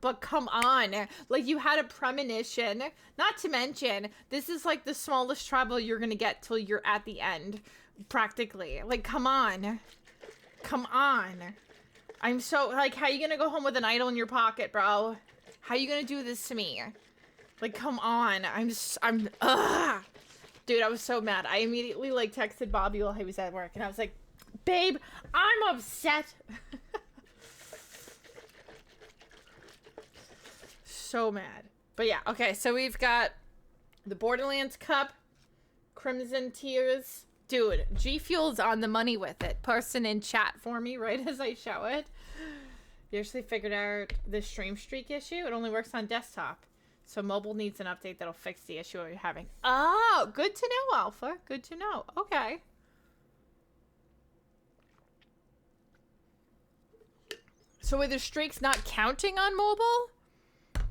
But come on. Like, you had a premonition. Not to mention, this is like the smallest trouble you're gonna get till you're at the end. Practically. Like, come on. Come on. I'm so, like, how you gonna go home with an idol in your pocket, bro? How you gonna do this to me? Like, come on. Ugh. Dude, I was so mad. I immediately, like, texted Bobby while he was at work, and I was like, babe, I'm upset. So mad. But yeah, okay, so we've got the Borderlands Cup, Crimson Tears. Dude, G Fuel's on the money with it. Person in chat for me right as I show it. You actually figured out the stream streak issue? It only works on desktop. So mobile needs an update that'll fix the issue you're having. Oh, good to know, Alpha. Good to know. Okay. So are the streaks not counting on mobile?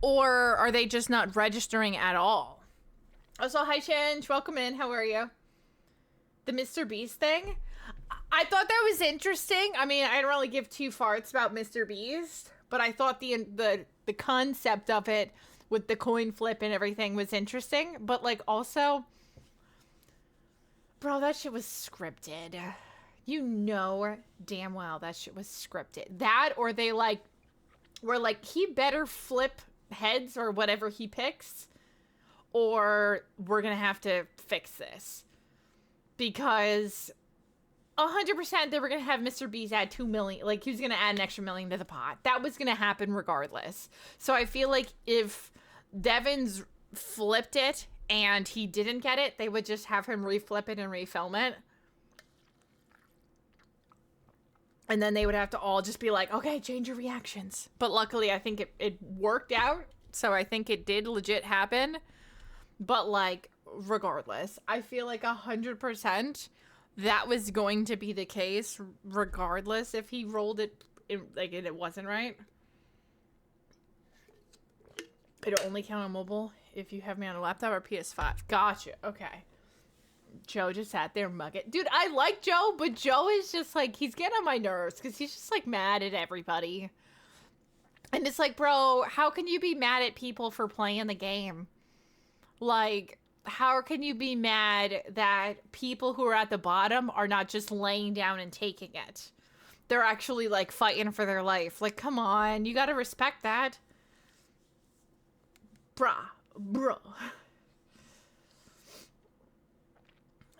Or are they just not registering at all? Also, hi, Shinj. Welcome in. How are you? The Mr. Beast thing? I thought that was interesting. I mean, I don't really give two farts about Mr. Beast, but I thought the concept of it with the coin flip and everything was interesting. But, like, also, bro, that shit was scripted. You know damn well that shit was scripted. That, or they, like, were like, he better flip heads or whatever he picks, or we're gonna have to fix this. Because 100% they were gonna have Mr. Beast add 2 million, like he was gonna add an extra million to the pot. That was gonna happen regardless. So I feel like if Devins flipped it and he didn't get it, they would just have him reflip it and refilm it. And then they would have to all just be like, okay, change your reactions. But luckily, I think it worked out. So I think it did legit happen. But, like, regardless, I feel like 100% that was going to be the case, regardless if he rolled it, like, and it wasn't right. It'll only count on mobile if you have me on a laptop or PS5. Gotcha. Okay. Joe just sat there mugging. Dude, I like Joe, but Joe is just like, he's getting on my nerves because he's just like mad at everybody. And it's like, bro, how can you be mad at people for playing the game? Like, how can you be mad that people who are at the bottom are not just laying down and taking it? They're actually like fighting for their life. Like, come on, you gotta respect that. Bro.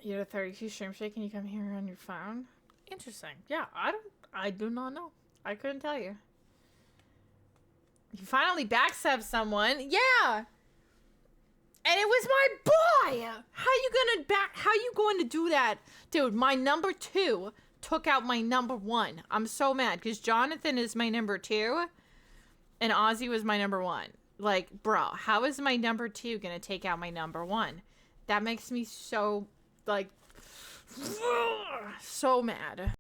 You had a 32 stream shake and you come here on your phone? Interesting. Yeah, I do not know. I couldn't tell you. You finally backstab someone. Yeah. And it was my boy. How you going to do that? Dude, my number 2 took out my number 1. I'm so mad because Jonathan is my number 2 and Ozzy was my number 1. Like, bro, how is my number 2 going to take out my number 1? That makes me so, like, so mad.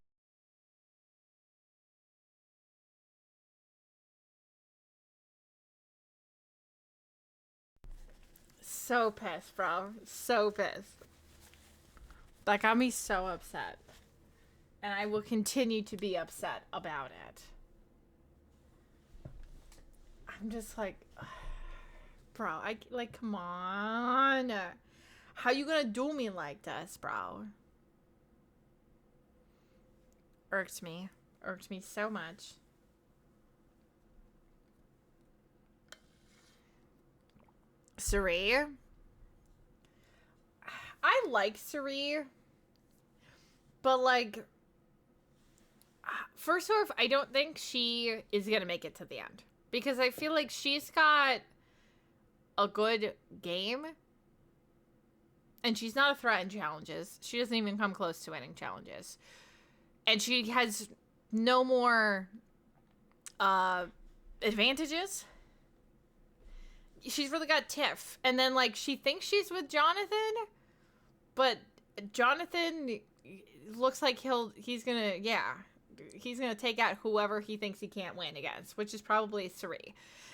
So pissed, bro. So pissed. That got me so upset. And I will continue to be upset about it. I'm just like, bro, come on. How you gonna do me like this, bro? Irked me so much. Suri. I like Suri. But, like, first off, I don't think she is gonna make it to the end. Because I feel like she's got a good game. And she's not a threat in challenges. She doesn't even come close to winning challenges. And she has no more advantages. She's really got Tiff. And then, like, she thinks she's with Jonathan. But Jonathan looks like he's gonna take out whoever he thinks he can't win against, which is probably Suri.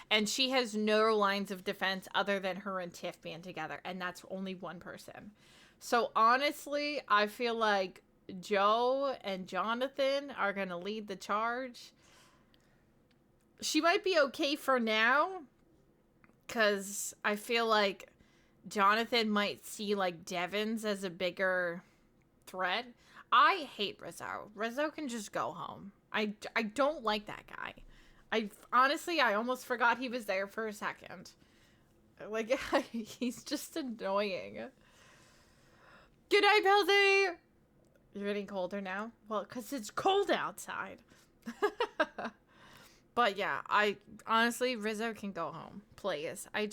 And she has no lines of defense other than her and Tiff being together, and that's only one person. So honestly, I feel like Joe and Jonathan are gonna lead the charge. She might be okay for now, because I feel like Jonathan might see, like, Devins as a bigger threat. I hate Rizzo. Rizzo can just go home. I don't like that guy. Honestly, I almost forgot he was there for a second. Like, he's just annoying. Good night, Pelzy! You're getting colder now? Well, because it's cold outside. But yeah, honestly, Rizzo can go home. Please. I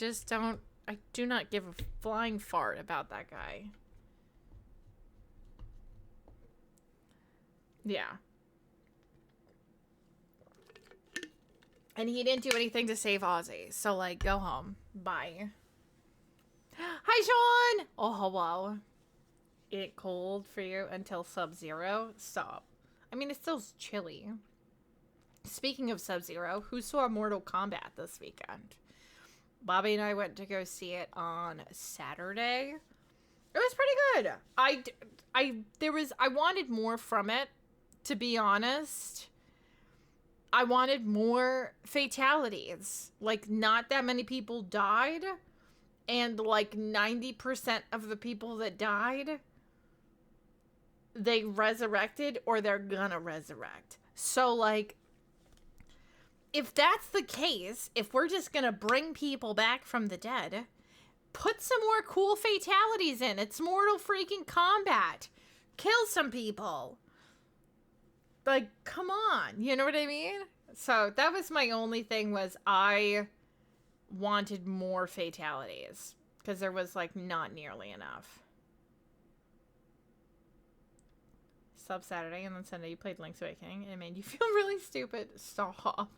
do not give a flying fart about that guy. Yeah. And he didn't do anything to save Ozzy. So, like, go home. Bye. Hi, Sean! Oh, hello. It cold for you until Sub-Zero? Stop. I mean, it's still chilly. Speaking of Sub-Zero, who saw Mortal Kombat this weekend? Bobby and I went to go see it on Saturday. It was pretty good. I wanted more from it, to be honest. I wanted more fatalities. Like, not that many people died. And, like, 90% of the people that died, they resurrected or they're gonna resurrect. So, like, if that's the case, if we're just gonna bring people back from the dead, put some more cool fatalities in. It's Mortal freaking Kombat. Kill some people. Like, come on. You know what I mean? So that was my only thing, was I wanted more fatalities. Because there was, like, not nearly enough. Sub Saturday and then Sunday you played Link's Awakening and it made you feel really stupid. Stop.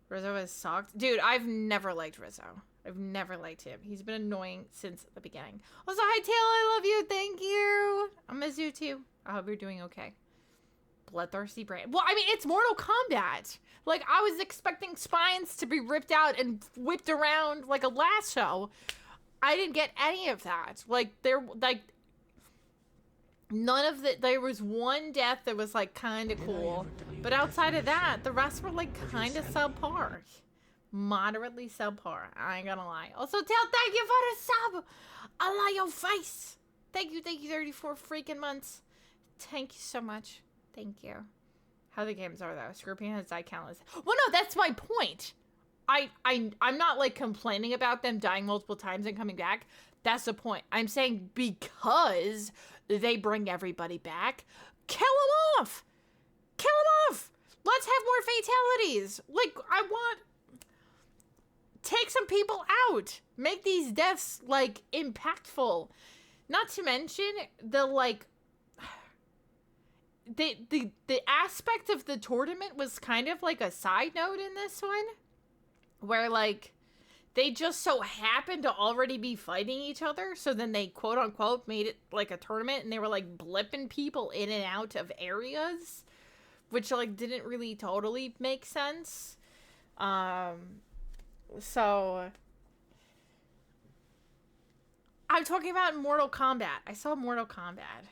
Rizzo is sucked. Dude, I've never liked Rizzo. I've never liked him. He's been annoying since the beginning. Also, hi, Tail. I love you. Thank you. I miss you, too. I hope you're doing okay. Bloodthirsty brain. Well, I mean, it's Mortal Kombat. Like, I was expecting spines to be ripped out and whipped around like a lasso. I didn't get any of that. None of the, there was one death that was, like, kind of cool. But outside of that, the rest were, like, kind of subpar. Moderately subpar. I ain't gonna lie. Also, Tail, thank you for the sub! I like your face! Thank you, 34 freaking months. Thank you so much. Thank you. How the games are, though. Scorpion has died countless. Well, no, that's my point. I'm not, like, complaining about them dying multiple times and coming back. That's the point. I'm saying because they bring everybody back, kill them off! Kill them off! Let's have more fatalities! Like, take some people out! Make these deaths, like, impactful. Not to mention, the, like, the aspect of the tournament was kind of like a side note in this one. Where, like, they just so happened to already be fighting each other, so then they, quote-unquote, made it, like, a tournament, and they were, like, blipping people in and out of areas, which, like, didn't really totally make sense. So, I'm talking about Mortal Kombat. I saw Mortal Kombat.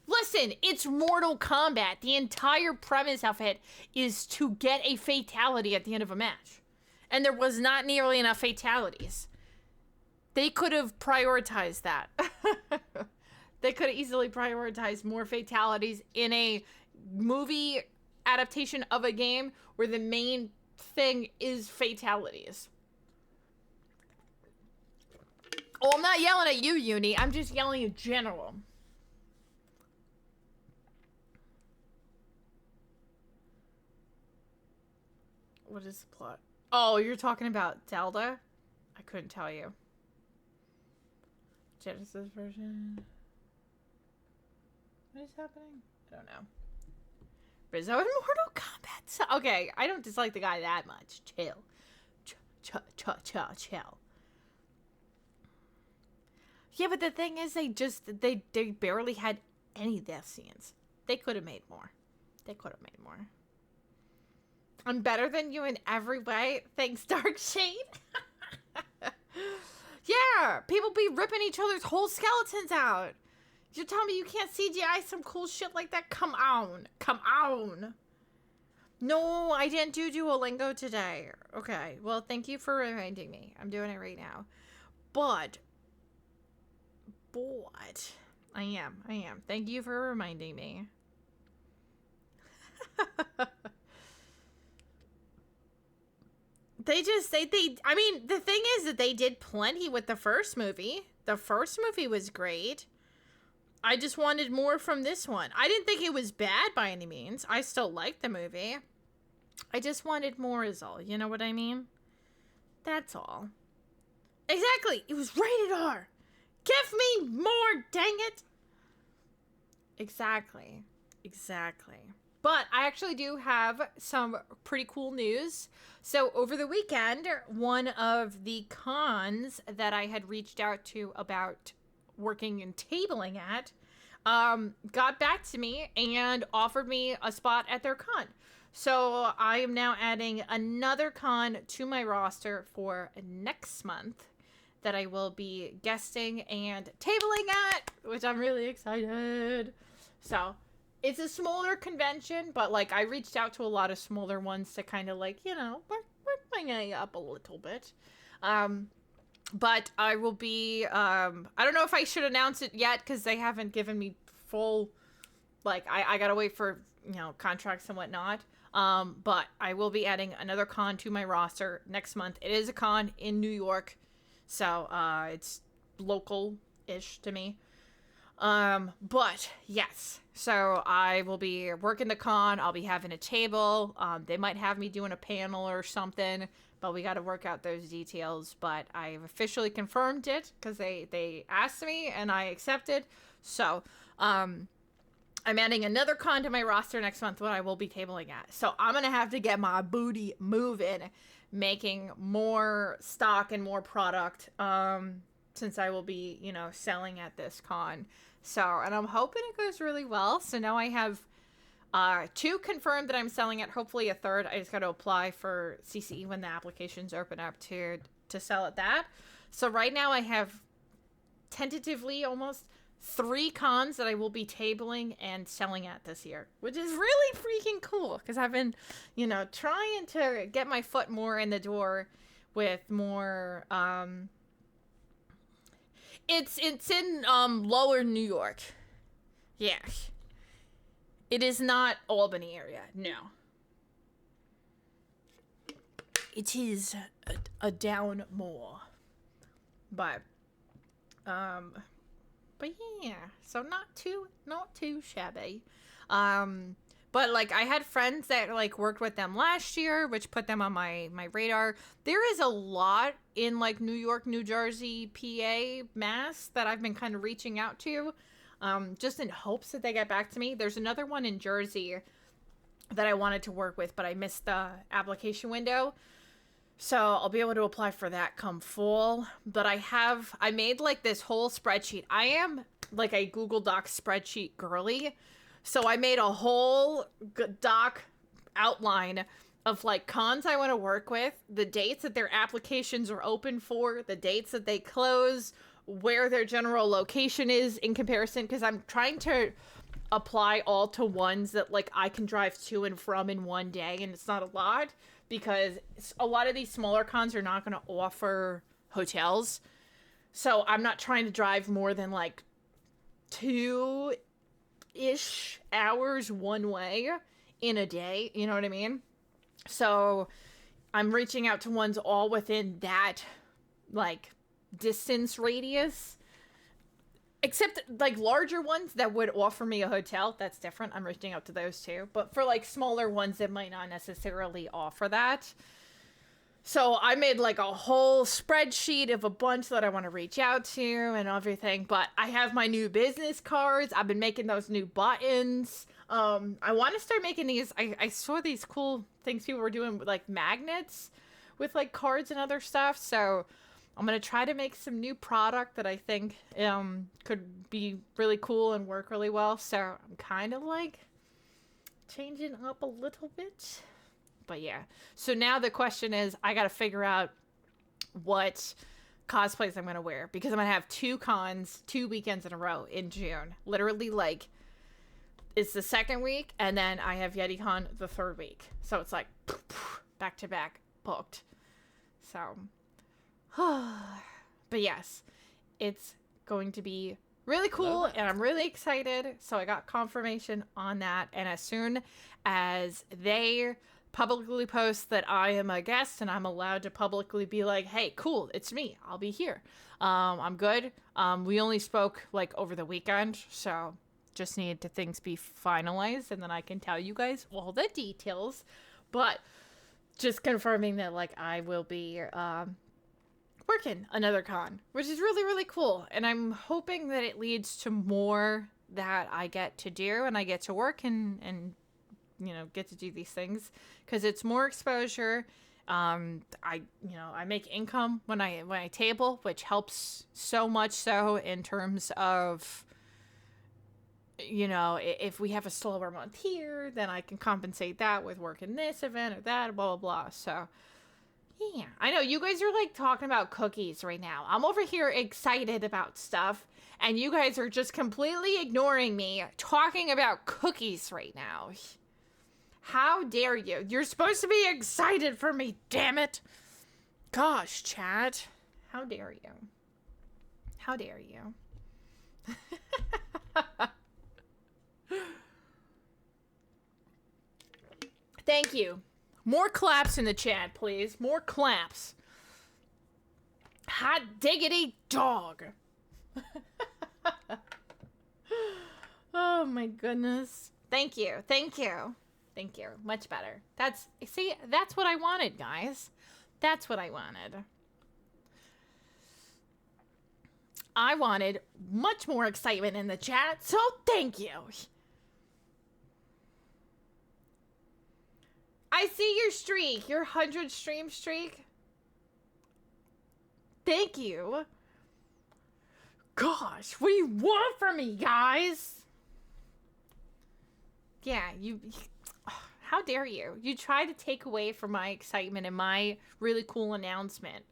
Listen, it's Mortal Kombat. The entire premise of it is to get a fatality at the end of a match. And there was not nearly enough fatalities. They could have prioritized that. They could have easily prioritized more fatalities in a movie adaptation of a game where the main thing is fatalities. Oh, I'm not yelling at you, Uni. I'm just yelling in general. What is the plot? Oh, you're talking about Zelda? I couldn't tell you. Genesis version. What is happening? I don't know. Rizzo in Mortal Kombat. So, okay, I don't dislike the guy that much. Chill. Chill. Yeah, but the thing is, they barely had any death scenes. They could have made more. I'm better than you in every way. Thanks, Dark Shade. Yeah, people be ripping each other's whole skeletons out. You're telling me you can't CGI some cool shit like that? Come on. No, I didn't do Duolingo today. Okay, well, thank you for reminding me. I'm doing it right now. But, I am. Thank you for reminding me. I mean, the thing is that they did plenty with the first movie. The first movie was great. I just wanted more from this one. I didn't think it was bad by any means. I still liked the movie. I just wanted more is all. You know what I mean? That's all. Exactly. It was rated R. Give me more, dang it. Exactly. Exactly. But I actually do have some pretty cool news. So over the weekend, one of the cons that I had reached out to about working and tabling at got back to me and offered me a spot at their con. So I am now adding another con to my roster for next month that I will be guesting and tabling at, which I'm really excited. So it's a smaller convention, but like I reached out to a lot of smaller ones to kind of like, work my way up a little bit. But I will be, I don't know if I should announce it yet because they haven't given me full, like, I gotta wait for, contracts and whatnot. But I will be adding another con to my roster next month. It is a con in New York, so it's local-ish to me. But yes, so I will be working the con. I'll be having a table. They might have me doing a panel or something, but we got to work out those details. But I've officially confirmed it because they asked me and I accepted. So, I'm adding another con to my roster next month what I will be tabling at. So I'm going to have to get my booty moving, making more stock and more product, since I will be, selling at this con. So, and I'm hoping it goes really well. So now I have 2 confirmed that I'm selling it. Hopefully a third. I just got to apply for CCE when the applications open up to sell at that. So right now I have tentatively almost 3 cons that I will be tabling and selling at this year, which is really freaking cool because I've been, trying to get my foot more in the door with more, It's in lower New York. Yeah. It is not Albany area. No. It is a down more. But yeah. So not too shabby. But like I had friends that like worked with them last year, which put them on my radar. There is a lot in like New York, New Jersey, PA, Mass that I've been kind of reaching out to, just in hopes that they get back to me. There's another one in Jersey that I wanted to work with, but I missed the application window. So I'll be able to apply for that come fall. But I made like this whole spreadsheet. I am like a Google Docs spreadsheet girly. So I made a whole doc outline of like cons I want to work with, the dates that their applications are open for, the dates that they close, where their general location is in comparison, because I'm trying to apply all to ones that like I can drive to and from in one day, and it's not a lot because a lot of these smaller cons are not going to offer hotels. So I'm not trying to drive more than like 2-ish hours one way in a day, you know what I mean? So I'm reaching out to ones all within that like distance radius, except like larger ones that would offer me a hotel. That's different. I'm reaching out to those too, but for like smaller ones that might not necessarily offer that. So I made like a whole spreadsheet of a bunch that I want to reach out to and everything. But I have my new business cards. I've been making those new buttons. I want to start making these. I saw these cool things people were doing with like magnets with like cards and other stuff. So I'm going to try to make some new product that I think could be really cool and work really well. So I'm kind of like changing up a little bit. But yeah, so now the question is, I got to figure out what cosplays I'm going to wear because I'm going to have 2 cons, 2 weekends in a row in June. Literally like is the second week, and then I have YetiCon the third week. So it's like back to back booked. So, but yes, it's going to be really cool, and I'm really excited. So I got confirmation on that, and as soon as they publicly post that I am a guest and I'm allowed to publicly be like, hey, cool, it's me, I'll be here. I'm good. We only spoke like over the weekend, so just needed to things be finalized, and then I can tell you guys all the details. But just confirming that like I will be working another con, which is really, really cool. And I'm hoping that it leads to more that I get to do, and I get to work and you know, get to do these things, because it's more exposure. I make income when I table, which helps so much so in terms of, you know, if we have a slower month here, then I can compensate that with working this event or that, blah, blah, blah. So, yeah. I know you guys are, like, talking about cookies right now. I'm over here excited about stuff, and you guys are just completely ignoring me talking about cookies right now. How dare you? You're supposed to be excited for me, damn it. Gosh, chat. How dare you? How dare you? Thank you. More claps in the chat, please. More claps. Hot diggity dog. Oh my goodness. Thank you. Thank you. Thank you. Much better. That's what I wanted, guys. That's what I wanted. I wanted much more excitement in the chat, so thank you. I see your streak, your 100 stream streak. Thank you. Gosh, what do you want from me, guys? Yeah, how dare you? You try to take away from my excitement and my really cool announcement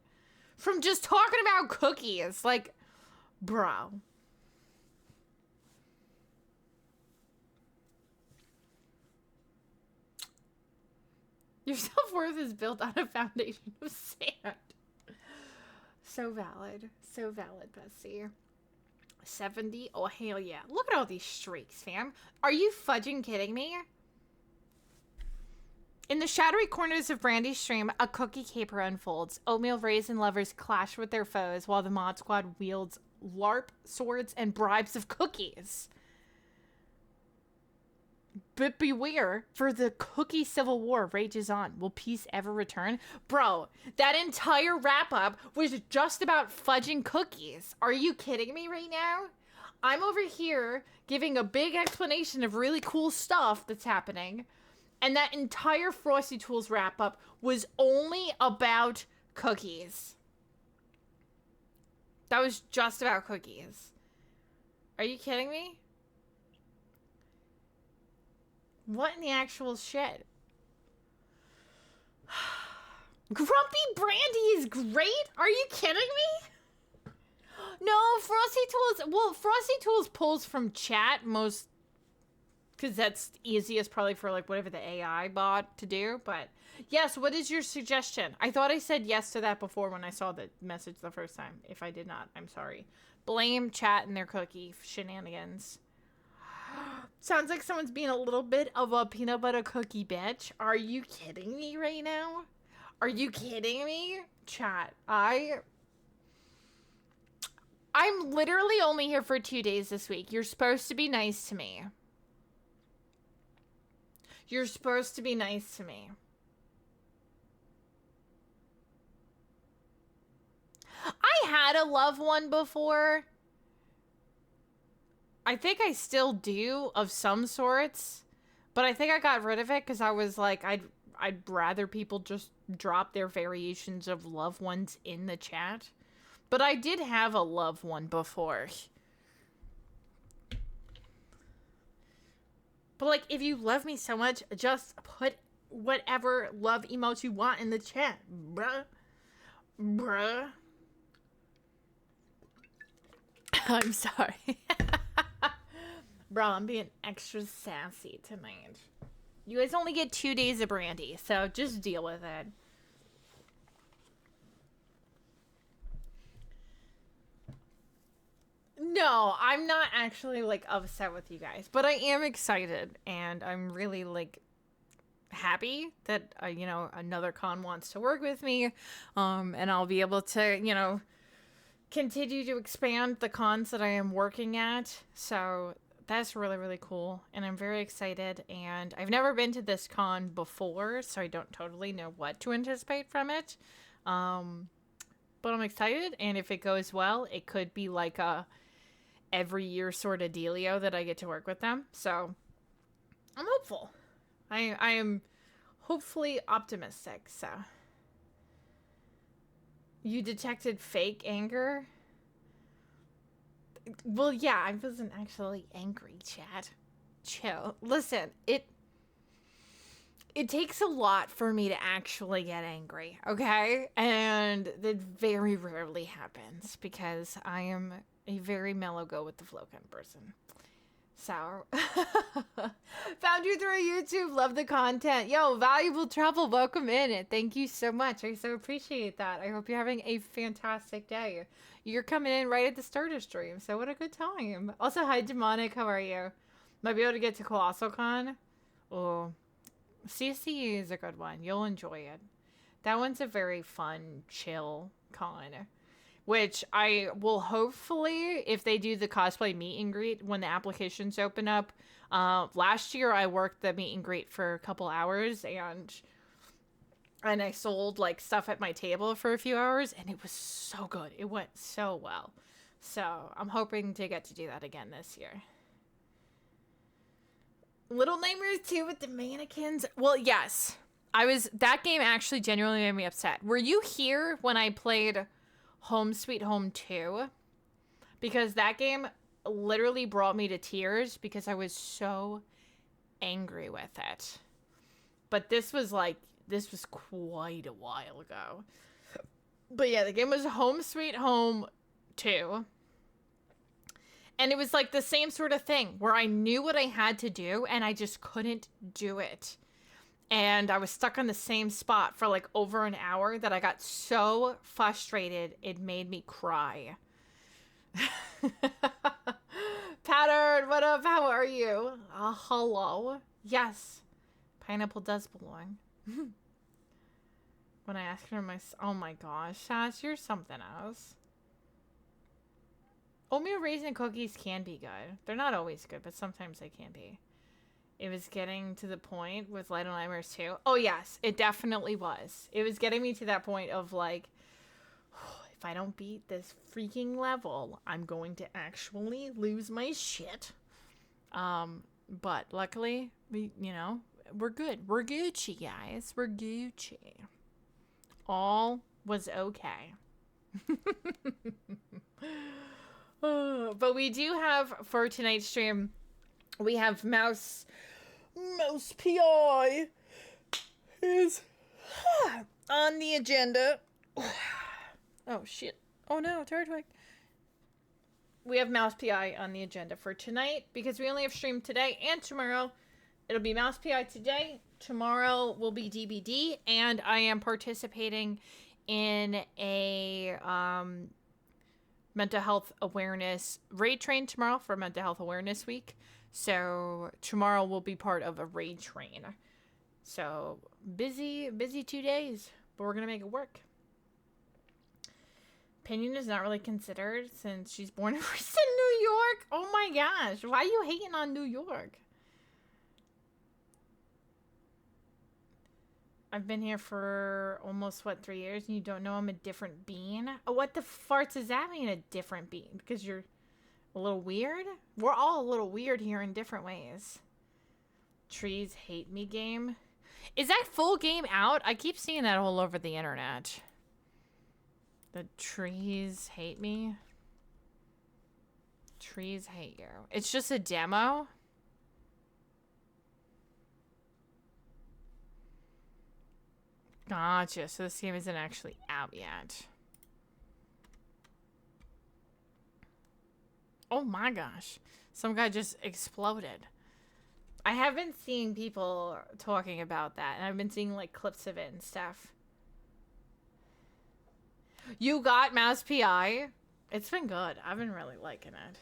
from just talking about cookies. Like, bro. Your self-worth is built on a foundation of sand. So valid. So valid, Bessie. 70? Oh, hell yeah. Look at all these streaks, fam. Are you fudging kidding me? In the shadowy corners of Brandy's stream, a cookie caper unfolds. Oatmeal raisin lovers clash with their foes while the Mod Squad wields LARP swords and bribes of cookies. But beware, for the cookie civil war rages on. Will peace ever return? Bro, that entire wrap-up was just about fudging cookies. Are you kidding me right now? I'm over here giving a big explanation of really cool stuff that's happening, and that entire Frosty Tools wrap-up was only about cookies. That was just about cookies. Are you kidding me? What in the actual shit? Grumpy Brandy is great? Are you kidding me? No, Frosty Tools... Well, Frosty Tools pulls from chat most... Because that's easiest probably for, like, whatever the AI bot to do. But, yes, what is your suggestion? I thought I said yes to that before when I saw the message the first time. If I did not, I'm sorry. Blame chat and their cookie shenanigans. Sounds like someone's being a little bit of a peanut butter cookie bitch. Are you kidding me right now? Are you kidding me? Chat, I'm literally only here for 2 days this week. You're supposed to be nice to me. You're supposed to be nice to me. I had a loved one before. I think I still do, of some sorts, but I think I got rid of it because I was like, I'd rather people just drop their variations of loved ones in the chat. But I did have a loved one before. But like, if you love me so much, just put whatever love emotes you want in the chat, bruh. Bruh. I'm sorry. Bro, I'm being extra sassy tonight. You guys only get 2 days of brandy, so just deal with it. No, I'm not actually, like, upset with you guys, but I am excited, and I'm really, like, happy that, you know, another con wants to work with me, and I'll be able to, you know, continue to expand the cons that I am working at, so that's really, really cool, and I'm very excited, and I've never been to this con before, so I don't totally know what to anticipate from it, but I'm excited, and if it goes well, it could be like a every year sort of dealio that I get to work with them. So I'm hopeful. I am hopefully optimistic. So you detected fake anger? Well, yeah, I wasn't actually angry, Chad. Chill. Listen, it takes a lot for me to actually get angry, okay? And it very rarely happens because I am a very mellow go with the flow kind of person. So, found you through YouTube. Love the content. Yo, valuable travel. Welcome in. And thank you so much. I so appreciate that. I hope you're having a fantastic day. You're coming in right at the start of stream. So, what a good time. Also, hi, Demonic. How are you? Might be able to get to Colossal Con. Oh, CCE is a good one. You'll enjoy it. That one's a very fun, chill con. Which I will hopefully, if they do the cosplay meet and greet when the applications open up. Last year I worked the meet and greet for a couple hours and I sold like stuff at my table for a few hours and it was so good. It went so well. So I'm hoping to get to do that again this year. Little Nightmares 2 with the mannequins. Well, yes. That game actually genuinely made me upset. Were you here when I played Home Sweet Home 2? Because that game literally brought me to tears because I was so angry with it. But this was quite a while ago. But yeah, the game was Home Sweet Home 2. And it was like the same sort of thing where I knew what I had to do and I just couldn't do it. And I was stuck on the same spot for like over an hour that I got so frustrated it made me cry. Pattern, what up? How are you? Hello? Yes. Pineapple does belong. When I asked her oh my gosh, Sash, you're something else. Oatmeal raisin cookies can be good. They're not always good, but sometimes they can be. It was getting to the point with Little Nightmares 2. Oh, yes, it definitely was. It was getting me to that point of, like, if I don't beat this freaking level, I'm going to actually lose my shit. But luckily, we're good. We're Gucci, guys. We're Gucci. All was okay. But we do have, for tonight's stream, we have Mouse PI is on the agenda. Oh, shit. Oh, no, Tardwick. We have Mouse PI on the agenda for tonight because we only have stream today and tomorrow. It'll be Mouse PI today. Tomorrow will be DBD, and I am participating in a mental health awareness raid train tomorrow for Mental Health Awareness Week. So tomorrow will be part of a raid train. So busy 2 days, but we're going to make it work. Opinion is not really considered since she's born and raised in New York. Oh my gosh. Why are you hating on New York? I've been here for almost, 3 years, and you don't know I'm a different being? Oh, what the farts does that mean, a different being? Because you're a little weird? We're all a little weird here in different ways. Trees hate me game. Is that full game out? I keep seeing that all over the internet. The trees hate me. Trees hate you. It's just a demo? Gotcha. So this game isn't actually out yet. Oh my gosh. Some guy just exploded. I have been seeing people talking about that, and I've been seeing like clips of it and stuff. You got Mouse PI? It's been good. I've been really liking it.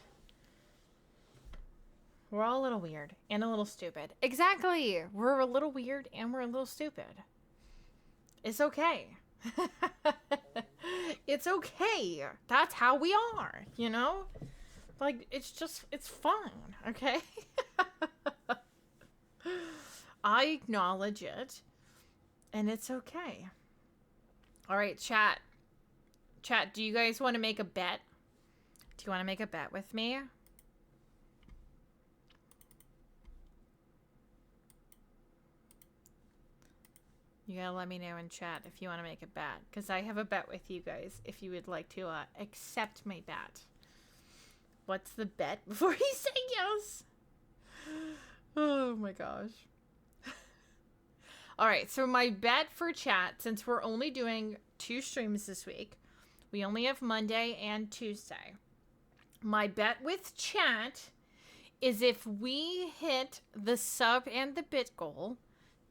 We're all a little weird and a little stupid. Exactly. We're a little weird and we're a little stupid. It's okay. It's okay. That's how we are, you know? Like, it's fun, okay? I acknowledge it, and it's okay. All right, chat. Chat, do you guys want to make a bet? Do you want to make a bet with me? You gotta let me know in chat if you want to make a bet, because I have a bet with you guys if you would like to accept my bet. What's the bet before you say yes? Oh my gosh. Alright, so my bet for chat, since we're only doing 2 streams this week, we only have Monday and Tuesday. My bet with chat is if we hit the sub and the bit goal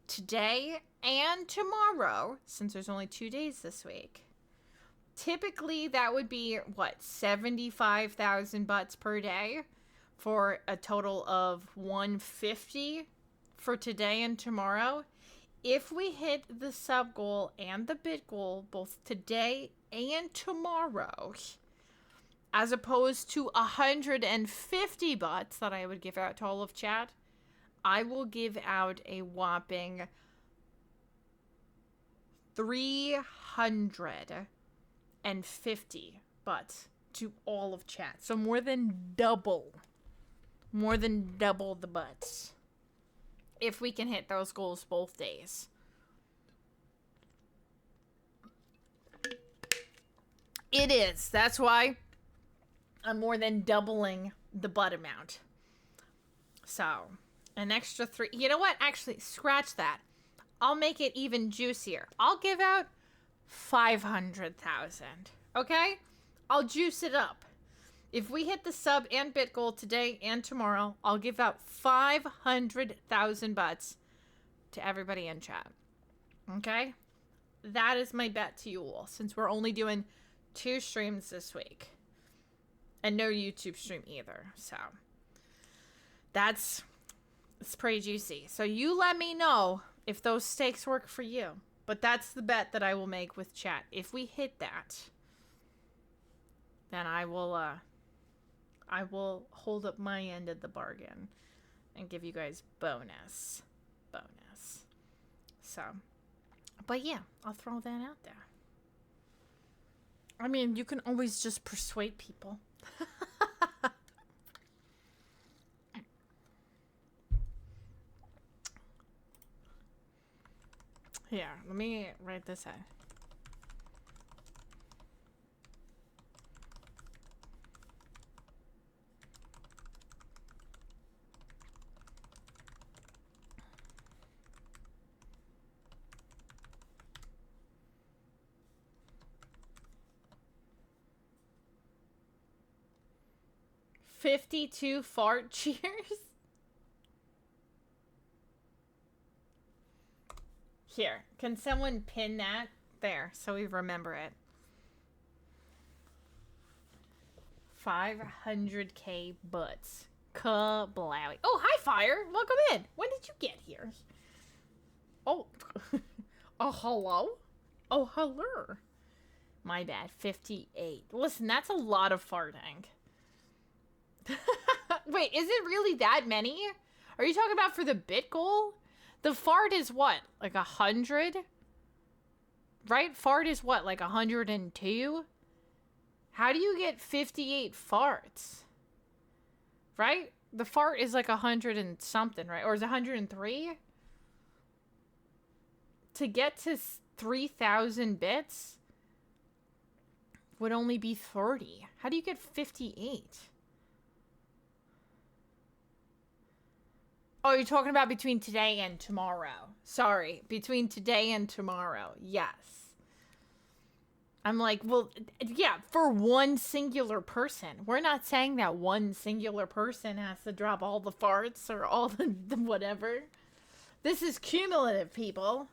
today and tomorrow, since there's only 2 days this week, typically that would be, what, 75,000 butts per day for a total of 150 for today and tomorrow. If we hit the sub goal and the bit goal both today and tomorrow, as opposed to 150 butts that I would give out to all of chat, I will give out a whopping 350 butts to all of chat. So more than double the butts. If we can hit those goals both days. It is. That's why I'm more than doubling the butt amount. So, an extra 3. You know what? Actually, scratch that. I'll make it even juicier. I'll give out 500,000. Okay? I'll juice it up. If we hit the sub and bit goal today and tomorrow, I'll give out 500,000 butts to everybody in chat. Okay? That is my bet to you all, since we're only doing 2 streams this week. And no YouTube stream either. So, it's pretty juicy. So you let me know if those stakes work for you. But that's the bet that I will make with chat. If we hit that, then I will hold up my end of the bargain and give you guys bonus. So, but yeah, I'll throw that out there. I mean, you can always just persuade people. Here, let me write this out. "52 fart cheers." Here, can someone pin that there so we remember it? 500k butts. Kablowie. Oh, hi, Fire. Welcome in. When did you get here? Oh. Oh, hello? Oh, hello. My bad. 58. Listen, that's a lot of farting. Wait, is it really that many? Are you talking about for the bit goal? The fart is what? Like 100? Right? Fart is what? Like 102? How do you get 58 farts? Right? The fart is like 100 and something, right? Or is it 103? To get to 3,000 bits would only be 30. How do you get 58? Oh, you're talking about between today and tomorrow. Sorry, between today and tomorrow. Yes. I'm like, well, yeah, for one singular person. We're not saying that one singular person has to drop all the farts or all the whatever. This is cumulative, people.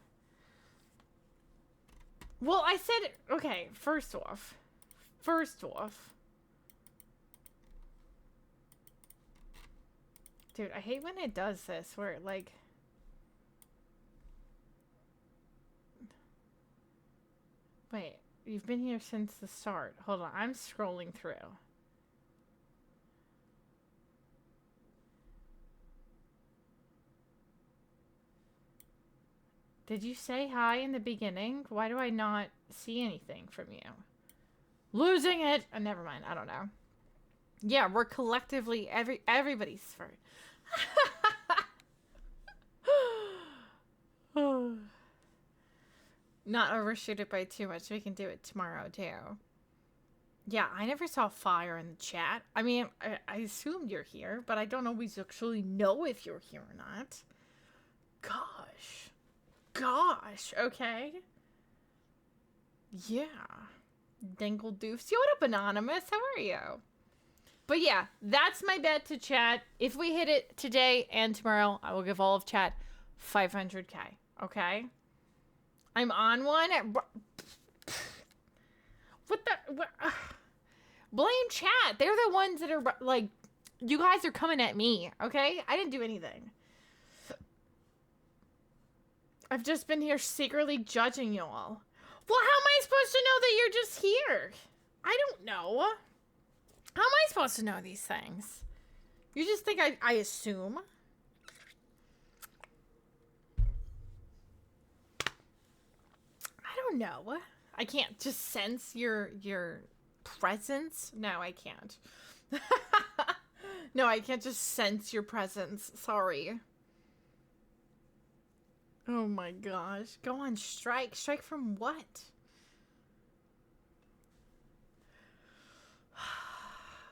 Well, I said, okay, first off. Dude, I hate when it does this, where it, like... Wait, you've been here since the start. Hold on, I'm scrolling through. Did you say hi in the beginning? Why do I not see anything from you? Losing it! Never mind, I don't know. Yeah, we're collectively, everybody's fart. Not overshoot it by too much. We can do it tomorrow, too. Yeah, I never saw fire in the chat. I mean, I assumed you're here, but I don't always actually know if you're here or not. Gosh, okay. Yeah. Dingle doofs. Yo, what up, Anonymous? How are you? But yeah, that's my bet to chat. If we hit it today and tomorrow, I will give all of chat 500k. Okay? I'm on one. What the... What? Blame chat. They're the ones that are, like... You guys are coming at me, okay? I didn't do anything. I've just been here secretly judging you all. Well, how am I supposed to know that you're just here? I don't know. How am I supposed to know these things? You just think I assume? I don't know. I can't just sense your presence? No, I can't. No, I can't just sense your presence. Sorry. Oh my gosh. Go on, strike. Strike from what?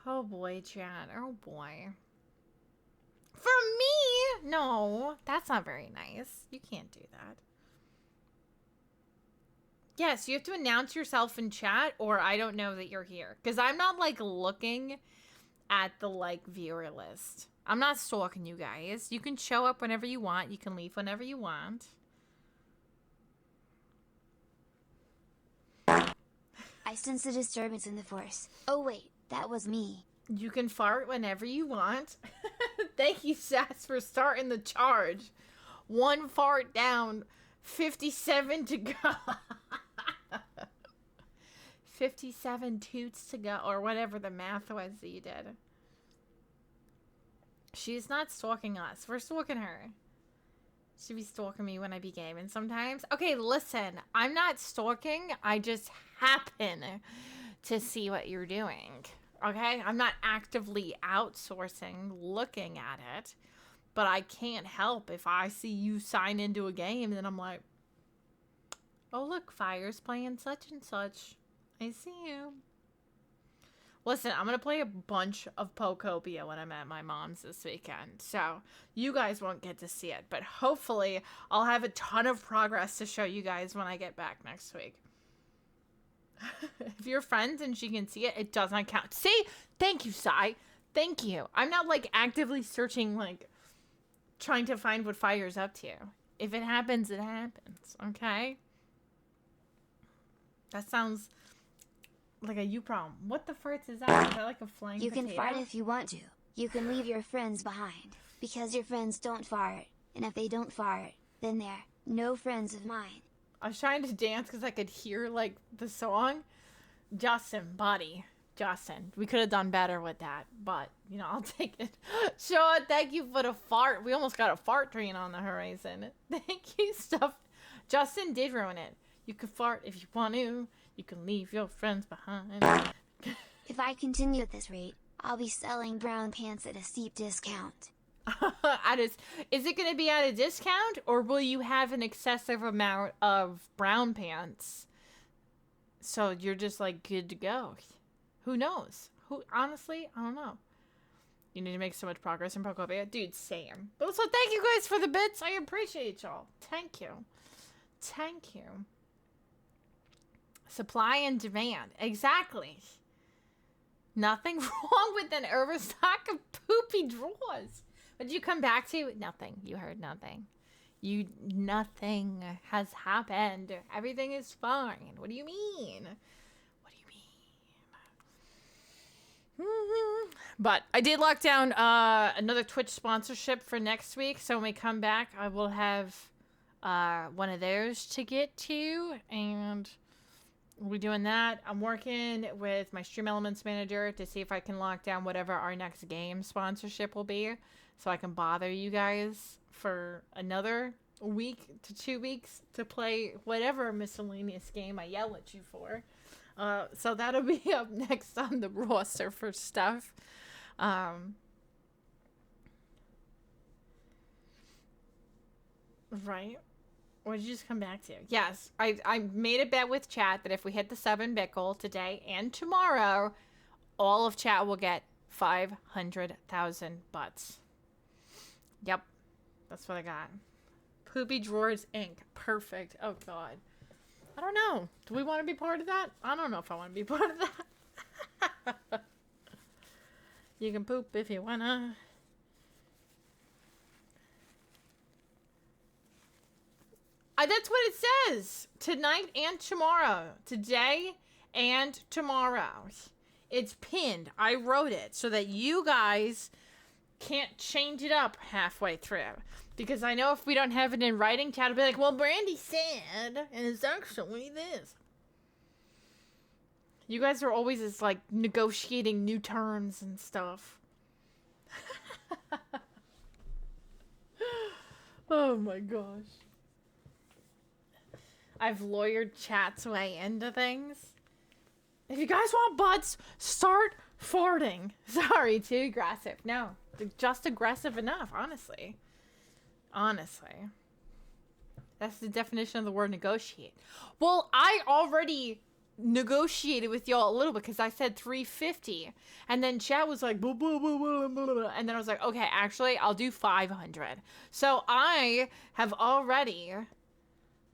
Oh boy, Chad. Oh boy. From me? No, that's not very nice. You can't do that. Yes, you have to announce yourself in chat or I don't know that you're here. Because I'm not, like, looking at the, like, viewer list. I'm not stalking you guys. You can show up whenever you want. You can leave whenever you want. I sense a disturbance in the force. Oh wait, that was me. You can fart whenever you want. Thank you, Sass, for starting the charge. 1 fart down, 57 to go. 57 toots to go, or whatever the math was that you did. She's not stalking us. We're stalking her. She'd be stalking me when I be gaming sometimes. Okay, listen. I'm not stalking. I just happen to see what you're doing. Okay? I'm not actively outsourcing, looking at it. But I can't help if I see you sign into a game, then I'm like, oh, look, Fire's playing such and such. I see you. Listen, I'm going to play a bunch of Pokopia when I'm at my mom's this weekend. So, you guys won't get to see it. But hopefully, I'll have a ton of progress to show you guys when I get back next week. If you're friends and she can see it, it does not count. See? Thank you, Sai. Thank you. I'm not, like, actively searching, like, trying to find what Fire's up to. If it happens, it happens. Okay? That sounds... like a you problem. What the farts is that? Is that like a flying You potato? can fart if you want to. You can leave your friends behind. Because your friends don't fart. And if they don't fart, then they're no friends of mine. I was trying to dance because I could hear, like, the song. Justin, buddy. Justin. We could have done better with that. But, you know, I'll take it. Sean, thank you for the fart. We almost got a fart train on the horizon. Thank you, stuff. Justin did ruin it. You can fart if you want to. You can leave your friends behind. If I continue at this rate, I'll be selling brown pants at a steep discount. Is it going to be at a discount, or will you have an excessive amount of brown pants? So you're just, like, good to go. Who knows? Honestly, I don't know. You need to make so much progress in Pokopia. Dude, same. But also, thank you guys for the bits. I appreciate y'all. Thank you. Thank you. Supply and demand. Exactly. Nothing wrong with an overstock of poopy drawers. What did you come back to? Nothing. You heard nothing. Nothing has happened. Everything is fine. What do you mean? What do you mean? But I did lock down another Twitch sponsorship for next week. So when we come back, I will have one of those to get to. And we're doing that. I'm working with my Stream Elements manager to see if I can lock down whatever our next game sponsorship will be. So I can bother you guys for another week to 2 weeks to play whatever miscellaneous game I yell at you for. So that'll be up next on the roster for stuff. Right. What did you just come back to? Yes, I made a bet with chat that if we hit the 7-bit goal today and tomorrow, all of chat will get 500,000 butts. Yep. That's what I got. Poopy Drawers Inc. Perfect. Oh, God. I don't know. Do we want to be part of that? I don't know if I want to be part of that. You can poop if you wanna. That's what it says. Tonight and tomorrow. Today and tomorrow. It's pinned. I wrote it so that you guys can't change it up halfway through. Because I know if we don't have it in writing, chat will be like, well, Brandy said, and it's actually this. You guys are always just, like, negotiating new terms and stuff. Oh my gosh. I've lawyered chat's way into things. If you guys want butts, start farting. Sorry, too aggressive. No, just aggressive enough, honestly. Honestly. That's the definition of the word negotiate. Well, I already negotiated with y'all a little bit because I said 350. And then chat was like, blah, blah, blah, blah, blah, blah. And then I was like, okay, actually, I'll do 500. So I have already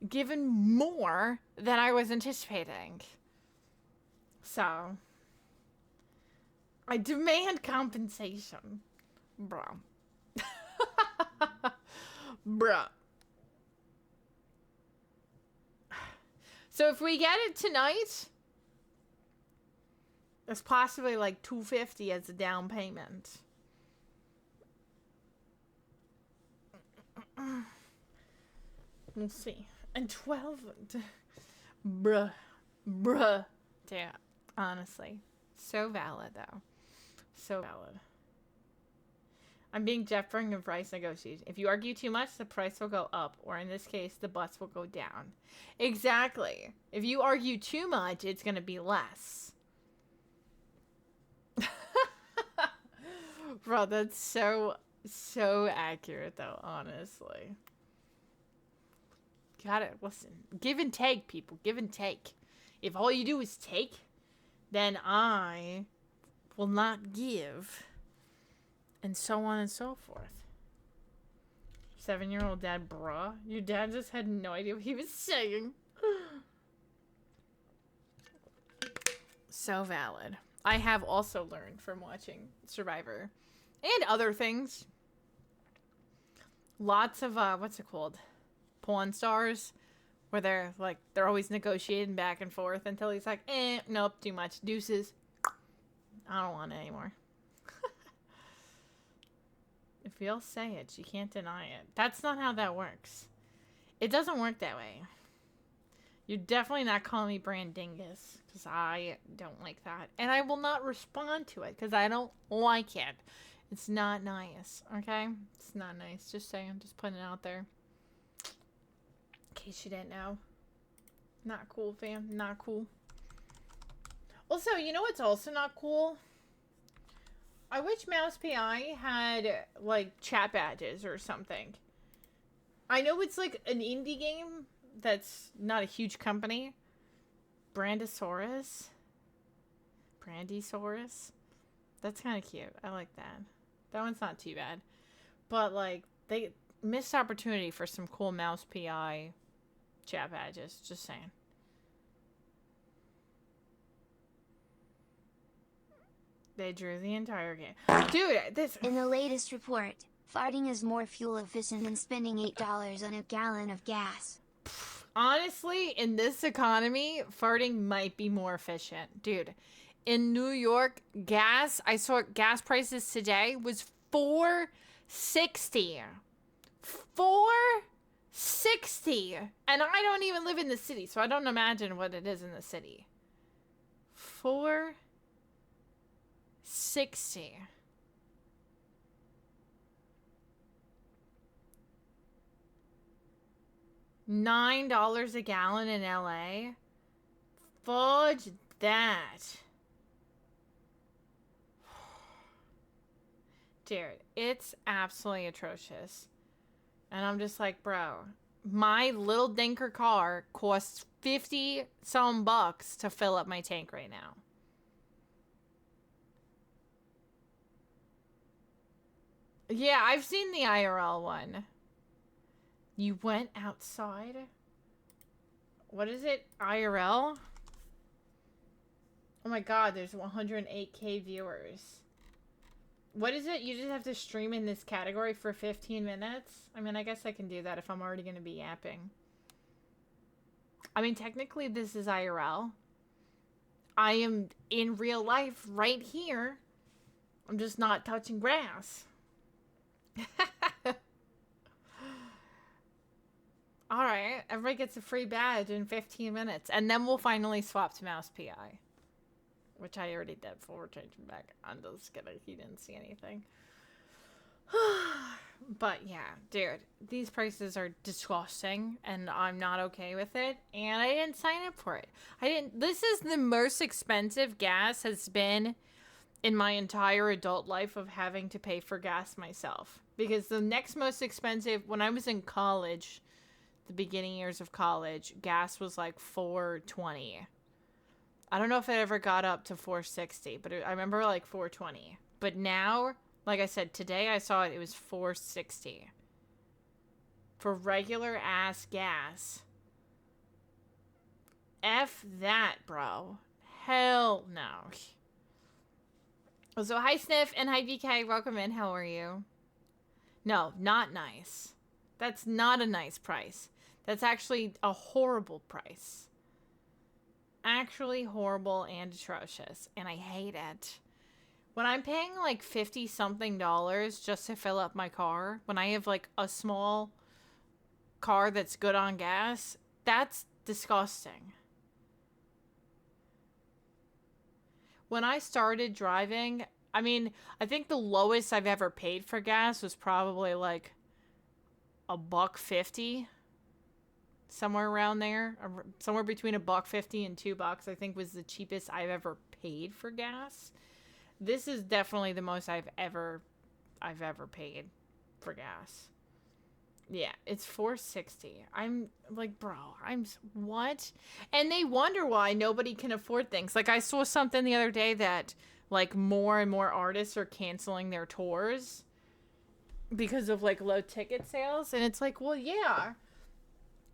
given more than I was anticipating. So I demand compensation. Bro. Bruh. So if we get it tonight, it's possibly like $250 as a down payment. We'll see. And 12. Bruh. Yeah, honestly. So valid, though. So valid. I'm being Jeff Bring of price negotiation. If you argue too much, the price will go up. Or in this case, the butts will go down. Exactly. If you argue too much, it's going to be less. Bro, that's so accurate, though, honestly. Gotta listen. Give and take, people. Give and take. If all you do is take, then I will not give. And so on and so forth. 7-year-old dad, bruh. Your dad just had no idea what he was saying. So valid. I have also learned from watching Survivor. And other things. Lots of, what's it called? Pawn stars. Where they're always negotiating back and forth until he's like, nope, too much. Deuces. I don't want it anymore. If you'll say it, you can't deny it. That's not how that works. It doesn't work that way. You're definitely not calling me Brandingus, because I don't like that. And I will not respond to it, because I don't like it. It's not nice, okay? It's not nice. Just saying. Just putting it out there. In case you didn't know. Not cool, fam. Not cool. Also, you know what's also not cool? I wish Mouse PI had, like, chat badges or something. I know it's, like, an indie game that's not a huge company. Brandysaurus. That's kind of cute. I like that. That one's not too bad. But, like, they missed opportunity for some cool Mouse PI chat badges. Just saying. They drew the entire game. Dude, this... In the latest report, farting is more fuel efficient than spending $8 on a gallon of gas. Honestly, in this economy, farting might be more efficient. Dude, in New York, gas, I saw gas prices today was $4.60. $4.60. And I don't even live in the city, so I don't imagine what it is in the city. $4.60. $9 a gallon in LA. Fudge that. Dude, it's absolutely atrocious. And I'm just like, bro, my little dinker car costs 50 some bucks to fill up my tank right now. Yeah, I've seen the IRL one. You went outside? What is it? IRL? Oh my god, there's 108k viewers. What is it? You just have to stream in this category for 15 minutes? I mean, I guess I can do that if I'm already going to be yapping. I mean, technically this is IRL. I am in real life right here. I'm just not touching grass. Alright, everybody gets a free badge in 15 minutes. And then we'll finally swap to Mouse PI. Which I already did before we're changing back. I'm just kidding. He didn't see anything. But yeah, dude. These prices are disgusting. And I'm not okay with it. And I didn't sign up for it. This is the most expensive gas has been in my entire adult life of having to pay for gas myself. Because the next most expensive, when I was in college, the beginning years of college, gas was like $4.20. I don't know if it ever got up to $4.60, but I remember like $4.20. But now, like I said, today I saw it was $4.60 for regular ass gas. F that, bro. Hell no. So hi Sniff and hi VK, welcome in. How are you? No, not nice. That's not a nice price. That's actually a horrible price. Actually horrible and atrocious. And I hate it. When I'm paying like 50 something dollars just to fill up my car, when I have like a small car that's good on gas, that's disgusting. When I started driving, I mean, I think the lowest I've ever paid for gas was probably like $1.50. Somewhere around there. Somewhere between $1.50 and $2, I think was the cheapest I've ever paid for gas. This is definitely the most I've ever paid for gas. Yeah, it's $4.60. I'm like, bro, what? And they wonder why nobody can afford things. Like, I saw something the other day that, like, more and more artists are canceling their tours because of, like, low ticket sales. And it's like, well, yeah.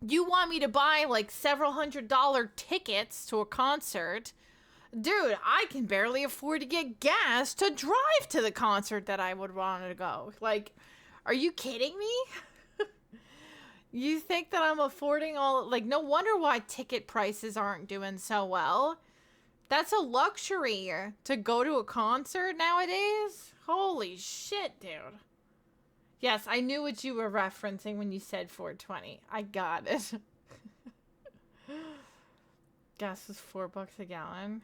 You want me to buy, like, several $100 tickets to a concert? Dude, I can barely afford to get gas to drive to the concert that I would want to go. Like, are you kidding me? You think that I'm affording all... Like, no wonder why ticket prices aren't doing so well. That's a luxury to go to a concert nowadays. Holy shit, dude. Yes, I knew what you were referencing when you said $4.20. I got it. Gas was $4 a gallon.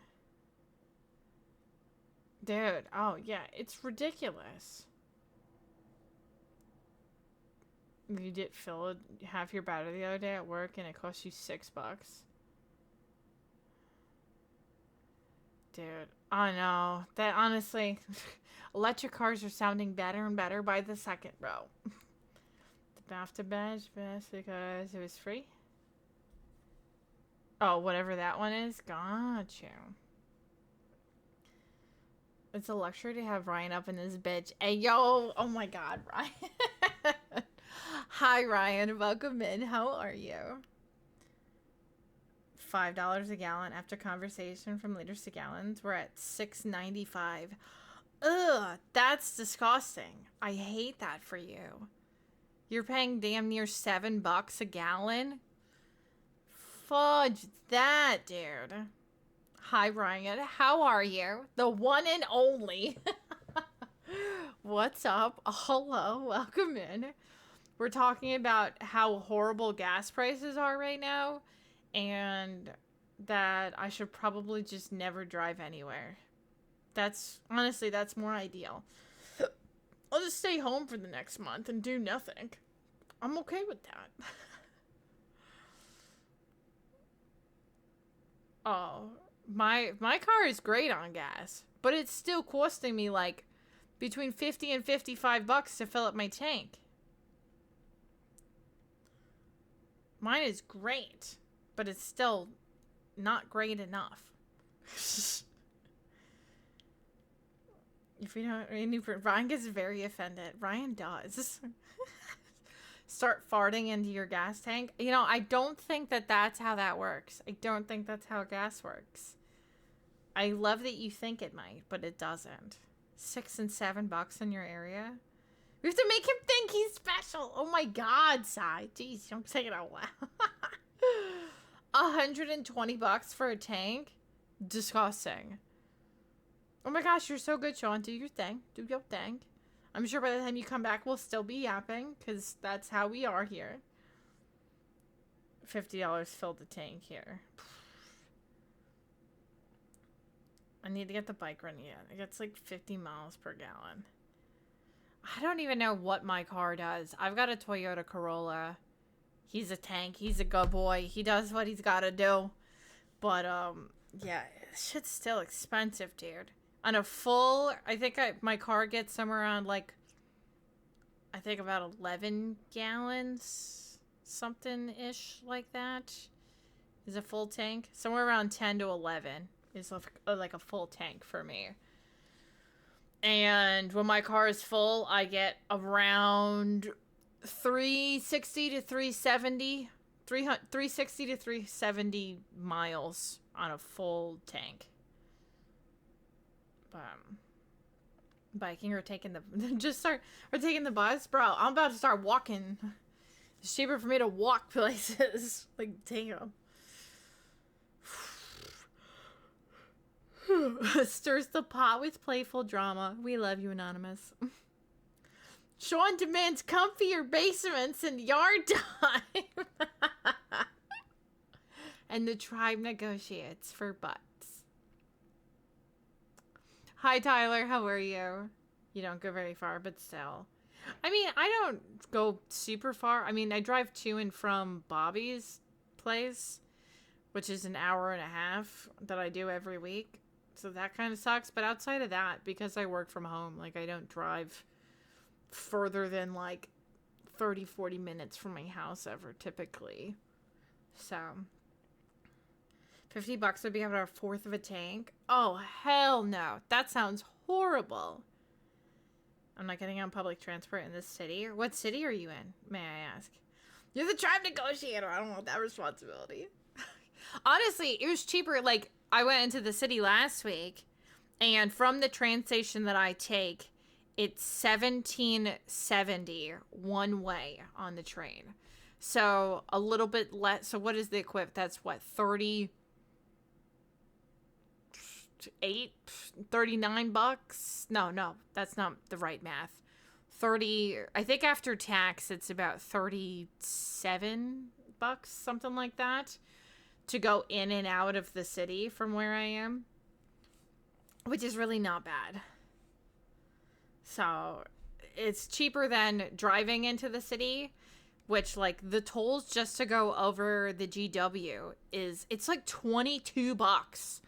Dude, oh yeah, it's ridiculous. You did fill half your battery the other day at work and it cost you $6. Dude, I know. That honestly, electric cars are sounding better and better by the second, bro. The BAFTA badge, best because it was free. Oh, whatever that one is. Got you. It's a luxury to have Ryan up in this bitch. Hey, yo. Oh my god, Ryan. Hi, Ryan. Welcome in. How are you? $5 a gallon. After conversation from liters to gallons, we're at $6.95. Ugh, that's disgusting. I hate that for you. You're paying damn near $7 a gallon? Fudge that, dude. Hi, Ryan. How are you? The one and only. What's up? Hello. Welcome in. We're talking about how horrible gas prices are right now, and that I should probably just never drive anywhere. Honestly, that's more ideal. I'll just stay home for the next month and do nothing. I'm okay with that. Oh, my car is great on gas, but it's still costing me like between $50 and $55 to fill up my tank. Mine is great, but it's still not great enough. If you don't, Ryan gets very offended. Ryan does. Start farting into your gas tank. You know, I don't think that that's how that works. I don't think that's how gas works. I love that you think it might, but it doesn't. $6 and $7 in your area. We have to make him think he's special. Oh my God, Sai. Jeez, don't say it out loud. $120 for a tank? Disgusting. Oh my gosh, you're so good, Sean. Do your thing. Do your thing. I'm sure by the time you come back, we'll still be yapping, because that's how we are here. $50 filled the tank here. I need to get the bike running again. It gets like 50 miles per gallon. I don't even know what my car does. I've got a Toyota Corolla. He's a tank. He's a good boy. He does what he's got to do. But, yeah, shit's still expensive, dude. On a full, I think my car gets somewhere around, like, I think about 11 gallons, something-ish like that, is a full tank. Somewhere around 10 to 11 is like a full tank for me. And when my car is full, I get around 360 to 370, 360 to 370 miles on a full tank. Biking or taking the taking the bus, bro. I'm about to start walking. It's cheaper for me to walk places. Like, damn. Stirs the pot with playful drama. We love you, Anonymous. Sean demands comfier basements and yard time. And the tribe negotiates for butts. Hi, Tyler. How are you? You don't go very far, but still. I mean, I don't go super far. I mean, I drive to and from Bobby's place, which is an hour and a half that I do every week. So that kind of sucks. But outside of that, because I work from home, like, I don't drive further than, like, 30, 40 minutes from my house ever, typically. So $50 would be about a fourth of a tank. Oh, hell no. That sounds horrible. I'm not getting on public transport in this city. What city are you in, may I ask? You're the tribe negotiator. I don't want that responsibility. Honestly, it was cheaper. Like, I went into the city last week, and from the train station that I take, it's $17.70 one way on the train. So a little bit less. So what is the equivalent? That's what, 39 bucks? No, that's not the right math. 30, I think after tax, it's about 37 bucks, something like that, to go in and out of the city from where I am, which is really not bad. So it's cheaper than driving into the city, which, like, the tolls just to go over the GW it's like 22 bucks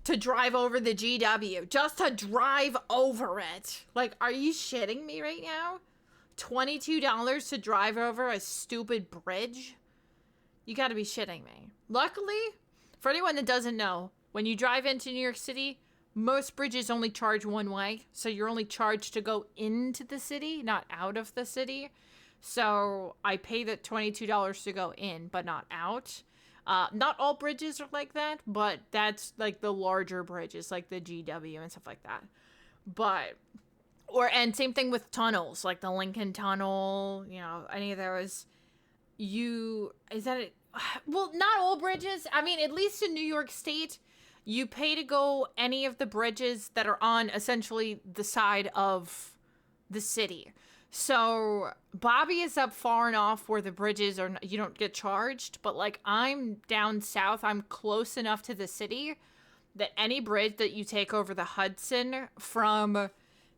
to drive over the GW, just to drive over it. Like, are you shitting me right now? $22 to drive over a stupid bridge? You gotta be shitting me. Luckily, for anyone that doesn't know, when you drive into New York City, most bridges only charge one way. So you're only charged to go into the city, not out of the city. So I pay the $22 to go in, but not out. Not all bridges are like that, but that's like the larger bridges, like the GW and stuff like that. But, and same thing with tunnels, like the Lincoln Tunnel, you know, any of those. Well, not all bridges. I mean, at least in New York State, you pay to go any of the bridges that are on essentially the side of the city. So Bobby is up far enough where the bridges are, you don't get charged, but like I'm down south, I'm close enough to the city that any bridge that you take over the Hudson from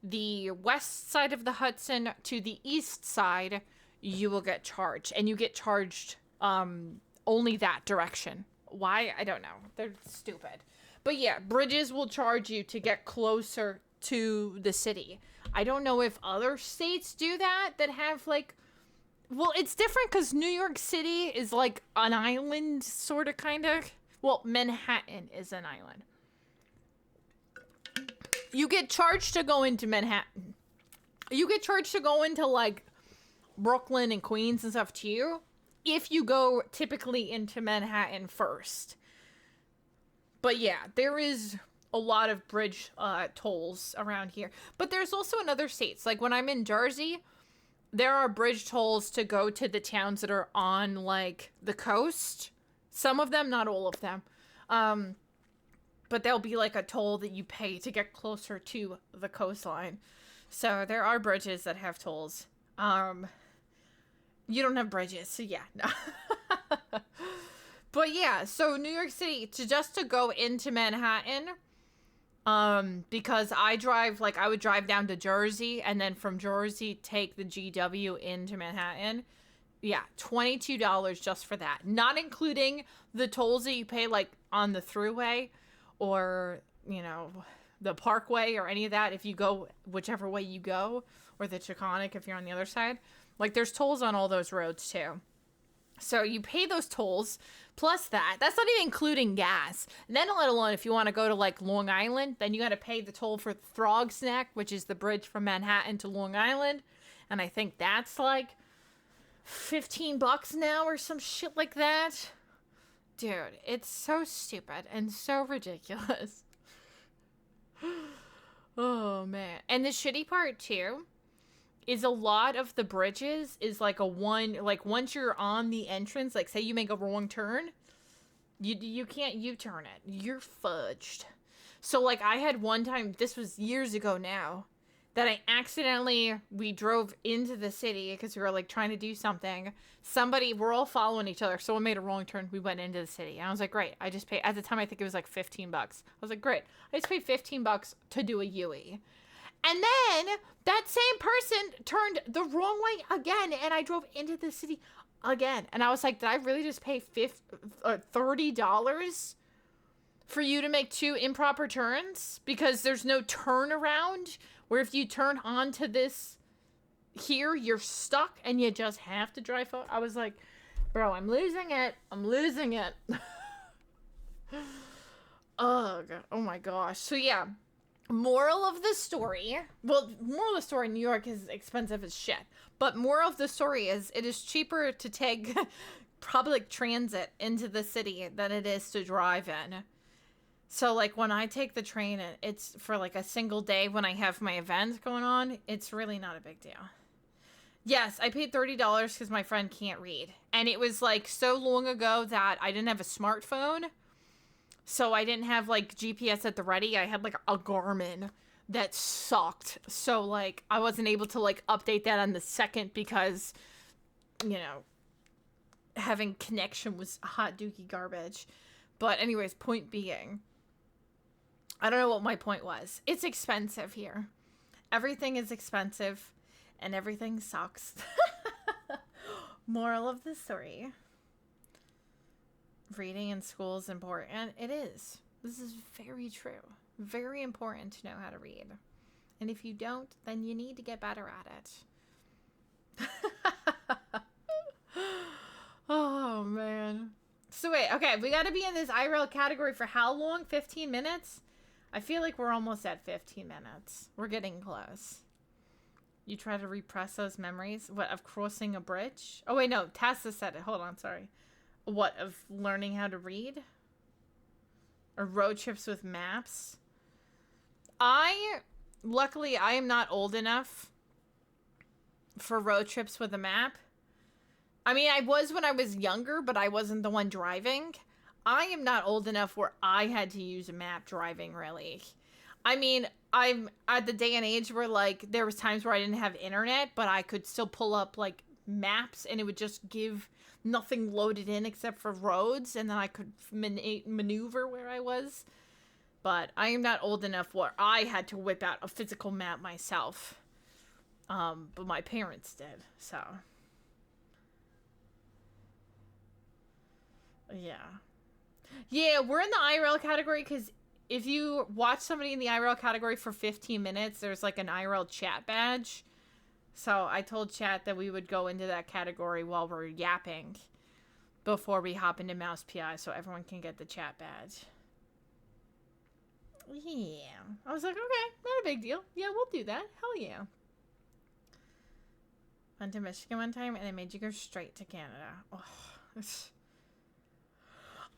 the west side of the Hudson to the east side, you will get charged, and you get charged only that direction. Why? I don't know. They're stupid. But yeah, bridges will charge you to get closer to the city. I don't know if other states do that have like, well, it's different because New York City is like an island, sort of, kind of. Well, Manhattan is an island. You get charged to go into Manhattan. You get charged to go into like Brooklyn and Queens and stuff too, if you go typically into Manhattan first. But yeah, there is a lot of bridge tolls around here. But there's also in other states. Like when I'm in Jersey, there are bridge tolls to go to the towns that are on like the coast. Some of them, not all of them. But there'll be like a toll that you pay to get closer to the coastline. So there are bridges that have tolls. You don't have bridges, so yeah. No. But yeah, so New York City, to go into Manhattan, because I would drive down to Jersey, and then from Jersey, take the GW into Manhattan. Yeah, $22 just for that. Not including the tolls that you pay, like, on the Thruway, or, you know, the Parkway, or any of that, if you go whichever way you go, or the Taconic if you're on the other side. Like, there's tolls on all those roads, too. So you pay those tolls, plus that. That's not even including gas. And then, let alone, if you want to go to, like, Long Island, then you got to pay the toll for Throg's Neck, which is the bridge from Manhattan to Long Island. And I think that's, like, $15 now or some shit like that. Dude, it's so stupid and so ridiculous. Oh, man. And the shitty part, too, is a lot of the bridges is like once you're on the entrance, like say you make a wrong turn, you can't U-turn it. You're fudged. So like I had one time, this was years ago now, that we drove into the city because we were like trying to do something. We're all following each other. Someone made a wrong turn. We went into the city. And I was like, great. I just paid, at the time I think it was like $15. I was like, great. I just paid $15 to do a UE. And then that same person turned the wrong way again, and I drove into the city again. And I was like, did I really just pay $30 for you to make two improper turns? Because there's no turnaround, where if you turn onto this here, you're stuck and you just have to drive forward. I was like, bro, I'm losing it. Ugh. Oh my gosh. So yeah. Moral of the story, New York is expensive as shit, but moral of the story is it is cheaper to take public transit into the city than it is to drive in. So like when I take the train, it's for like a single day when I have my events going on, it's really not a big deal. Yes, I paid $30 because my friend can't read, and it was like so long ago that I didn't have a smartphone. So I didn't have, like, GPS at the ready. I had, like, a Garmin that sucked. So, like, I wasn't able to, like, update that on the second because, you know, having connection was hot dookie garbage. But anyways, point being, I don't know what my point was. It's expensive here. Everything is expensive, and everything sucks. Moral of the story. Reading in school is important. It is. This is very true. Very important to know how to read. And if you don't, then you need to get better at it. Oh, man. So wait, okay, we gotta be in this IRL category for how long? 15 minutes? I feel like we're almost at 15 minutes. We're getting close. You try to repress those memories? What, of crossing a bridge? Oh, wait, no. Tessa said it. Hold on, sorry. What, of learning how to read? Or road trips with maps? Luckily, I am not old enough for road trips with a map. I mean, I was when I was younger, but I wasn't the one driving. I am not old enough where I had to use a map driving, really. I mean, I'm at the day and age where, like, there was times where I didn't have internet, but I could still pull up, like, maps, and it would just give nothing loaded in except for roads, and then I could maneuver where I was. But I am not old enough where I had to whip out a physical map myself. But my parents did, so. Yeah. Yeah, we're in the IRL category because if you watch somebody in the IRL category for 15 minutes, there's like an IRL chat badge. So I told chat that we would go into that category while we're yapping before we hop into Mouse PI so everyone can get the chat badge. Yeah. I was like, okay, not a big deal. Yeah, we'll do that. Hell yeah. Went to Michigan one time and they made you go straight to Canada.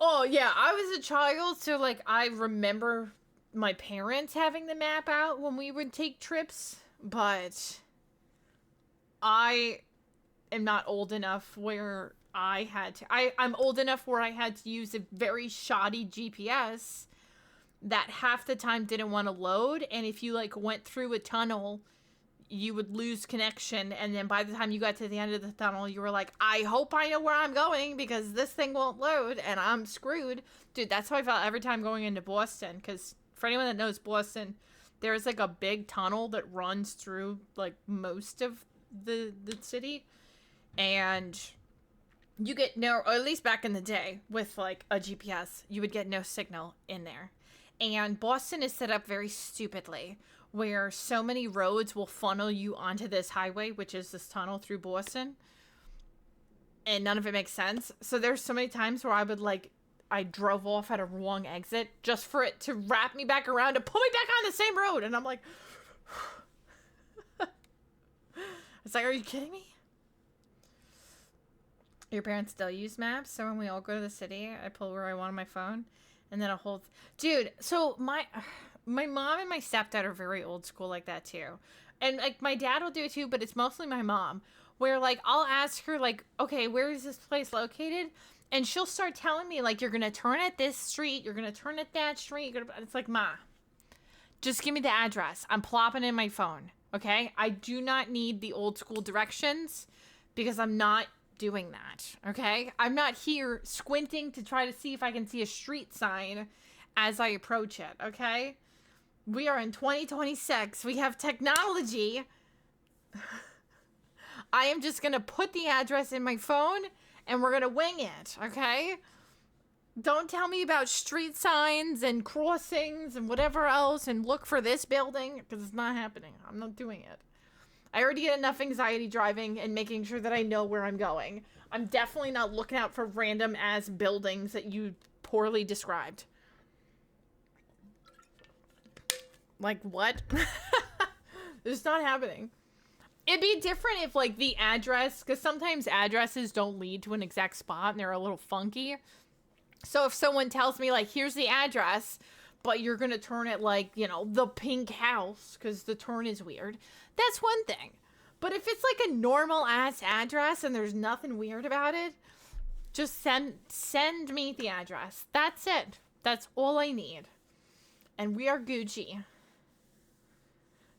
Oh, yeah. I was a child, so, like, I remember my parents having the map out when we would take trips, but I am not old enough where I had to. I'm old enough where I had to use a very shoddy GPS that half the time didn't want to load, and if you, like, went through a tunnel, you would lose connection, and then by the time you got to the end of the tunnel, you were like, I hope I know where I'm going, because this thing won't load, and I'm screwed. Dude, that's how I felt every time going into Boston, because for anyone that knows Boston, there's, like, a big tunnel that runs through, like, most of the city, and you get no, or at least back in the day, with, like, a GPS, you would get no signal in there. And Boston is set up very stupidly, where so many roads will funnel you onto this highway, which is this tunnel through Boston, and none of it makes sense. So there's so many times where I drove off at a wrong exit just for it to wrap me back around to pull me back on the same road, and I'm like, it's like, are you kidding me? Your parents still use maps, so when we all go to the city, I pull where I want on my phone. And then a whole... Dude, so my mom and my stepdad are very old school like that, too. And, like, my dad will do it, too, but it's mostly my mom. Where, like, I'll ask her, like, okay, where is this place located? And she'll start telling me, like, you're going to turn at this street, you're going to turn at that street. It's like, Ma, just give me the address. I'm plopping in my phone, okay? I do not need the old school directions because I'm not doing that, okay? I'm not here squinting to try to see if I can see a street sign as I approach it, okay? We are in 2026. We have technology. I am just gonna put the address in my phone and we're gonna wing it, okay? Don't tell me about street signs and crossings and whatever else and look for this building, because it's not happening. I'm not doing it. I already get enough anxiety driving and making sure that I know where I'm going. I'm definitely not looking out for random ass buildings that you poorly described. Like, what? It's not happening. It'd be different if, like, the address, because sometimes addresses don't lead to an exact spot and they're a little funky. So if someone tells me, like, here's the address, but you're going to turn it, like, you know, the pink house, because the turn is weird, that's one thing. But if it's, like, a normal-ass address and there's nothing weird about it, just send me the address. That's it. That's all I need. And we are Gucci.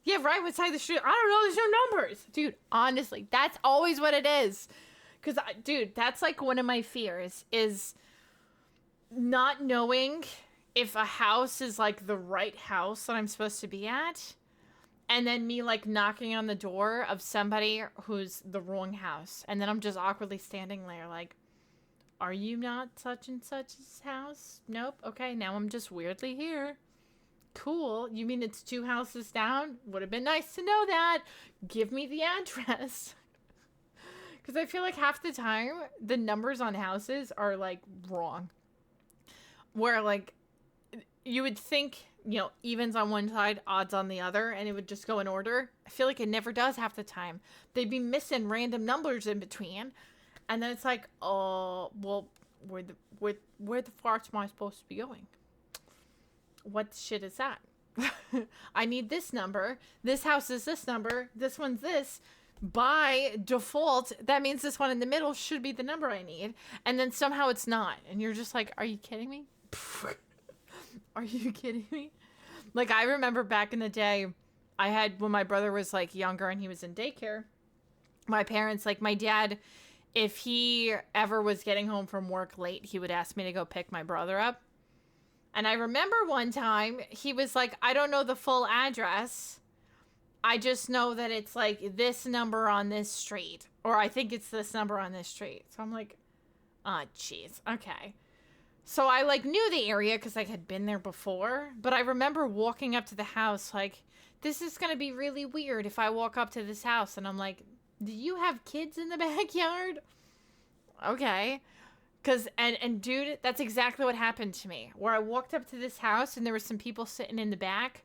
Yeah, right, what side of the street? I don't know, there's no numbers. Dude, honestly, that's always what it is. Because, dude, that's, like, one of my fears, is not knowing if a house is, like, the right house that I'm supposed to be at. And then me, like, knocking on the door of somebody who's the wrong house. And then I'm just awkwardly standing there, like, are you not such and such's house? Nope. Okay, now I'm just weirdly here. Cool. You mean it's 2 houses down? Would have been nice to know that. Give me the address. Because I feel like half the time, the numbers on houses are, like, wrong. Where, like, you would think, you know, evens on one side, odds on the other, and it would just go in order. I feel like it never does half the time. They'd be missing random numbers in between. And then it's like, oh, well, where the farts am I supposed to be going? What shit is that? I need this number. This house is this number. This one's this. By default, that means this one in the middle should be the number I need. And then somehow it's not. And you're just like, are you kidding me? Are you kidding me? Like, I remember back in the day, when my brother was, like, younger and he was in daycare, my parents, like, my dad, if he ever was getting home from work late, he would ask me to go pick my brother up. And I remember one time, he was like, I don't know the full address. I just know that it's, like, this number on this street. Or I think it's this number on this street. So I'm like, oh, jeez. Okay. So I, like, knew the area because I had been there before. But I remember walking up to the house, like, this is going to be really weird if I walk up to this house. And I'm like, do you have kids in the backyard? Okay. And dude, that's exactly what happened to me. Where I walked up to this house and there were some people sitting in the back.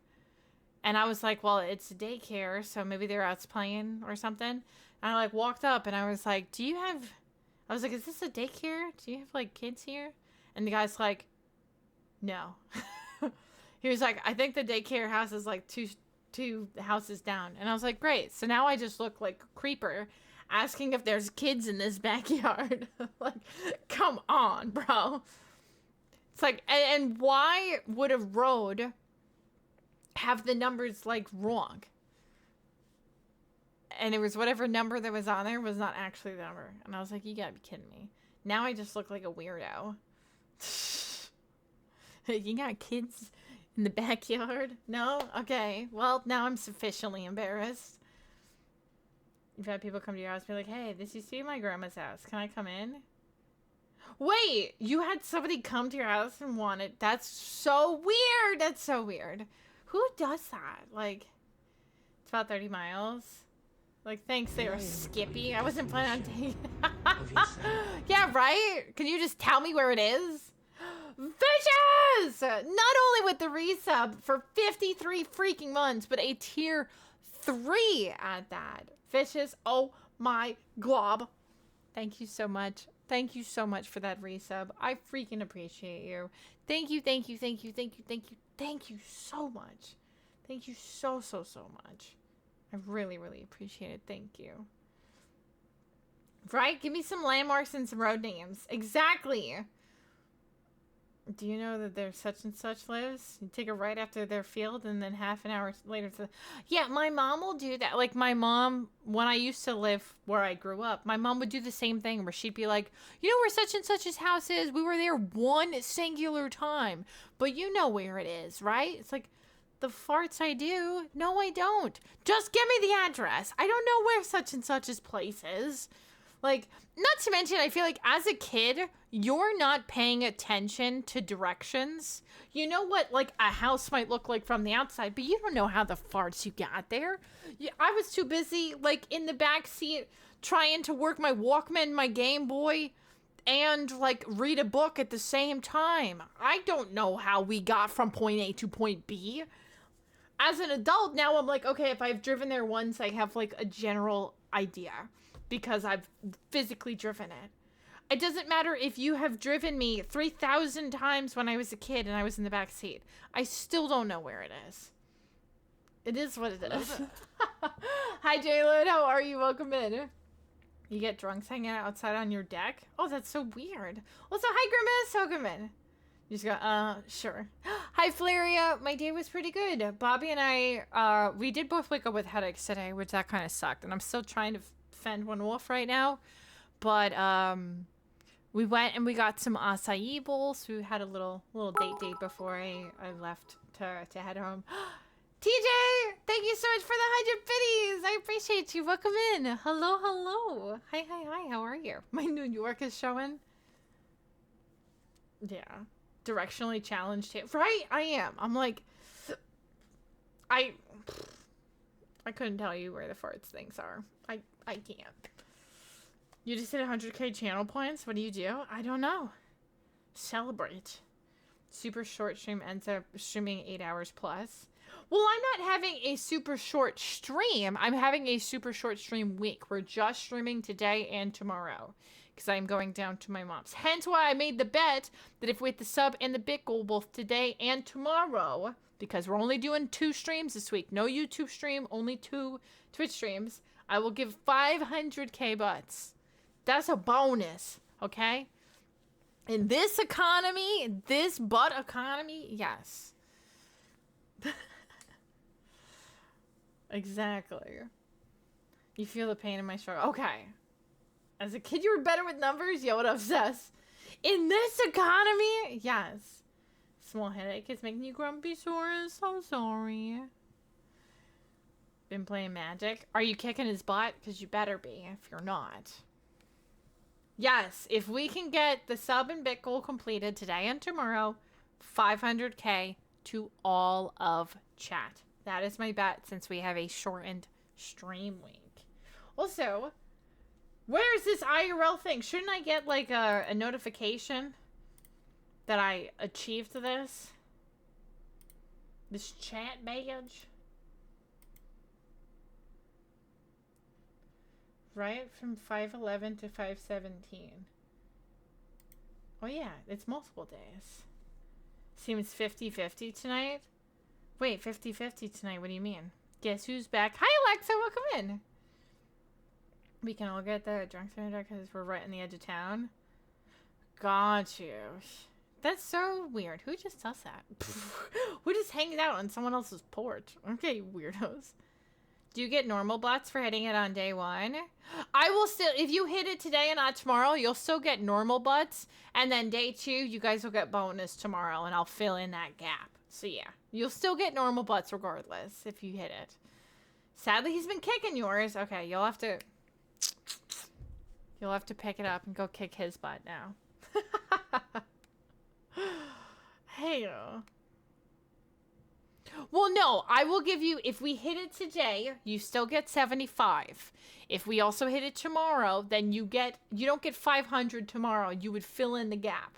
And I was like, well, it's a daycare, so maybe they're out playing or something. And I, like, walked up and I was like, I was like, is this a daycare? Do you have, like, kids here? And the guy's like, no. He was like, I think the daycare house is, like, two houses down. And I was like, great. So now I just look like a creeper asking if there's kids in this backyard. Like, come on, bro. It's like, and why would a road have the numbers, like, wrong? And it was whatever number that was on there was not actually the number. And I was like, you gotta be kidding me. Now I just look like a weirdo. You got kids in the backyard? No? Okay. Well, now I'm sufficiently embarrassed. You've had people come to your house and be like, hey, this used to be my grandma's house. Can I come in? Wait, you had somebody come to your house and want it? That's so weird. That's so weird. Who does that? Like, it's about 30 miles. Like, thanks, they were Skippy. I wasn't planning on taking Yeah, right? Can you just tell me where it is? Vicious! Not only with the resub for 53 freaking months, but a tier 3 at that. Vicious, oh my glob. Thank you so much. Thank you so much for that resub. I freaking appreciate you. Thank you, thank you, thank you, thank you, thank you, thank you so much. Thank you so much. I really, really appreciate it. Thank you. Right? Give me some landmarks and some road names. Exactly. Do you know that there's such and such lives? You take a right after their field and then half an hour later to... Yeah, my mom will do that. Like, my mom, when I used to live where I grew up, my mom would do the same thing where she'd be like, you know where such and such's house is? We were there one singular time, but you know where it is, right? It's like, the farts I do. No, I don't. Just give me the address. I don't know where such and such's place is. Like, not to mention, I feel like as a kid, you're not paying attention to directions. You know what, like, a house might look like from the outside, but you don't know how the farts you got there. I was too busy, like, in the back seat trying to work my Walkman, my Game Boy, and, like, read a book at the same time. I don't know how we got from point A to point B. As an adult, now I'm like, okay, if I've driven there once, I have, like, a general idea. Because I've physically driven it. It doesn't matter if you have driven me 3,000 times when I was a kid and I was in the back seat. I still don't know where it is. It is what it is. Hi, Jalen. How are you? Welcome in. You get drunks hanging out outside on your deck? Oh, that's so weird. Also, hi, Grimace. Welcome in. You just go, sure. Hi, Flaria. My day was pretty good. Bobby and I, we did both wake up with headaches today, which that kind of sucked. And I'm still trying to fend one off right now, but we went and we got some acai bowls. We had a little date before I left to head home. TJ, thank you so much for the 100 biddies. I appreciate you. Welcome in. Hello. Hi. How are you? My New York is showing. Yeah, directionally challenged here. Right, I am. I'm like, I couldn't tell you where the farts things are. I can't. You just hit 100k channel points? What do you do? I don't know. Celebrate. Super short stream ends up streaming 8 hours plus. Well, I'm not having a super short stream. I'm having a super short stream week. We're just streaming today and tomorrow. because I'm going down to my mom's. Hence why I made the bet that if we hit the sub and the bit goal both today and tomorrow, because we're only doing 2 streams this week, no YouTube stream, only 2 Twitch streams, I will give 500k butts. That's a bonus, okay? In this economy, this butt economy, yes. Exactly. You feel the pain in my struggle. Okay. As a kid, you were better with numbers? Yo, what up, Sus? In this economy? Yes. Small headache is making you grumpy, Sora. So sorry. Been playing Magic? Are you kicking his butt? Because you better be if you're not. Yes, if we can get the sub and bit goal completed today and tomorrow, 500k to all of chat. That is my bet since we have a shortened stream week. Also, where is this IRL thing? Shouldn't I get like a notification that I achieved this? This chat badge? Right? From 5/11 to 5/17. Oh yeah, it's multiple days. Seems 50-50 tonight. Wait, 50-50 tonight, what do you mean? Guess who's back? Hi Alexa, welcome in. We can all get the drunk because we're right on the edge of town. Got you. That's so weird. Who just does that? Who just hangs out on someone else's porch? Okay, weirdos. Do you get normal butts for hitting it on day 1? I will still, if you hit it today and not tomorrow, you'll still get normal butts. And then day 2, you guys will get bonus tomorrow and I'll fill in that gap. So yeah, you'll still get normal butts regardless if you hit it. Sadly, he's been kicking yours. Okay, you'll have to pick it up and go kick his butt now. Hey. Well, no, I will give you, if we hit it today, you still get 75. If we also hit it tomorrow, then you don't get 500 tomorrow. You would fill in the gap.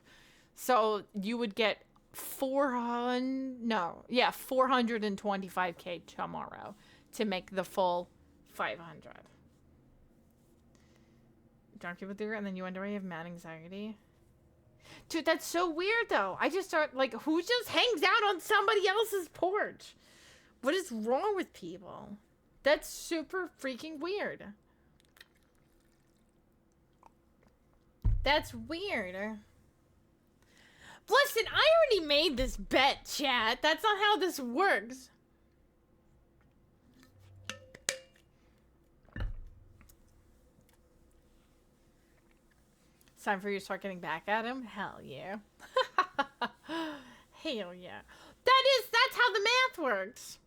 So you would get 425k tomorrow to make the full 500. Drunk people do it, and then you wonder why you have mad anxiety. Dude, that's so weird, though. I just start, like, who just hangs out on somebody else's porch? What is wrong with people? That's super freaking weird. That's weird. Listen, I already made this bet, chat. That's not how this works. It's time for you to start getting back at him? Hell yeah. Hell yeah. That's how the math works.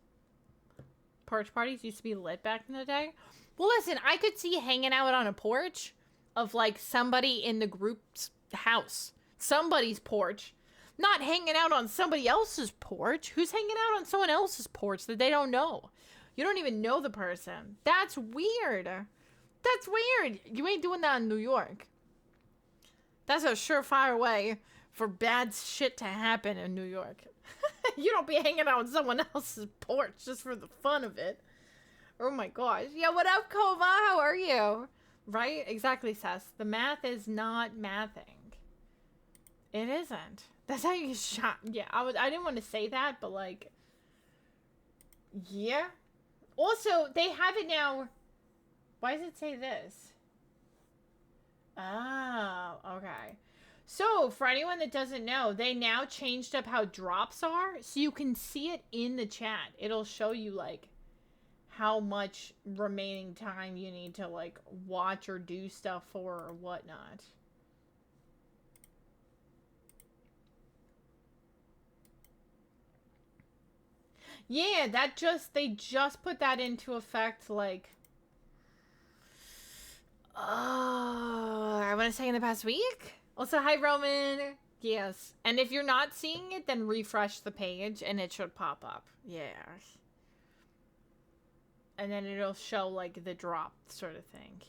Porch parties used to be lit back in the day. Well, listen, I could see hanging out on a porch of, like, somebody in the group's house. Somebody's porch. Not hanging out on somebody else's porch. Who's hanging out on someone else's porch that they don't know? You don't even know the person. That's weird. That's weird. You ain't doing that in New York. That's a surefire way for bad shit to happen in New York. You don't be hanging out on someone else's porch just for the fun of it. Oh my gosh. Yeah, what up, Kova? How are you? Right? Exactly, Sess. The math is not mathing. It isn't. That's how you get shot. Yeah, I didn't want to say that, but like, yeah. Also, they have it now. Why does it say this? Oh, okay. So, for anyone that doesn't know, they now changed up how drops are, so you can see it in the chat. It'll show you, like, how much remaining time you need to, like, watch or do stuff for or whatnot. Yeah, they just put that into effect, like, I want to say in the past week? Also, hi, Roman. Yes. And if you're not seeing it, then refresh the page and it should pop up. Yeah. And then it'll show, like, the drop sort of thing.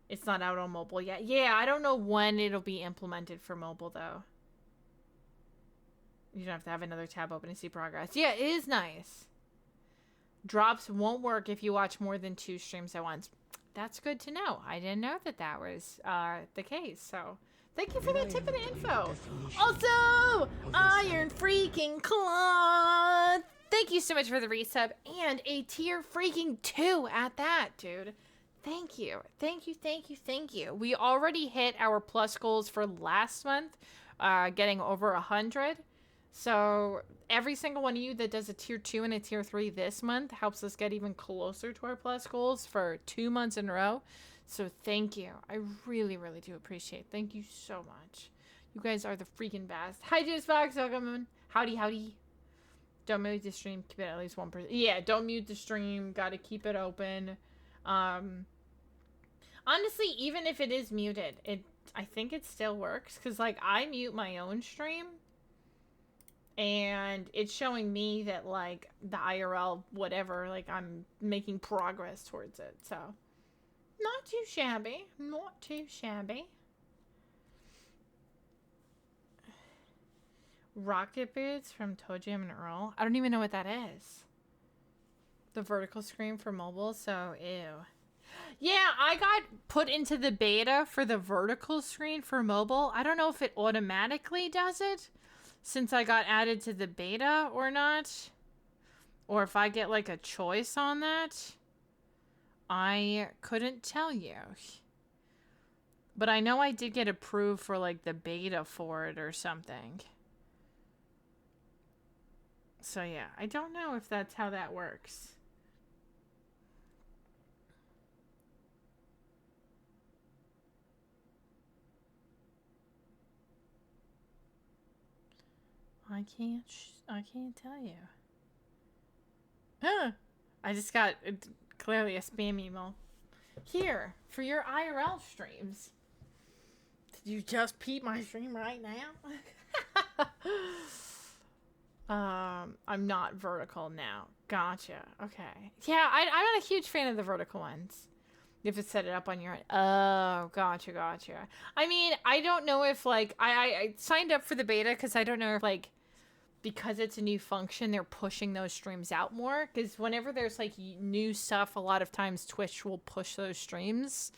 It's not out on mobile yet. Yeah, I don't know when it'll be implemented for mobile, though. You don't have to have another tab open to see progress. Yeah, it is nice. Drops won't work if you watch more than 2 streams at once. That's good to know. I didn't know that that was the case. So thank you for that tip and info. Also, Iron freaking Claw. Thank you so much for the resub and a tier freaking 2 at that, dude. Thank you. Thank you, thank you, thank you. We already hit our plus goals for last month, getting over 100. So every single one of you that does a tier 2 and a tier 3 this month helps us get even closer to our plus goals for 2 months in a row. So thank you. I really, really do appreciate it. Thank you so much. You guys are the freaking best. Hi, Juice Fox. Welcome. Howdy, howdy. Don't mute the stream. Keep it at least 1%. Yeah, don't mute the stream. Gotta keep it open. Honestly, even if it is muted, I think it still works. Because, like, I mute my own stream. And it's showing me that, like, the IRL, whatever, like, I'm making progress towards it. So, not too shabby. Not too shabby. Rocket Boots from ToeJam and Earl. I don't even know what that is. The vertical screen for mobile, so ew. Yeah, I got put into the beta for the vertical screen for mobile. I don't know if it automatically does it since I got added to the beta or not. Or if I get like a choice on that. I couldn't tell you. But I know I did get approved for like the beta for it or something. So yeah, I don't know if that's how that works. I can't tell you. Huh. I just got clearly a spam email. Here, for your IRL streams. Did you just peep my stream right now? I'm not vertical now. Gotcha. Okay. Yeah, I'm not a huge fan of the vertical ones. You have to set it up on your own. Oh, gotcha. I mean, I don't know if, like, I signed up for the beta because I don't know if, like, because it's a new function, they're pushing those streams out more. Because whenever there's, like, new stuff, a lot of times Twitch will push those streams.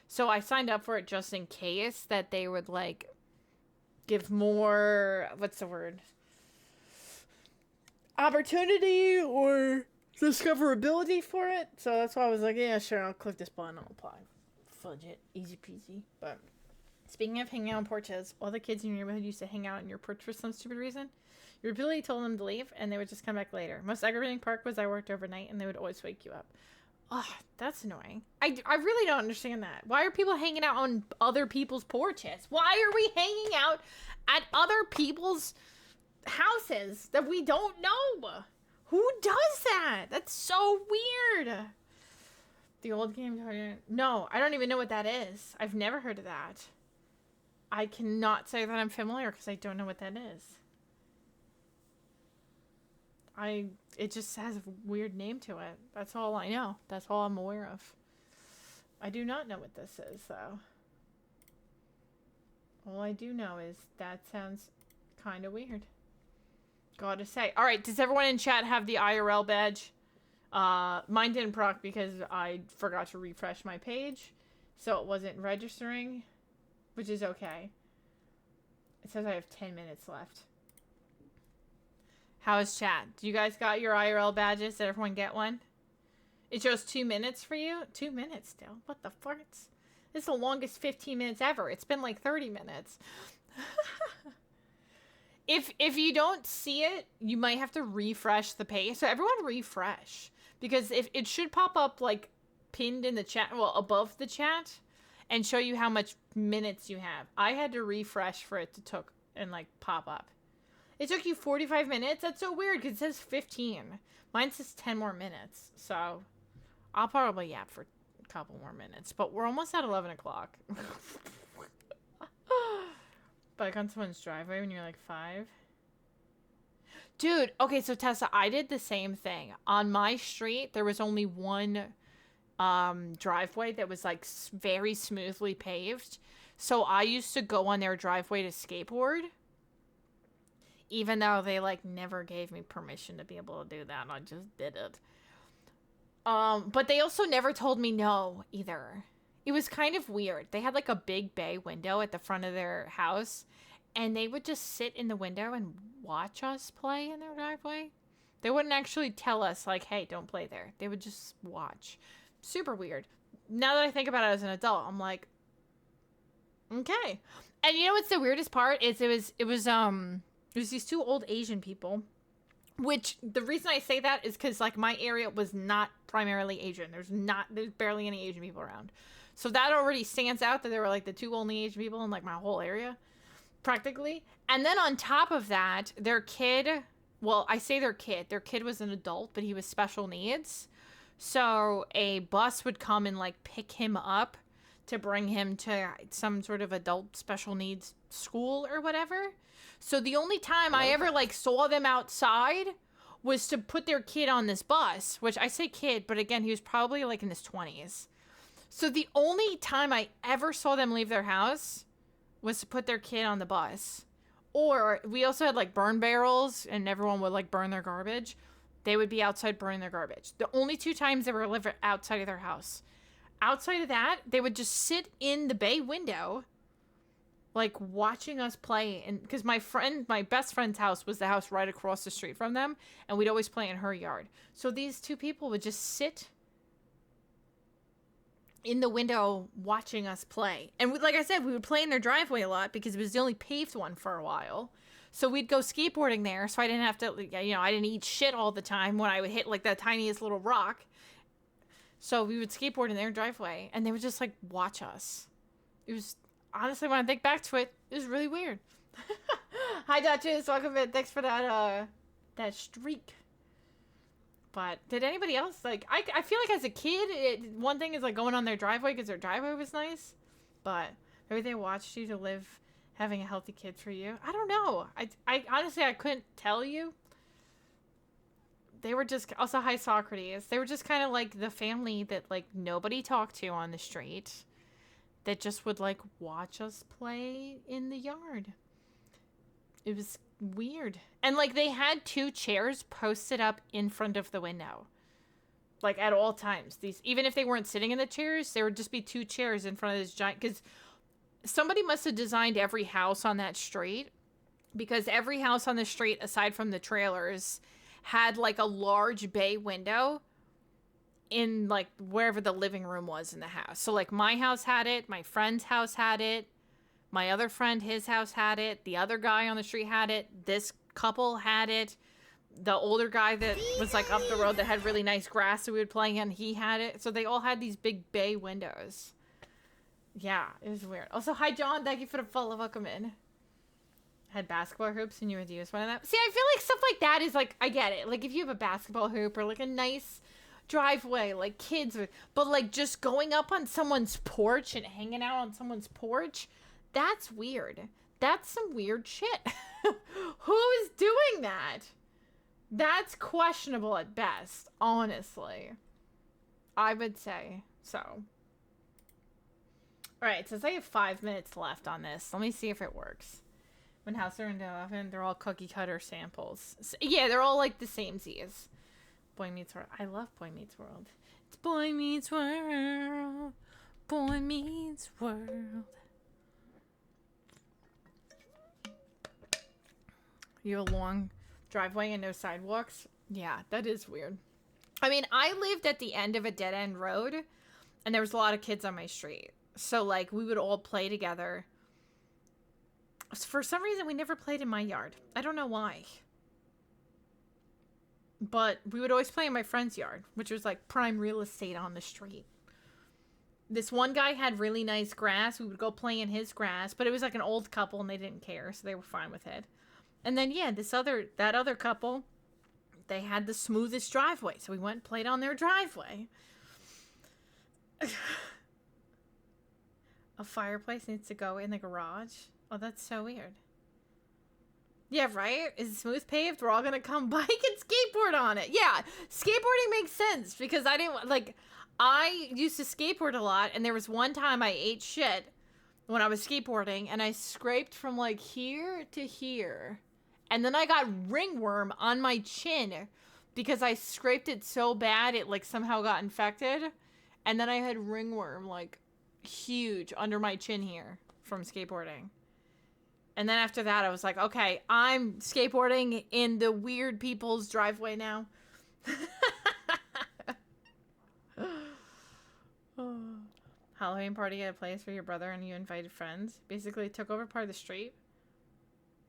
So I signed up for it just in case that they would, like, give more, what's the word? Opportunity or discoverability for it. So that's why I was like, yeah, sure, I'll click this button, I'll apply. Fudge it. Easy peasy. But speaking of hanging out on porches, all the kids in your neighborhood used to hang out on your porch for some stupid reason. Your ability told them to leave, and they would just come back later. Most aggravating part was I worked overnight, and they would always wake you up. Oh, that's annoying. I really don't understand that. Why are people hanging out on other people's porches? Why are we hanging out at other people's houses that we don't know? Who does that? That's so weird. The old game? No, I don't even know what that is. I've never heard of that. I cannot say that I'm familiar because I don't know what that is. It just has a weird name to it. That's all I know. That's all I'm aware of. I do not know what this is, though. All I do know is that sounds kind of weird. Gotta say. Alright, does everyone in chat have the IRL badge? Mine didn't proc because I forgot to refresh my page. So it wasn't registering. Which is okay. It says I have 10 minutes left. How is chat? Do you guys got your IRL badges? Did everyone get one? It shows 2 minutes for you? 2 minutes still? What the fuck? This is the longest 15 minutes ever. It's been like 30 minutes. If you don't see it, you might have to refresh the page. So everyone refresh. Because if it should pop up like pinned in the chat, well, above the chat, and show you how much minutes you have. I had to refresh for it to like pop up. It took you 45 minutes? That's so weird because it says 15. Mine says 10 more minutes. So I'll probably yap for a couple more minutes. But we're almost at 11 o'clock. Like on someone's driveway when you're like 5. Dude, okay, so Tessa, I did the same thing. On my street, there was only one driveway that was like very smoothly paved. So I used to go on their driveway to skateboard. Even though they like never gave me permission to be able to do that. I just did it. But they also never told me no either. It was kind of weird. They had like a big bay window at the front of their house, and they would just sit in the window and watch us play in their driveway. They wouldn't actually tell us, like, hey, don't play there. They would just watch. Super weird. Now that I think about it as an adult, I'm like, okay. And you know what's the weirdest part is it was these two old Asian people, which the reason I say that is because like my area was not primarily Asian. There's barely any Asian people around. So that already stands out that there were like the two only Asian people in like my whole area, practically. And then on top of that, their kid, well, I say their kid was an adult, but he was special needs. So a bus would come and like pick him up to bring him to some sort of adult special needs school or whatever. So the only time I ever like saw them outside was to put their kid on this bus, which I say kid, but again, he was probably like in his 20s. So the only time I ever saw them leave their house was to put their kid on the bus. Or we also had like burn barrels and everyone would like burn their garbage. They would be outside burning their garbage. The only two times they were living outside of their house. Outside of that, they would just sit in the bay window, like watching us play. And because my best friend's house was the house right across the street from them, and we'd always play in her yard. So these two people would just sit in the window watching us play. And like I said, we would play in their driveway a lot because it was the only paved one for a while. So we'd go skateboarding there, so I didn't have to, I didn't eat shit all the time when I would hit like the tiniest little rock. So we would skateboard in their driveway, and they would just, like, watch us. It was, honestly, when I think back to it, it was really weird. Hi, Duchess. Welcome in. Thanks for that streak. But did anybody else, like, I feel like as a kid, one thing is, like, going on their driveway because their driveway was nice. But maybe they watched you to live having a healthy kid for you. I don't know. I honestly, I couldn't tell you. They were just, also hi Socrates, they were just kind of like the family that like nobody talked to on the street that just would like watch us play in the yard. It was weird. And like they had two chairs posted up in front of the window. Like at all times. Even if they weren't sitting in the chairs, there would just be two chairs in front of this giant, because somebody must have designed every house on that street, because every house on the street aside from the trailers had like a large bay window in like wherever the living room was in the house. So like my house had it, my friend's house had it, my other friend, his house had it, the other guy on the street had it, this couple had it, the older guy that was like up the road that had really nice grass that we would play in, he had it. So they all had these big bay windows. Yeah, it was weird. Also, hi John, thank you for the follow. Welcome in. Had basketball hoops and you would use one of them. See, I feel like stuff like that is like, I get it. Like if you have a basketball hoop or like a nice driveway, like kids, but like just going up on someone's porch and hanging out on someone's porch, that's weird. That's some weird shit. Who is doing that? That's questionable at best, honestly. I would say so. All right, since I have 5 minutes left on this, let me see if it works. When house are in oven, they're all cookie cutter samples. So, yeah, they're all like the same Z's. Boy Meets World. I love Boy Meets World. It's Boy Meets World. Boy Meets World. You have a long driveway and no sidewalks? Yeah, that is weird. I mean, I lived at the end of a dead-end road, and there was a lot of kids on my street. So, like, we would all play together. For some reason, we never played in my yard. I don't know why. But we would always play in my friend's yard, which was like prime real estate on the street. This one guy had really nice grass. We would go play in his grass, but it was like an old couple and they didn't care, so they were fine with it. And then, yeah, that other couple, they had the smoothest driveway, so we went and played on their driveway. A fireplace needs to go in the garage? Oh, that's so weird. Yeah, right? Is it smooth paved? We're all gonna come bike and skateboard on it. Yeah, skateboarding makes sense because I used to skateboard a lot, and there was one time I ate shit when I was skateboarding, and I scraped from like here to here. And then I got ringworm on my chin because I scraped it so bad it like somehow got infected. And then I had ringworm like huge under my chin here from skateboarding. And then after that I was like, okay, I'm skateboarding in the weird people's driveway now. Halloween party at a place where your brother and you invited friends. Basically took over part of the street.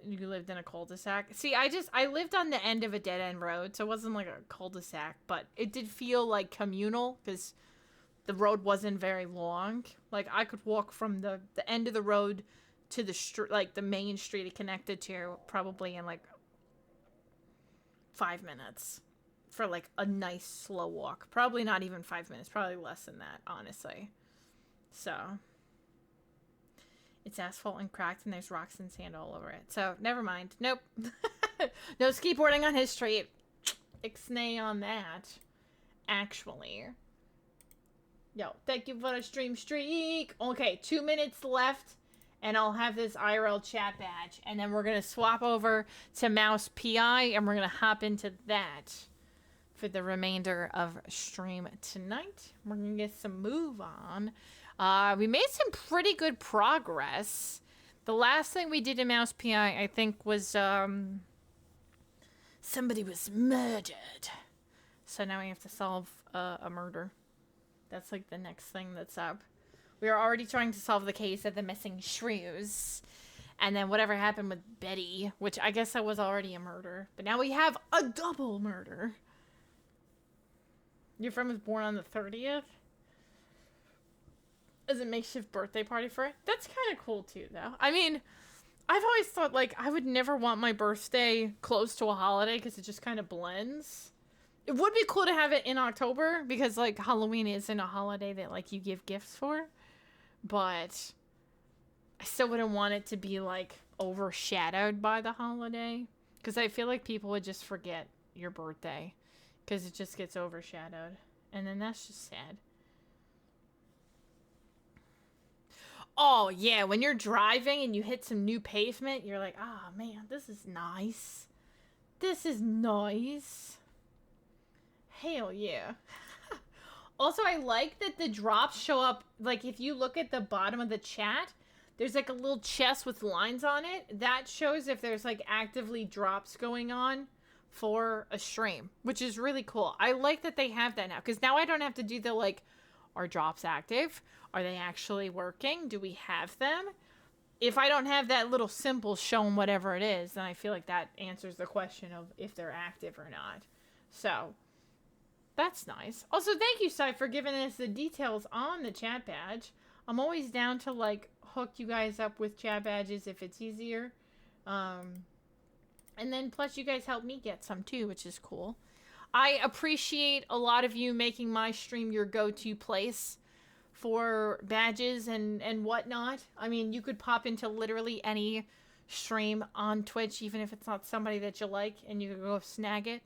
You lived in a cul-de-sac. See, I lived on the end of a dead-end road, so it wasn't like a cul-de-sac, but it did feel like communal, because the road wasn't very long. Like, I could walk from the end of the road to the street, like, the main street it connected to, probably in, like, 5 minutes. For, like, a nice, slow walk. Probably not even 5 minutes. Probably less than that, honestly. So... it's asphalt and cracked, and there's rocks and sand all over it. So, never mind. Nope. No skateboarding on his street. Ixnay on that. Actually. Yo, thank you for the stream streak. Okay, 2 minutes left, and I'll have this IRL chat badge. And then we're going to swap over to Mouse PI, and we're going to hop into that for the remainder of stream tonight. We're going to get some move on. We made some pretty good progress. The last thing we did in Mouse PI, I think, was, somebody was murdered. So now we have to solve, a murder. That's, like, the next thing that's up. We are already trying to solve the case of the missing shrews. And then whatever happened with Betty, which I guess that was already a murder. But now we have a double murder. Your friend was born on the 30th? As a makeshift birthday party for it. That's kind of cool too, though. I mean, I've always thought, like, I would never want my birthday close to a holiday because it just kind of blends. It would be cool to have it in October because, like, Halloween isn't a holiday that, like, you give gifts for. But I still wouldn't want it to be, like, overshadowed by the holiday. Because I feel like people would just forget your birthday because it just gets overshadowed. And then that's just sad. Oh, yeah, when you're driving and you hit some new pavement, you're like, oh, man, this is nice. This is nice. Hell yeah. Also, I like that the drops show up, like, if you look at the bottom of the chat, there's, like, a little chest with lines on it. That shows if there's, like, actively drops going on for a stream, which is really cool. I like that they have that now, because now I don't have to do the, like, are drops active? Are they actually working? Do we have them? If I don't have that little symbol showing whatever it is, then I feel like that answers the question of if they're active or not. So, that's nice. Also, thank you, Sai, for giving us the details on the chat badge. I'm always down to, like, hook you guys up with chat badges if it's easier. And then, plus, you guys help me get some, too, which is cool. I appreciate a lot of you making my stream your go-to place for badges and whatnot. I mean, you could pop into literally any stream on Twitch, even if it's not somebody that you like, and you could go snag it.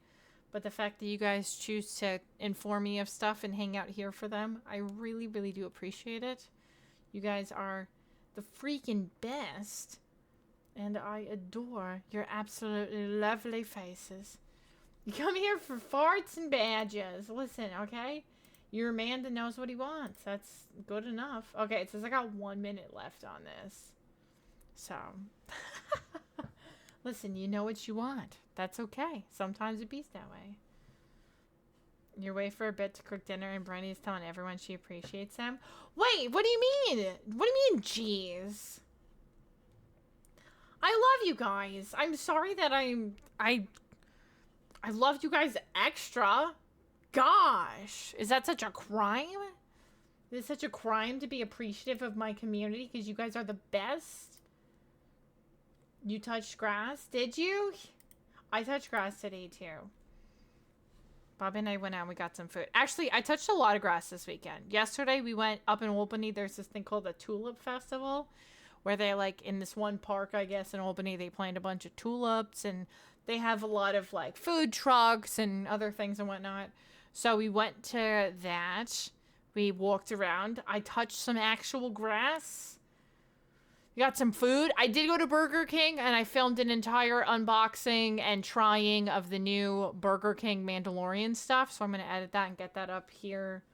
But the fact that you guys choose to inform me of stuff and hang out here for them, I really, really do appreciate it. You guys are the freaking best. And I adore your absolutely lovely faces. You come here for farts and badges. Listen, okay? You're a man that knows what he wants. That's good enough. Okay, it says I got 1 minute left on this. So, listen, you know what you want. That's okay. Sometimes it be that way. You're waiting for a bit to cook dinner and Brandy is telling everyone she appreciates them. Wait, what do you mean? What do you mean, jeez? I love you guys. I'm sorry that I love you guys extra. Gosh, is that such a crime? Is it such a crime to be appreciative of my community because you guys are the best? You touched grass, did you? I touched grass today too. Bob and I went out and we got some food. Actually, I touched a lot of grass this weekend. Yesterday we went up in Albany. There's this thing called the Tulip Festival where they, like, in this one park, I guess, in Albany, they plant a bunch of tulips and they have a lot of, like, food trucks and other things and whatnot. So we went to that. We walked around. I touched some actual grass We got some food. I did go to Burger King and I filmed an entire unboxing and trying of the new Burger King Mandalorian stuff. So I'm going to edit that and get that up here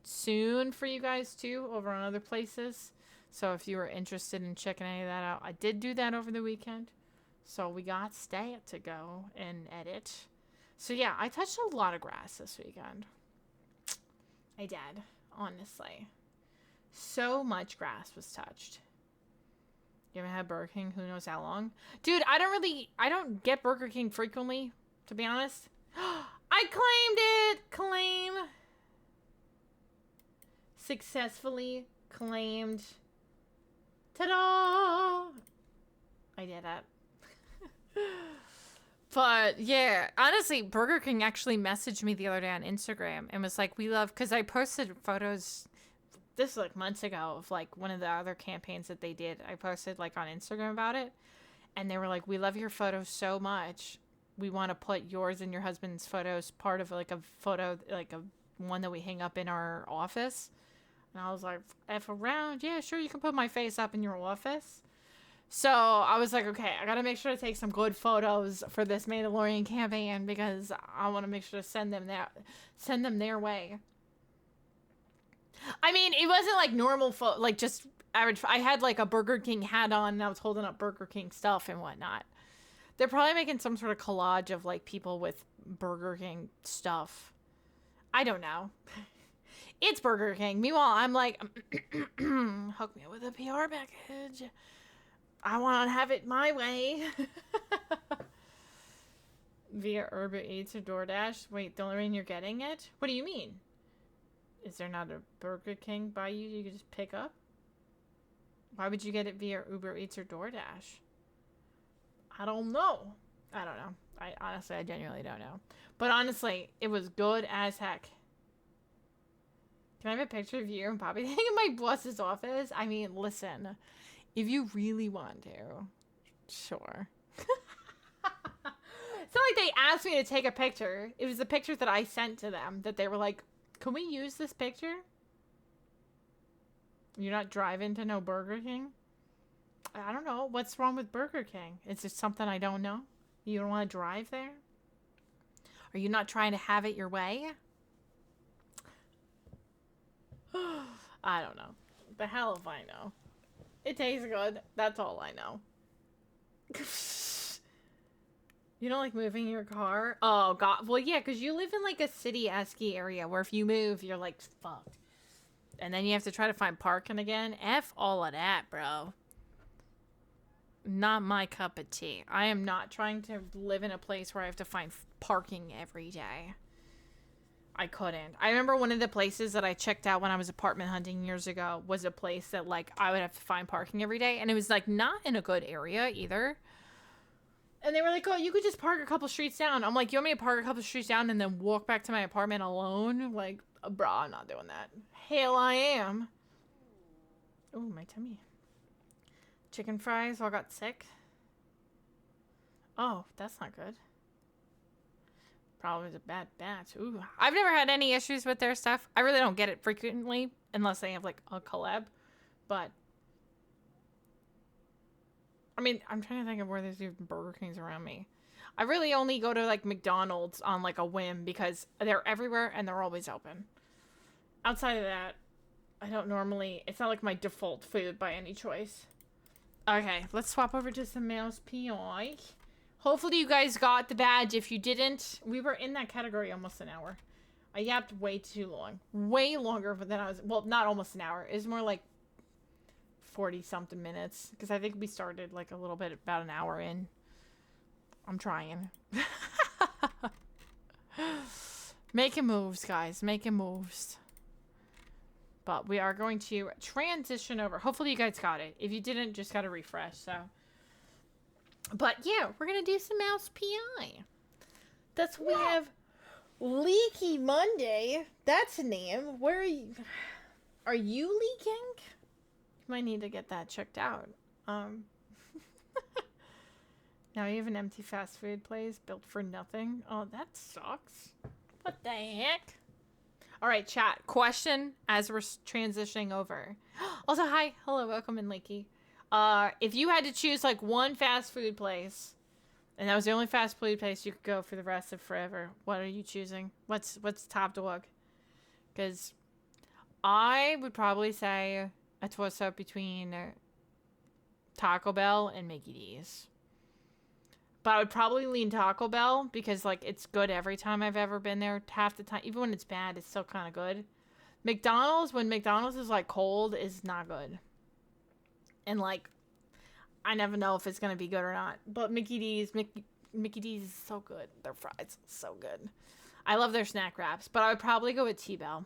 soon for you guys too, over on other places. So if you were interested in checking any of that out, I did do that over the weekend. So we got stat to go and edit. So yeah, I touched a lot of grass this weekend. I did, honestly. So much grass was touched. You haven't had Burger King who knows how long? Dude, I don't get Burger King frequently, to be honest. I claimed it! Claim. Successfully claimed. Ta-da! I did that. But yeah, honestly, Burger King actually messaged me the other day on Instagram and was like, we love, because I posted photos, this is like months ago, of like one of the other campaigns that they did. I posted like on Instagram about it, and they were like, we love your photos so much. We want to put yours and your husband's photos part of like a photo, like a one that we hang up in our office. And I was like, F around, yeah, sure, you can put my face up in your office. So I was like, okay, I gotta make sure to take some good photos for this Mandalorian campaign because I want to make sure to send them their way. I mean, it wasn't like normal like just average. I had like a Burger King hat on and I was holding up Burger King stuff and whatnot. They're probably making some sort of collage of like people with Burger King stuff. I don't know. It's Burger King. Meanwhile, I'm like, hook me up with a PR package. I want to have it my way. Via Uber Eats or DoorDash. Wait, the only reason you're getting it? What do you mean? Is there not a Burger King by you can just pick up? Why would you get it via Uber Eats or DoorDash? I don't know. I don't know. I genuinely don't know. But honestly, it was good as heck. Can I have a picture of you and Poppy in my boss's office? I mean, listen. If you really want to, sure. It's not like they asked me to take a picture. It was the picture that I sent to them that they were like, can we use this picture? You're not driving to no Burger King? I don't know. What's wrong with Burger King? Is it something I don't know? You don't want to drive there? Are you not trying to have it your way? I don't know. The hell if I know. It tastes good. That's all I know. You don't like moving your car? Oh, God. Well, yeah, because you live in, like, a city-esque area where if you move, you're, like, fucked. And then you have to try to find parking again. F all of that, bro. Not my cup of tea. I am not trying to live in a place where I have to find parking every day. I couldn't. I remember one of the places that I checked out when I was apartment hunting years ago was a place that, like, I would have to find parking every day. And it was, like, not in a good area either. And they were like, oh, you could just park a couple streets down. I'm like, you want me to park a couple streets down and then walk back to my apartment alone? Like, bro, I'm not doing that. Hell, I am. Oh, my tummy. Chicken fries all got sick. Oh, that's not good. Probably was a bad batch. Ooh, I've never had any issues with their stuff. I really don't get it frequently unless they have like a collab. But I mean, I'm trying to think of where there's even Burger Kings around me. I really only go to like McDonald's on like a whim because they're everywhere and they're always open. Outside of that, I don't normally. It's not like my default food by any choice. Okay, let's swap over to some mouse PI. Hopefully you guys got the badge. If you didn't, we were in that category almost an hour. I yapped way too long. Way longer than I was. Well, not almost an hour. It was more like 40-something minutes. Because I think we started like a little bit about an hour in. I'm trying. Making moves, guys. Making moves. But we are going to transition over. Hopefully you guys got it. If you didn't, just got to refresh. So, but yeah, we're going to do some mouse PI. That's what we have. Leaky Monday. That's a name. Where are you? Are you leaking? You might need to get that checked out. Now you have an empty fast food place built for nothing. Oh, that sucks. What the heck? All right, chat. Question as we're transitioning over. Also, hi. Hello. Welcome in, Lakey. If you had to choose like one fast food place, and that was the only fast food place you could go for the rest of forever, what are you choosing? What's top dog? Because I would probably say a toss-up between Taco Bell and Mickey D's. But I would probably lean Taco Bell because, like, it's good every time I've ever been there. Half the time, even when it's bad, it's still kind of good. McDonald's, when McDonald's is, like, cold, is not good. And, like, I never know if it's going to be good or not. But Mickey D's is so good. Their fries so good. I love their snack wraps. But I would probably go with T-Bell.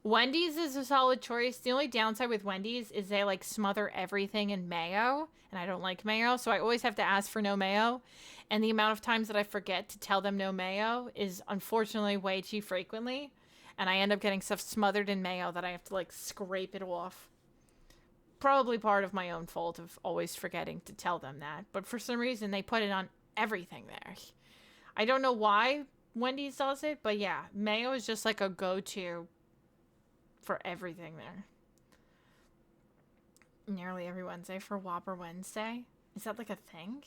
Wendy's is a solid choice. The only downside with Wendy's is they like smother everything in mayo, and I don't like mayo, so I always have to ask for no mayo. And the amount of times that I forget to tell them no mayo is unfortunately way too frequently, and I end up getting stuff smothered in mayo that I have to like scrape it off. Probably part of my own fault of always forgetting to tell them that, but for some reason they put it on everything there. I don't know why Wendy's does it, but yeah, mayo is just like a go-to for everything there. Nearly every Wednesday for Whopper Wednesday. Is that like a thing?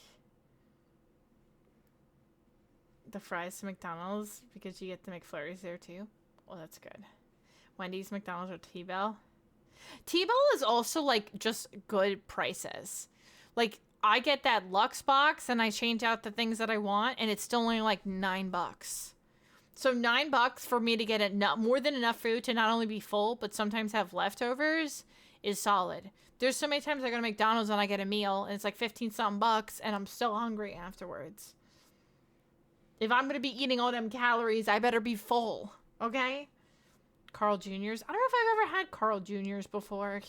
The fries to McDonald's because you get the McFlurries there too. Well, that's good. Wendy's, McDonald's, or T-Bell. T-Bell is also like just good prices. Like I get that Lux box and I change out the things that I want and it's still only like $9. So $9 for me to get more than enough food to not only be full, but sometimes have leftovers is solid. There's so many times I go to McDonald's and I get a meal and it's like 15-something bucks and I'm still hungry afterwards. If I'm going to be eating all them calories, I better be full. Okay? Carl Jr.'s. I don't know if I've ever had Carl Jr.'s before.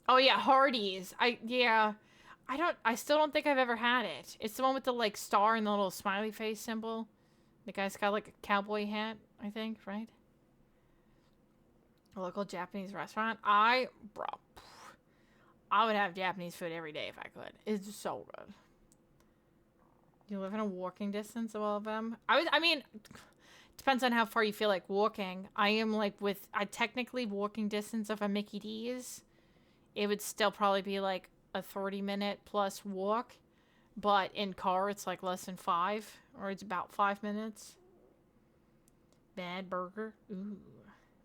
Oh yeah, Hardee's. I still don't think I've ever had it. It's the one with the like star and the little smiley face symbol. The guy's got like a cowboy hat, I think, right? A local Japanese restaurant. I would have Japanese food every day if I could. It's so good. You live in a walking distance of all of them? I mean, depends on how far you feel like walking. I am like I technically walking distance of a Mickey D's. It would still probably be like a 30-minute plus walk. But in car, it's like less than 5. Or it's about 5 minutes. Bad burger. Ooh.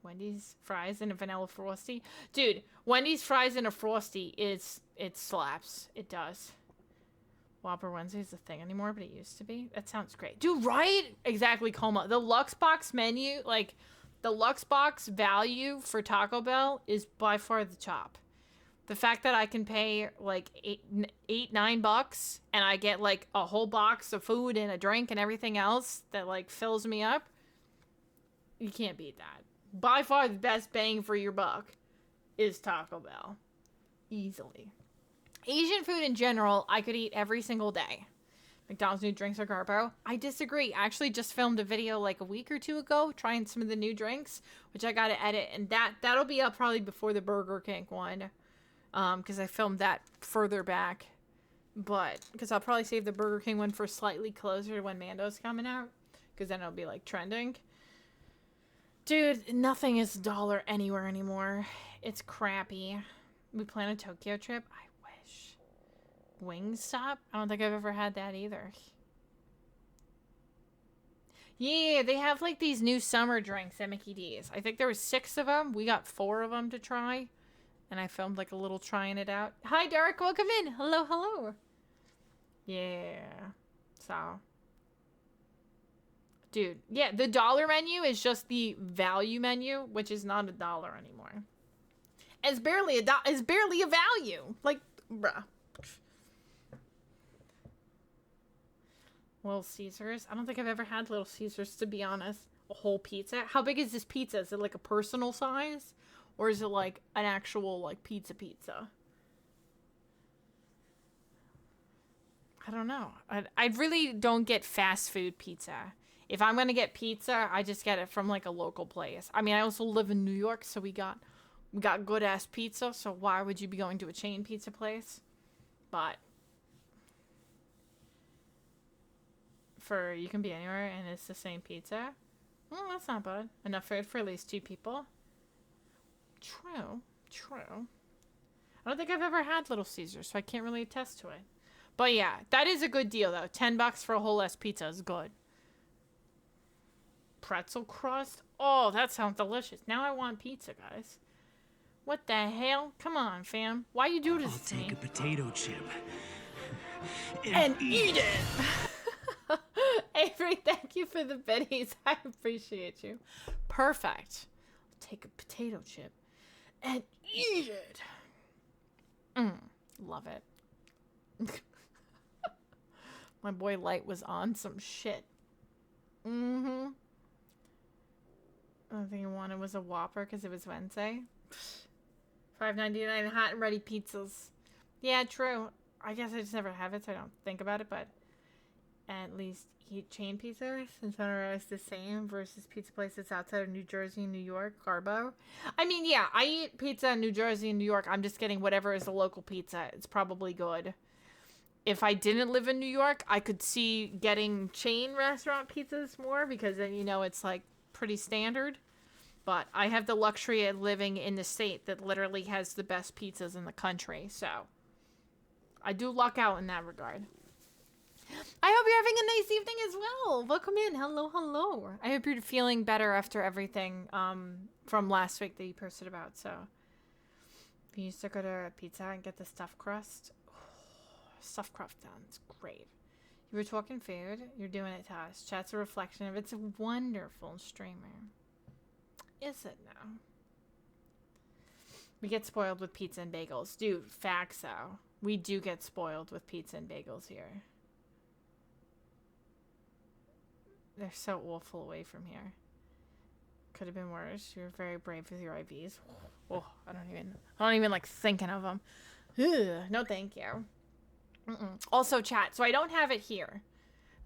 Wendy's fries and a vanilla Frosty. Dude, Wendy's fries and a Frosty it slaps. It does. Whopper Wednesday is a thing anymore, but it used to be. That sounds great. Dude, right? Exactly, Coma. The Lux Box menu, like, the Lux Box value for Taco Bell is by far the top. The fact that I can pay like $9 and I get like a whole box of food and a drink and everything else that like fills me up, you can't beat that. By far the best bang for your buck is Taco Bell. Easily. Asian food in general, I could eat every single day. McDonald's new drinks are garbo. I disagree. I actually just filmed a video like a week or two ago trying some of the new drinks, which I gotta edit, and that'll be up probably before the Burger King one. Because I filmed that further back. But, because I'll probably save the Burger King one for slightly closer to when Mando's coming out. Because then it'll be, like, trending. Dude, nothing is $1 anywhere anymore. It's crappy. We plan a Tokyo trip? I wish. Wingstop? I don't think I've ever had that either. Yeah, they have, like, these new summer drinks at Mickey D's. I think there was 6 of them. We got 4 of them to try. And I filmed like a little trying it out. Hi, Derek. Welcome in. Hello, hello. Yeah. So. Dude. Yeah, the dollar menu is just the value menu, which is not $1 anymore. It's barely it's barely a value. Like, bruh. Little Caesars. I don't think I've ever had Little Caesars, to be honest. A whole pizza. How big is this pizza? Is it like a personal size? Or is it like an actual like pizza? I don't know. I really don't get fast food pizza. If I'm going to get pizza, I just get it from like a local place. I mean, I also live in New York, so we got good ass pizza, so why would you be going to a chain pizza place? But you can be anywhere and it's the same pizza. Well, that's not bad. Enough food for at least 2 people. True. I don't think I've ever had Little Caesars, so I can't really attest to it. But yeah, that is a good deal, though. $10 for a whole S pizza is good. Pretzel crust? Oh, that sounds delicious. Now I want pizza, guys. What the hell? Come on, fam. Why you do this to me? I'll take a potato chip. And eat it! Avery, thank you for the biddies. I appreciate you. Perfect. I'll take a potato chip and eat it. Love it. My boy Light was on some shit. The only thing I wanted was a Whopper because it was Wednesday. $5.99 hot and ready pizzas. Yeah, true. I guess I just never have it, so I don't think about it, but at least eat chain pizza since Monterey is the same versus pizza places outside of New Jersey and New York, Garbo. I mean, yeah, I eat pizza in New Jersey and New York. I'm just getting whatever is the local pizza. It's probably good. If I didn't live in New York, I could see getting chain restaurant pizzas more because then, you know, it's like pretty standard. But I have the luxury of living in the state that literally has the best pizzas in the country. So I do luck out in that regard. I hope you're having a nice evening as well. Welcome in. Hello, hello. I hope you're feeling better after everything from last week that you posted about. So if you used to go to pizza and get the stuffed crust. Stuffed crust sounds great. You were talking food. You're doing it to us. Chat's a reflection of it's a wonderful streamer. Is it now? We get spoiled with pizza and bagels. Dude, facts though. We do get spoiled with pizza and bagels here. They're so awful away from here. Could have been worse. You were very brave with your IVs. Oh, I don't even like thinking of them. Ugh, no, thank you. Also, chat. So I don't have it here,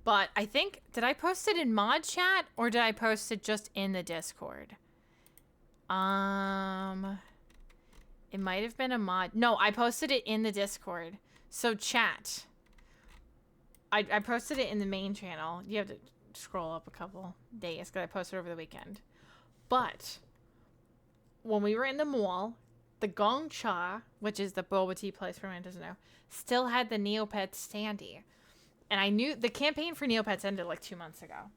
but I think did I post it in mod chat or did I post it just in the Discord? It might have been a mod. No, I posted it in the Discord. So chat. I posted it in the main channel. You have to scroll up a couple days because I posted it over the weekend. But when we were in the mall, the Gong Cha, which is the boba tea place for anyone who doesn't know, still had the Neopets standee. And I knew the campaign for Neopets ended like 2 months ago.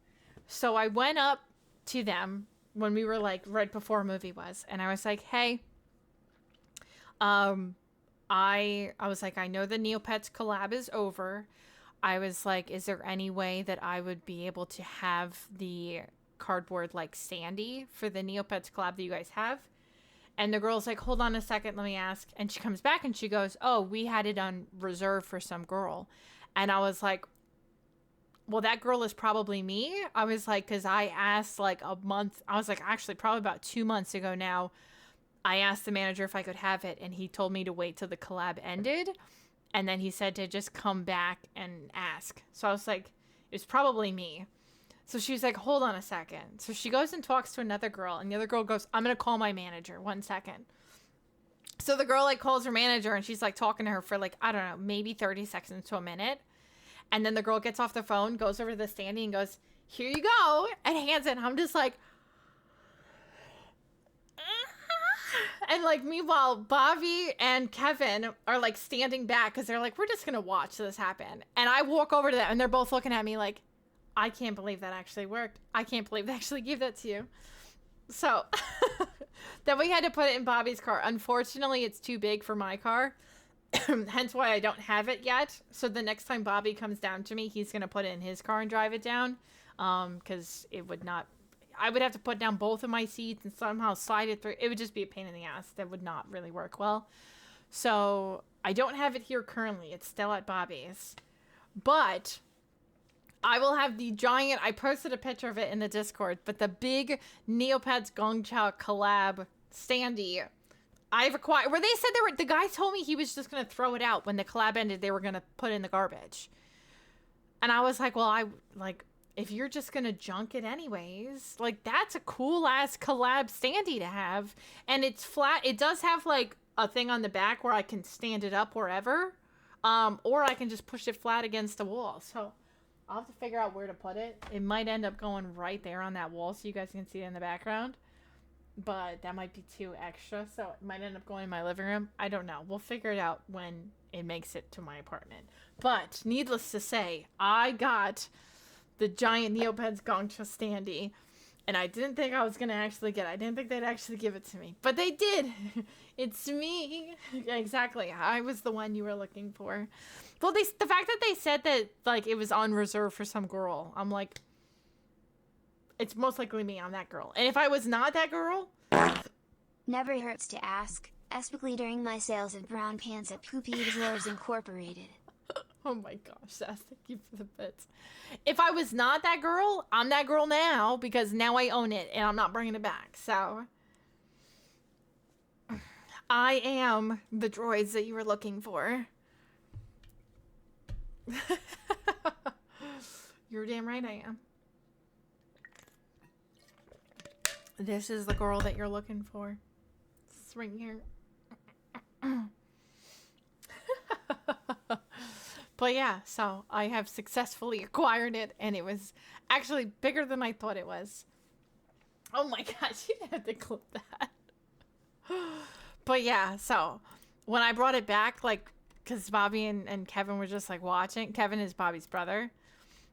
So I went up to them when we were like right before a movie was. And I was like, hey, I was like, I know the Neopets collab is over. I was like, is there any way that I would be able to have the cardboard like standee for the Neopets collab that you guys have? And the girl's like, hold on a second, let me ask. And she comes back and she goes, oh, we had it on reserve for some girl. And I was like, well, that girl is probably me. I was like, because I asked like a month. I was like, actually, probably about 2 months ago now. I asked the manager if I could have it. And he told me to wait till the collab ended. And then he said to just come back and ask. So I was like, it was probably me. So she's like, hold on a second. So she goes and talks to another girl. And the other girl goes, I'm going to call my manager. 1 second. So the girl like calls her manager and she's like talking to her for like, I don't know, maybe 30 seconds to a minute. And then the girl gets off the phone, goes over to the standee and goes, here you go. And hands it. And I'm just like, and like, meanwhile, Bobby and Kevin are like standing back because they're like, we're just going to watch this happen. And I walk over to them and they're both looking at me like, I can't believe that actually worked. I can't believe they actually gave that to you. So then we had to put it in Bobby's car. Unfortunately, it's too big for my car. Hence why I don't have it yet. So the next time Bobby comes down to me, he's going to put it in his car and drive it down. Because it would not... I would have to put down both of my seats and somehow slide it through. It would just be a pain in the ass. That would not really work well. So I don't have it here currently. It's still at Bobby's. But I will have the giant... I posted a picture of it in the Discord. But the big Neopets Gong Cha collab standee... I've acquired... Where they said they were... The guy told me he was just going to throw it out. When the collab ended, they were going to put it in the garbage. And I was like, well, if you're just going to junk it anyways, like, that's a cool-ass collab standee to have. And it's flat. It does have, like, a thing on the back where I can stand it up wherever. Or I can just push it flat against the wall. So I'll have to figure out where to put it. It might end up going right there on that wall so you guys can see it in the background. but that might be too extra, so it might end up going in my living room. I don't know. We'll figure it out when it makes it to my apartment. But needless to say, I got the giant Neopets Gongcha standee, and I didn't think I was gonna actually get it. I didn't think they'd actually give it to me, but they did. It's me. Exactly. I was the one you were looking for. Well, the fact that they said that like it was on reserve for some girl, I'm like, it's most likely me. I'm that girl. And if I was not that girl, Never hurts to ask, especially during my sales of brown pants at Poopy Deserves Incorporated. oh my gosh, Sass, thank you for the bits. If I was not that girl, I'm that girl now because now I own it and I'm not bringing it back. So I am the droids that you were looking for. You're damn right I am. This is the girl that you're looking for. It's right here. But yeah, so I have successfully acquired it, and it was actually bigger than I thought it was. Oh my gosh, you have to clip that. But yeah, so when I brought it back, like, because Bobby and Kevin were just like watching. Kevin is Bobby's brother.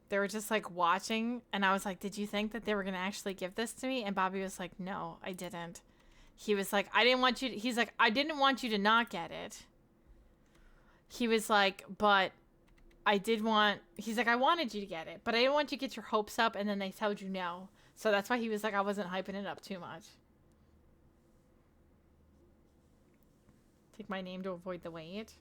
They were just like watching, and I was like, did you think that they were going to actually give this to me? And Bobby was like, no, I didn't. He was like, I didn't want you to, he's like, I didn't want you to not get it. He was like, but I did want, he's like, I wanted you to get it, but I didn't want you to get your hopes up, and then they told you no. So that's why he was like, I wasn't hyping it up too much. Take my name to avoid the wait.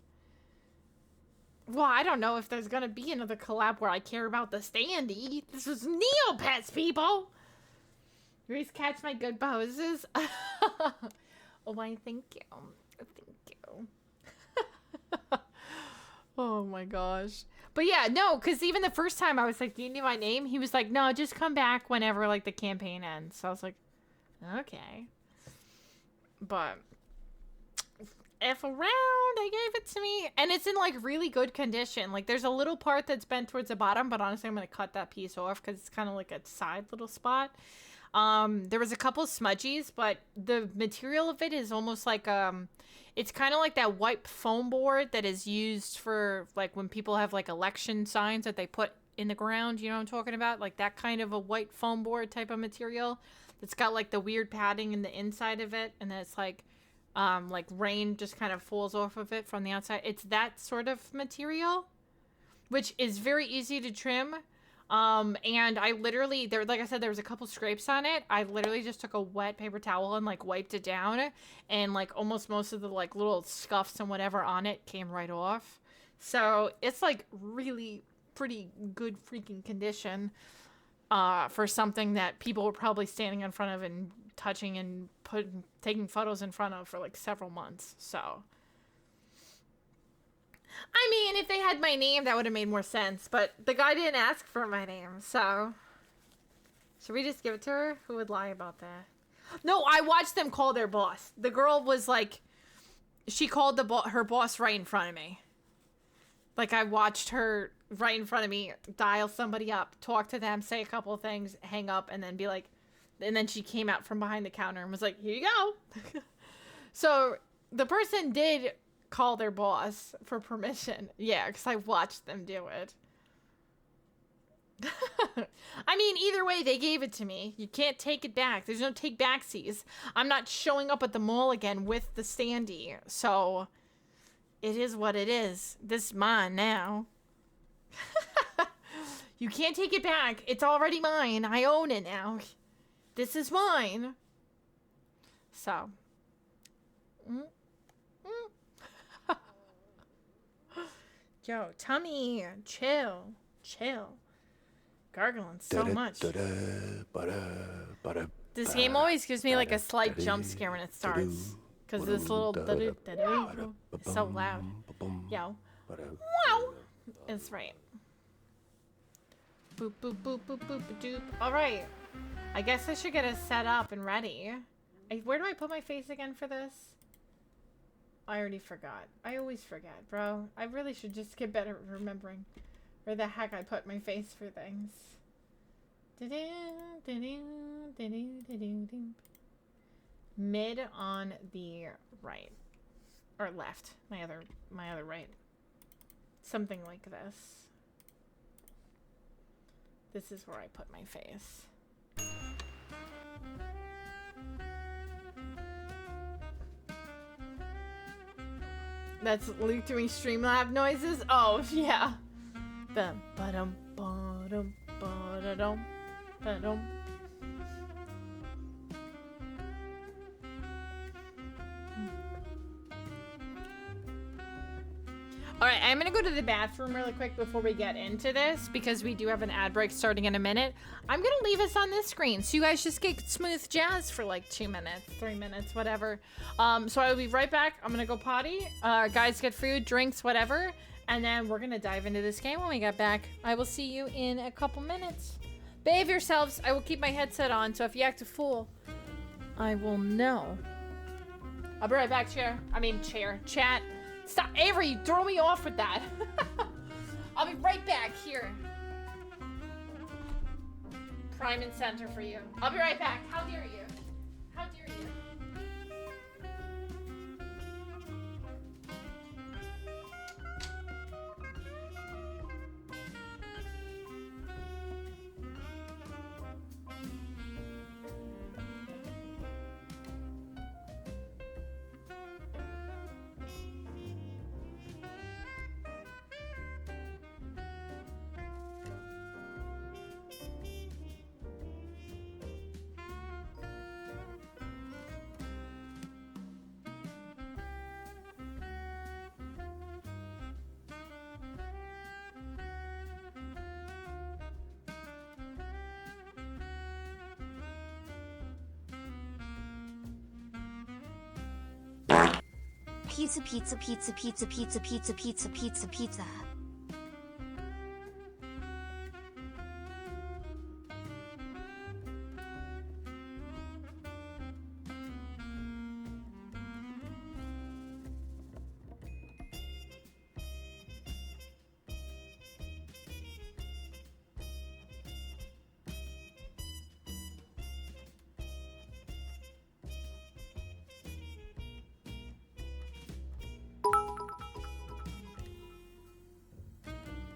Well, I don't know if there's gonna be another collab where I care about the standee. This was Neopets, people! You always catch my good poses. Oh, my thank you. Thank you. Oh my gosh. But yeah, no, because even the first time I was like, do you need my name? He was like, no, just come back whenever like the campaign ends. So I was like, okay. But F around, they gave it to me, and it's in like really good condition. Like there's a little part that's bent towards the bottom, but honestly I'm gonna cut that piece off because it's kind of like a side little spot. There was a couple smudgies, but the material of it is almost like it's kind of like that white foam board that is used for like when people have like election signs that they put in the ground, you know what I'm talking about, like that kind of a white foam board type of material that's got like the weird padding in the inside of it, and then it's like rain just kind of falls off of it from the outside. It's that sort of material, which is very easy to trim. And I literally, like I said, there was a couple scrapes on it. I literally just took a wet paper towel and like wiped it down, and like almost most of the like little scuffs and whatever on it came right off. So it's like really pretty good freaking condition, for something that people were probably standing in front of and touching and taking photos in front of for like several months. So I mean, if they had my name, that would have made more sense, but the guy didn't ask for my name, so should we just give it to her? Who would lie about that? No, I watched them call their boss. The girl was like, she called her boss right in front of me. Like I watched her right in front of me dial somebody up, talk to them, say a couple of things, hang up, and then be like, and then she came out from behind the counter and was like, here you go. So the person did call their boss for permission. Yeah, because I watched them do it. I mean, either way, they gave it to me. You can't take it back. There's no take backsies. I'm not showing up at the mall again with the standee. So it is what it is. This is mine now. You can't take it back. It's already mine. I own it now. This is mine. So. Yo, tummy, chill. Gargling so much. This game always gives me like a slight jump scare when it starts. Because this little is so loud. Yo. Wow. It's right. Boop, boop, boop, boop, boop, doop. Alright. I guess I should get it set up and ready. Where do I put my face again for this? I already forgot. I always forget, bro. I really should just get better at remembering where the heck I put my face for things. Mid on the right. Or left. My other right. Something like this. This is where I put my face. That's Luke doing Streamlab noises? Oh, yeah. The ba-dum, ba-dum, ba-da-dum, ba-dum. All right, I'm gonna go to the bathroom really quick before we get into this because we do have an ad break starting in a minute. I'm gonna leave us on this screen so you guys just get smooth jazz for like 2 minutes, 3 minutes, whatever. So I will be right back. I'm gonna go potty. Guys get food, drinks, whatever, and then we're gonna dive into this game when we get back. I will see you in a couple minutes. Behave yourselves. I will keep my headset on, so if you act a fool, I will know. I'll be right back, chat. Stop, Avery, you throw me off with that. I'll be right back here. Prime and center for you. I'll be right back. How dare you? How dare you? Pizza, pizza, pizza, pizza, pizza, pizza, pizza, pizza, pizza.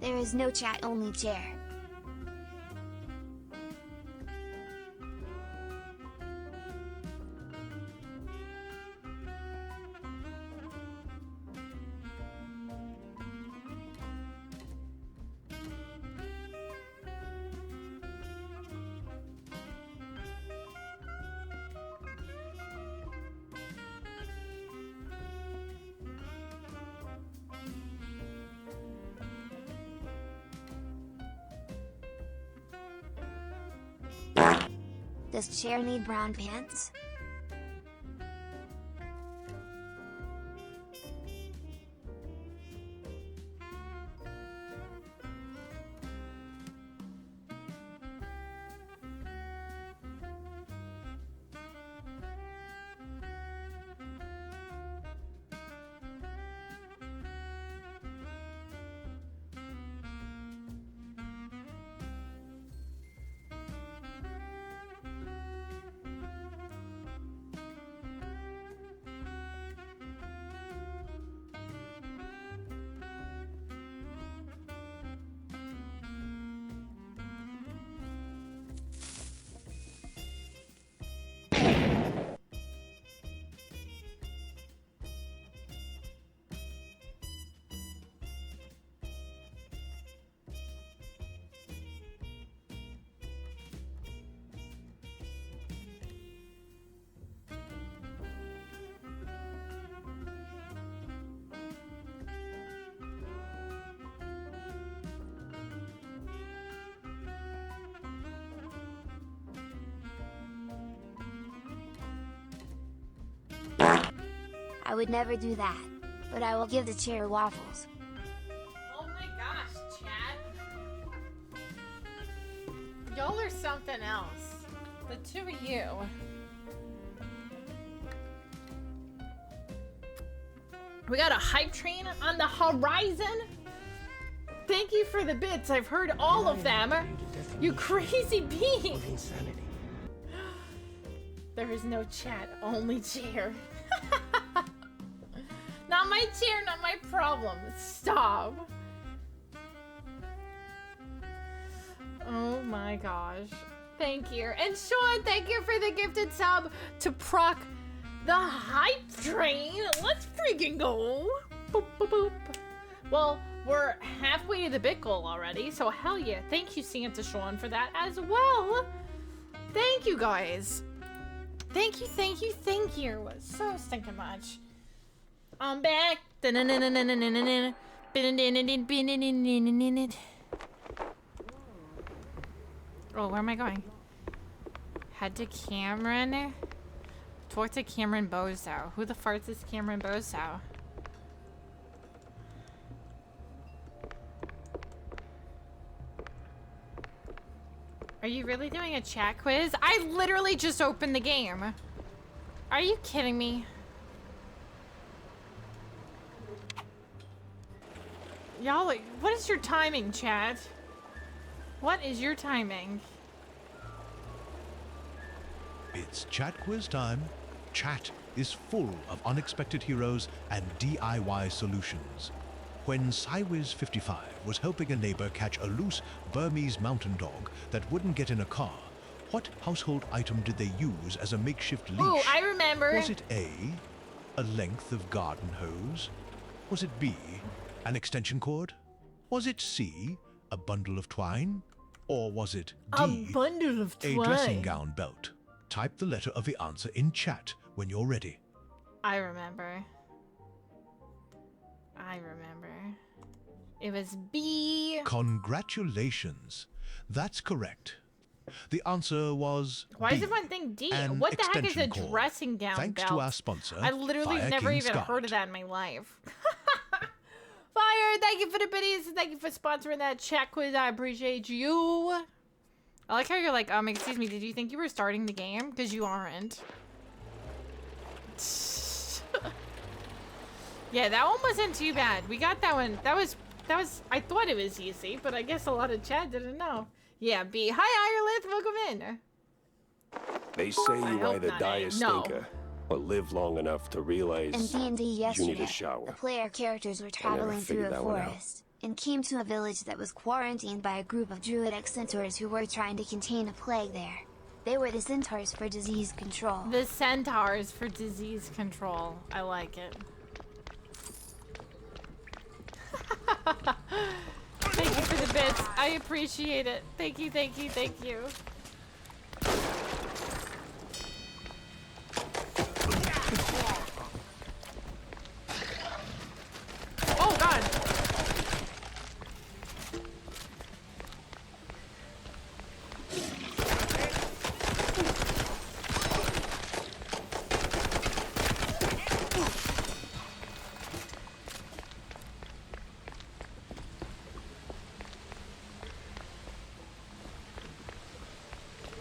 There is no chat, only chair. Does chair need brown pants? I would never do that, but I will give the chair waffles. Oh my gosh, chat. Y'all are something else. The two of you. We got a hype train on the horizon. Thank you for the bits. I've heard all of them. You crazy bee. There is no chat, only chair. Not my chair, not my problem. Stop. Oh my gosh. Thank you. And Sean, thank you for the gifted sub to proc the hype train. Let's freaking go. Boop, boop, boop. Well, we're halfway to the bit goal already, so hell yeah. Thank you, Santa Sean, for that as well. Thank you, guys. Thank you, thank you, thank you. So stinking much. I'm back. Oh, where am I going? Head to Cameron. Talk to Cameron Bozo. Who the farts is Cameron Bozo? Are you really doing a chat quiz? I literally just opened the game. Are you kidding me? Y'all, what is your timing, chat? What is your timing? It's chat quiz time. Chat is full of unexpected heroes and DIY solutions. When Cywiz55 was helping a neighbor catch a loose Burmese mountain dog that wouldn't get in a car, what household item did they use as a makeshift leash? Oh, I remember. Was it A, a length of garden hose? Was it B, an extension cord? Was it C, a bundle of twine? Or was it D, a bundle of twine? A dressing gown belt? Type the letter of the answer in chat when you're ready. I remember. It was B. Congratulations. That's correct. The answer was Why B, is everyone think D? an What the heck is a extension cord. dressing gown Thanks belt? to our sponsor, I literally Fire never King even Scott. heard of that in my life. Fire, thank you for the biddies. Thank you for sponsoring that chat quiz. I appreciate you. I like how you're like, excuse me, did you think you were starting the game? Because you aren't. Yeah, that one wasn't too bad. We got that one. That was, I thought it was easy, but I guess a lot of chat didn't know. Yeah, B. Hi, Ireland. Welcome in. They say you hope either not, die eh? a No. stinker or live long enough to realize In D&D you need yesterday, a shower. the player characters were traveling through figured a that one out. forest and came to a village that was quarantined by a group of druidic centaurs who were trying to contain a plague there. They were the centaurs for disease control. The centaurs for disease control. I like it. Thank you for the bits. I appreciate it. Thank you, thank you, thank you. Oh, God.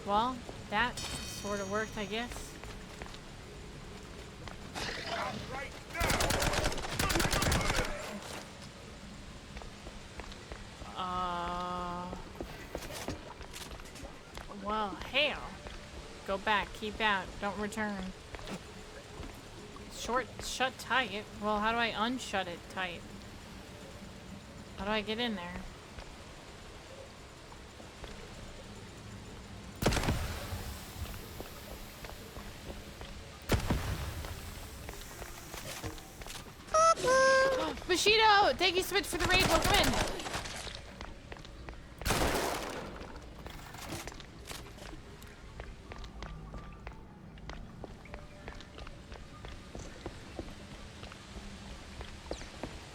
Well, that sort of worked, I guess. Well, hell. Go back, keep out, don't return. Shut tight. Well, how do I unshut it tight? How do I get in there? Bushido, thank you so much for the raid. Welcome in.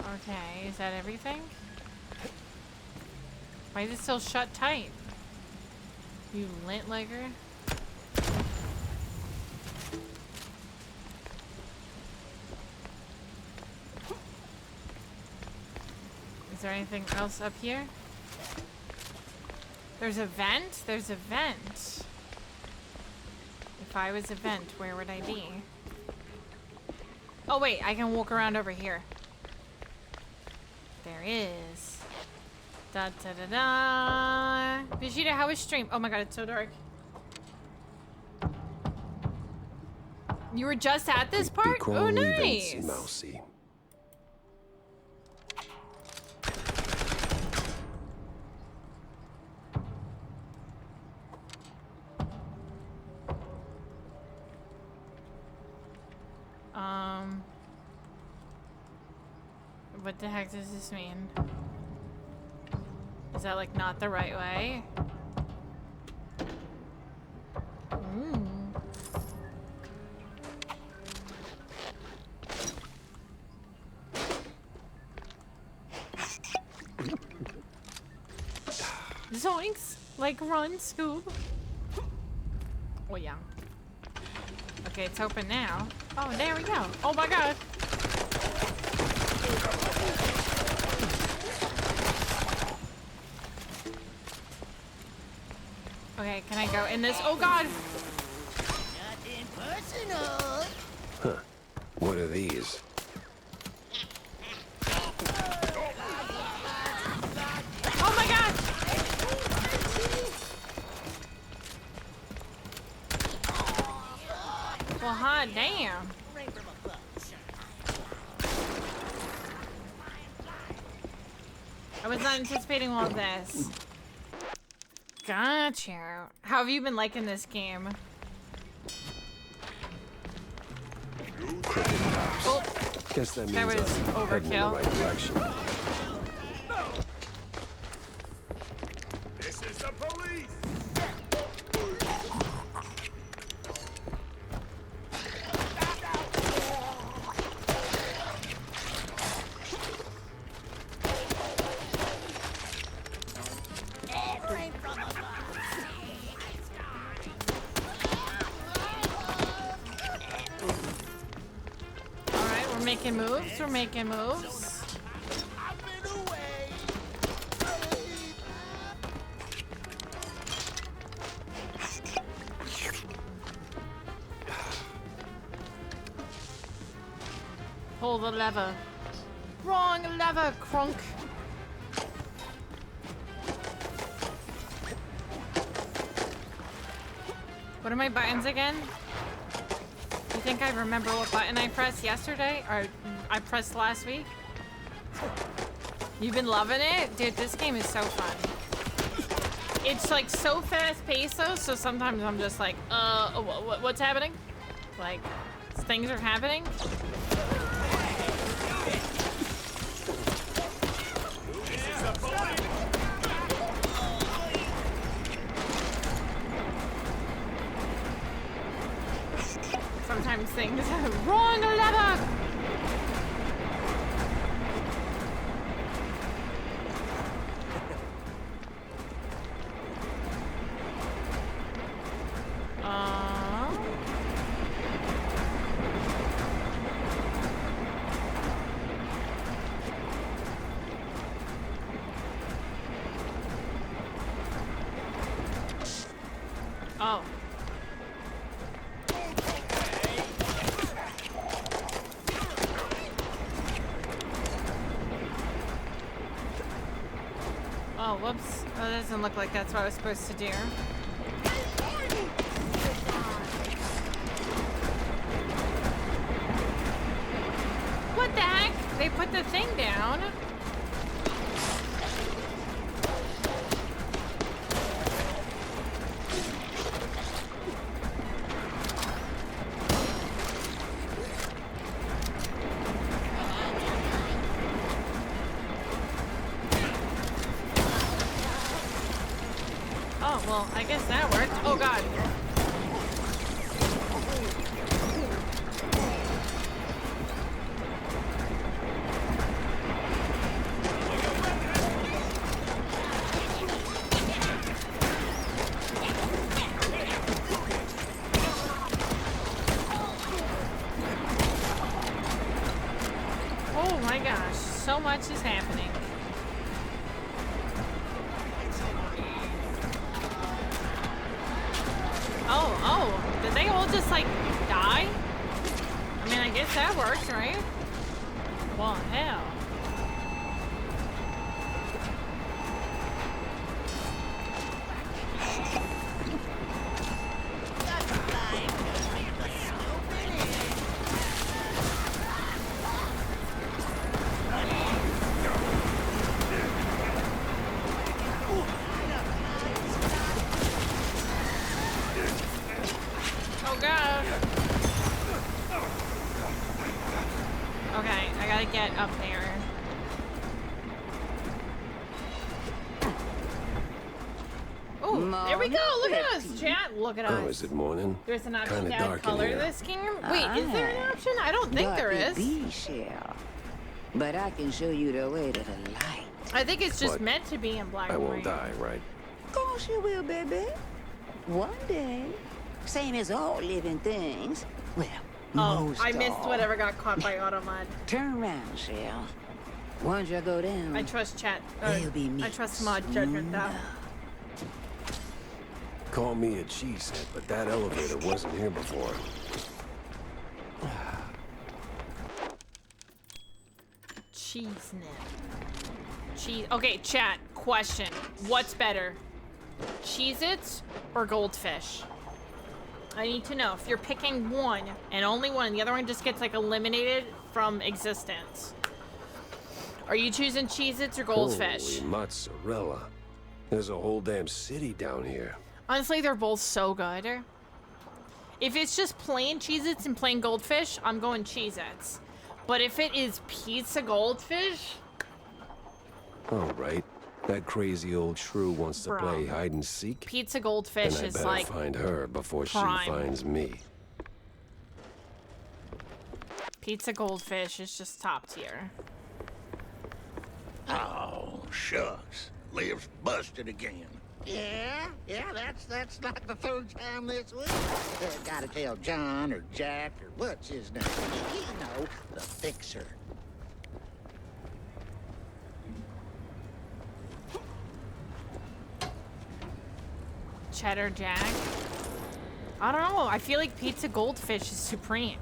Okay, is that everything? Why is it still shut tight? You lint legger? Is there anything else up here? There's a vent? There's a vent. If I was a vent, where would I be? Oh wait, I can walk around over here. There is. Da da da da. Vegeta, how was stream? Oh my god, it's so dark. You were just at this Creepy part? Oh, crawly, nice. Vincy Mousy. What the heck does this mean? Is that like not the right way? Zoinks! Like run, Scoob. Oh yeah. Okay, it's open now. Oh, there we go. Oh my god. Okay, can I go in this? Oh god! Nothing personal. Huh. What are these? Oh my god! Well, hot damn. Right from above. I was not anticipating all of this. Gotcha. How have you been liking this game? Oh, Guess that means That was I'm heading in the overkill. right direction. This is the police! Right from above. alright, we're making moves. We're making moves. I've been away. Pull the lever. Wrong lever, crunk. What are my buttons again? You think I remember what button I pressed yesterday? Or I pressed last week? You've been loving it? Dude, this game is so fun. It's like so fast paced though, so sometimes I'm just like, what's happening? Like, things are happening? Sometimes things wrong lever. Oh. Oh, whoops. Oh, that doesn't look like that's what I was supposed to do. What the heck? They put the thing down. Oh, well, I guess that worked. Oh, God. Oh, my gosh. So much is happening. Oh, did they all just like die? I mean, I guess that works, right? Well, hell. out. Okay, I gotta get up there. Oh, there we go. Look at us, chat. Look at us. Oh, is it morning? There's an option Kinda to add dark in color to here. this game. Wait, is there an option? I don't think there is. Be shall. But I can show you the way to the light. I think it's just What? meant to be in black I and won't white. die, right? Course you will, baby. One day. Same as all living things. Well, Oh, most I missed all. whatever got caught by automod. Turn around, Shell. Once you go down, I trust chat. they'll be I trust mod judgment though. Call me a cheesehead, but that elevator wasn't here before. Cheese nip. Cheese. Okay, chat. Question. What's better? Cheez-Its or Goldfish? I need to know if you're picking one and only one, and the other one just gets like eliminated from existence. Are you choosing Cheez-Its or Goldfish? Holy mozzarella. There's a whole damn city down here. Honestly, they're both so good. If it's just plain Cheez-Its and plain Goldfish, I'm going Cheez-Its. But if it is pizza Goldfish, All right. That crazy old shrew wants to Bro. play hide and seek. pizza Goldfish And I is better like find her before prime. she finds me. pizza Goldfish is just top tier. Oh, shucks. Liv's busted again. Yeah, that's like the third time this week. Gotta tell John or Jack or what's his name. You know, the fixer. Cheddar Jack. I don't know. I feel like pizza Goldfish is supreme.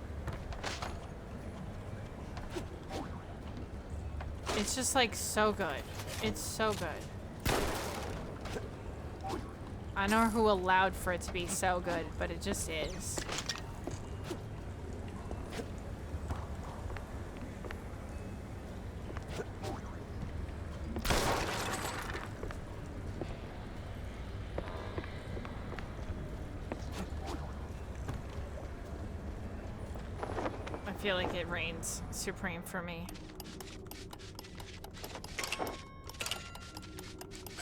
It's just like so good. It's so good. I don't know who allowed for it to be so good, but it just is. I feel like it reigns supreme for me.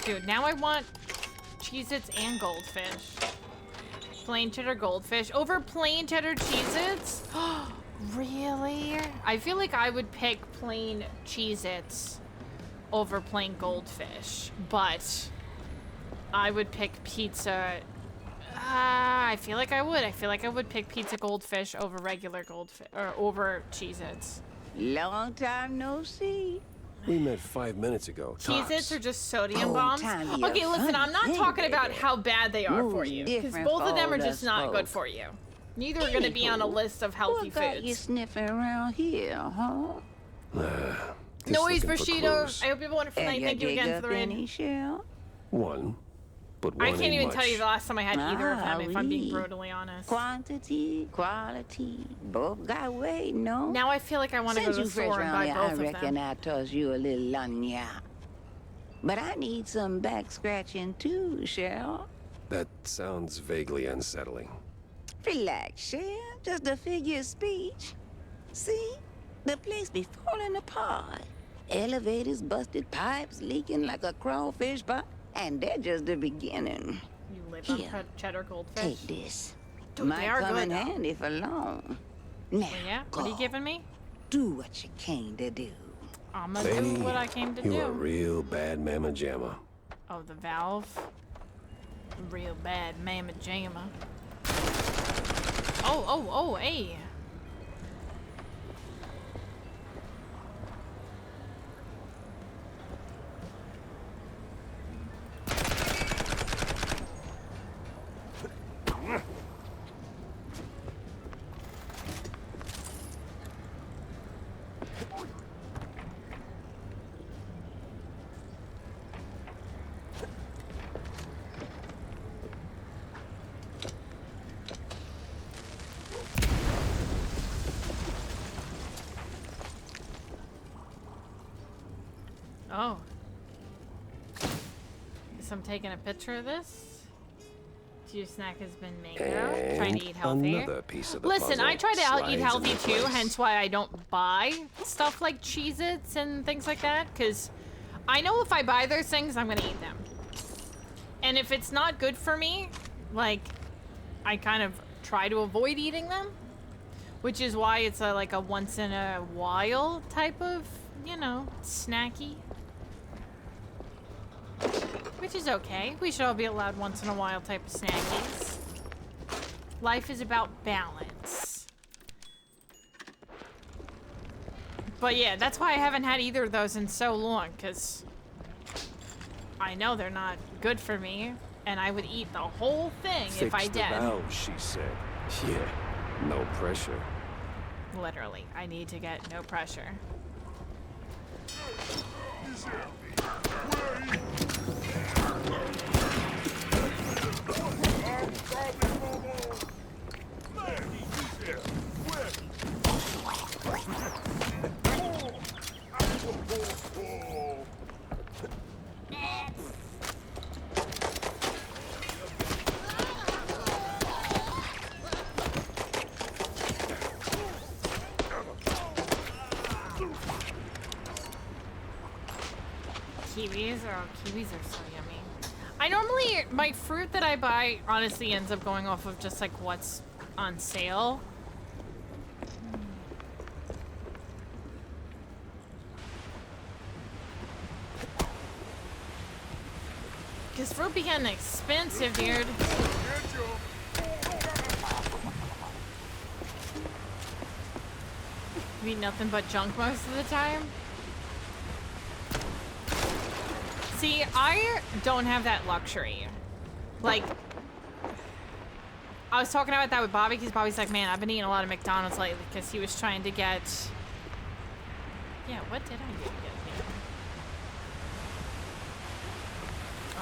Dude, now I want Cheez-Its and Goldfish. Plain cheddar Goldfish over plain cheddar Cheez-Its? Really? I feel like I would pick plain Cheez-Its over plain Goldfish, but I would pick pizza. I feel like I would. I feel like I would pick pizza Goldfish over regular Goldfish, or over Cheez-Its. long time no see. We met 5 minutes ago. Cheez-Its tops. are just sodium Oh, bombs. time to be a Okay, listen, I'm not funny talking thing, about baby. how bad they are for Moves you, because different both of for them are all just us not good folk. for you. Neither are going to be on a Anywho, list of healthy What got you foods. sniffing around here, huh? Just Noise, looking for Bushido. clues. I hope you have a wonderful Have night. you Thank you dig again for up the raid. any, Shell? One, but one I can't ain't even much. tell you the last time I had either of them, if I'm being Golly. brutally honest. Quantity, quality, both got weight, no? Now I feel like I want to go Since to you the fresh store and around buy here, both I of reckon them. I toss you a little lanya. But I need some back scratching too, Shell. That sounds vaguely unsettling. Relax, Shell. Just a figure of speech. See? The place be falling apart. Elevators, busted pipes, leaking like a crawfish pot. And they're just the beginning. You live on Here. cheddar Goldfish. Take this. Dude, they Might are come good, in though. handy for long. Now, Well, yeah, what are you go. giving me? Do what you came to do. I'm gonna Lady, do what I came to you do. a real bad mamma jamma. Oh, the valve. Real bad mamma jamma. Oh, hey. Oh. Guess I'm taking a picture of this. Your snack has been mango. Trying to eat And healthy. another piece of the Listen, puzzle I try to eat slides healthy into too, place. hence why I don't buy stuff like Cheez-Its and things like that, because I know if I buy those things, I'm gonna eat them. And if it's not good for me, like, I kind of try to avoid eating them, which is why it's like a once in a while type of, you know, snacky. Which is okay. We should all be allowed once in a while type of snackies. Life is about balance. But yeah, that's why I haven't had either of those in so long, because I know they're not good for me, and I would eat the whole thing if I Fix the did. valve, she said. Yeah, no pressure. Literally, I need to get no pressure. Kiwis are so yummy. I normally, my fruit that I buy honestly ends up going off of just like what's on sale. Because fruit be getting expensive, dude. You eat nothing but junk most of the time? See, I don't have that luxury. Like, I was talking about that with Bobby, because Bobby's like, man, I've been eating a lot of McDonald's lately, because he was trying to get... Yeah, what did I do to get here?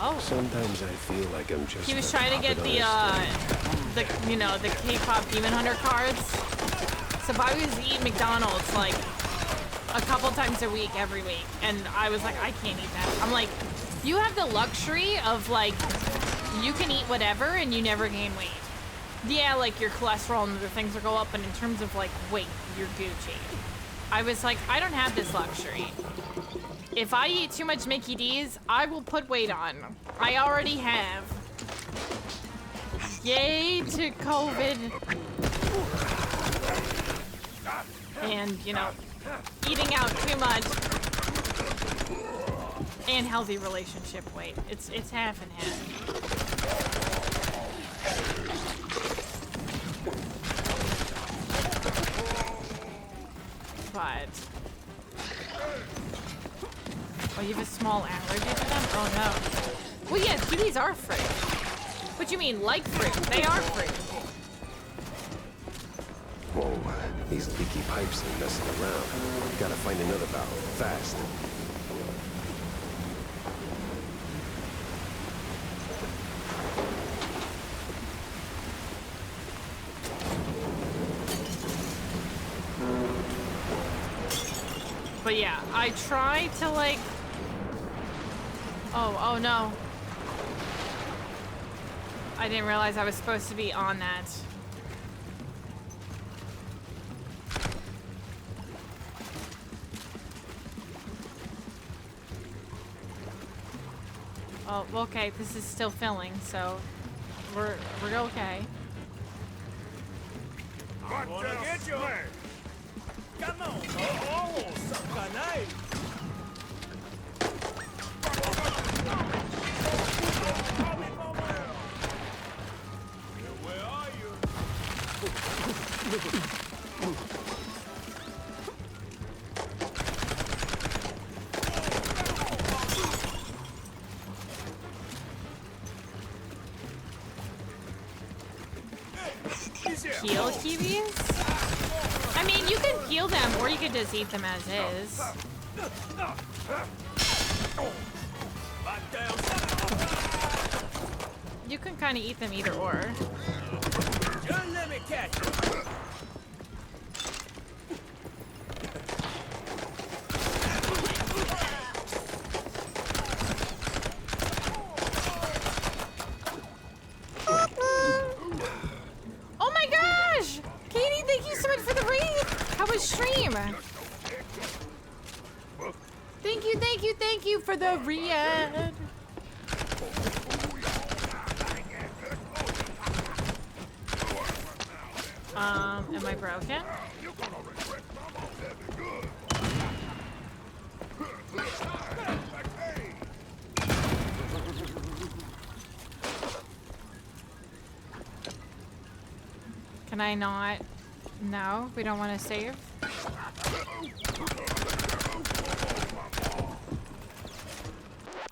Oh. Sometimes I feel like I'm just. He was at trying to get top the, of the you know, the K-pop Demon Hunter cards. So Bobby was eating McDonald's, like, a couple times a week, every week. And I was like, I can't eat that. I'm like, you have the luxury of, like, you can eat whatever and you never gain weight. Yeah, like, your cholesterol and other things will go up, but in terms of, like, weight, you're Gucci. I was like, I don't have this luxury. If I eat too much Mickey D's, I will put weight on. I already have. Yay to COVID. And, you know, eating out too much. And healthy relationship weight. It's half and half. But... Oh, you have a small allergy to them? Oh no. Well, yeah, kiwis are fruit. What do you mean, like fruit? They are fruit. Whoa, these leaky pipes are messing around. Gotta find another valve, fast. But yeah, I try to like... Oh no. I didn't realize I was supposed to be on that. Oh, okay, this is still filling, so we're okay. I'm gonna get you! Come on! Oh, sacanagem! Where are you? Peel kiwis? I mean, you can peel them, or you could just eat them as is. You can kind of eat them either or. Just let me catch you. Thank you, thank you, thank you for the re-ad. Am I broken? Can I not? No, we don't want to save.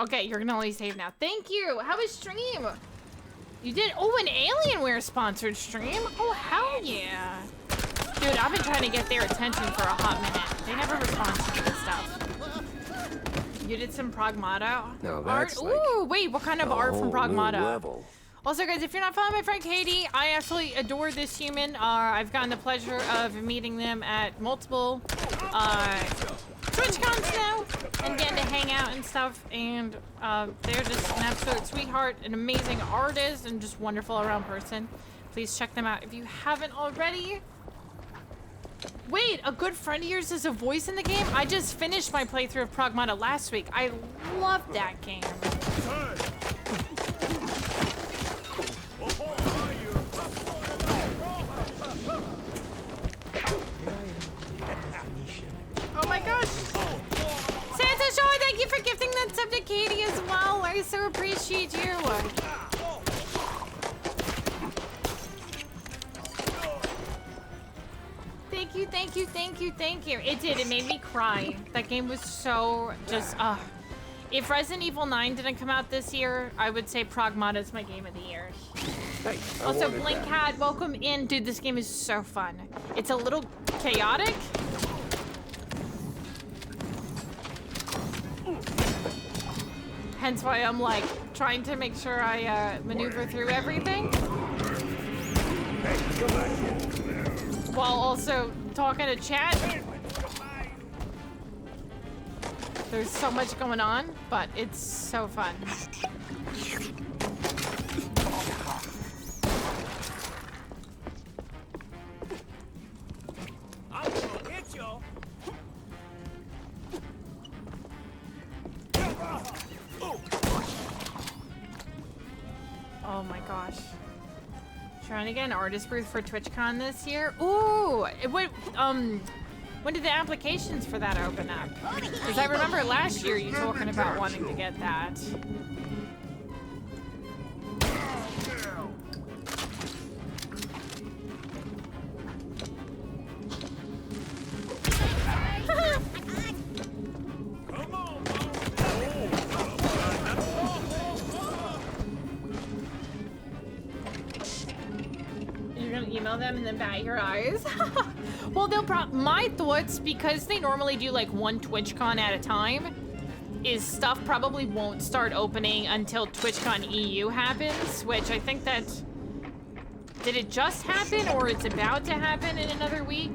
Okay, you're gonna only save now. Thank you. How was stream? You did. Oh, an Alienware sponsored stream. Oh, hell yeah. Dude, I've been trying to get their attention for a hot minute. They never respond to this stuff. You did some Pragmata No, art. that's like Ooh, wait, what kind of art from whole new Pragmata? level. Also, guys, if you're not following my friend Katie, I absolutely adore this human. I've gotten the pleasure of meeting them at multiple TwitchCons now and getting to hang out and stuff. And they're just an absolute sweetheart, an amazing artist, and just wonderful around person. Please check them out if you haven't already. Wait, a good friend of yours is a voice in the game? I just finished my playthrough of Pragmata last week. I loved that game. Oh my gosh! Santa Joy, thank you for gifting that sub to Katie as well. I so appreciate you. Thank you, thank you, thank you, thank you. It did, it made me cry. That game was so just, If Resident Evil 9 didn't come out this year, I would say Pragmata is my game of the year. Hey, Also, Blinkcat, welcome in. Dude, this game is so fun. It's a little chaotic. Hence why I'm like trying to make sure I maneuver through everything. While also talking to chat. There's so much going on, but it's so fun. I'm gonna hit you. Oh my gosh. Trying to get an artist booth for TwitchCon this year. Ooh, when did the applications for that open up? Because I remember last year you talking about wanting to get that. Email them and then bat your eyes. Well, they'll my thoughts, because they normally do like one TwitchCon at a time, is stuff probably won't start opening until TwitchCon EU happens, which I think that, did it just happen or it's about to happen in another week?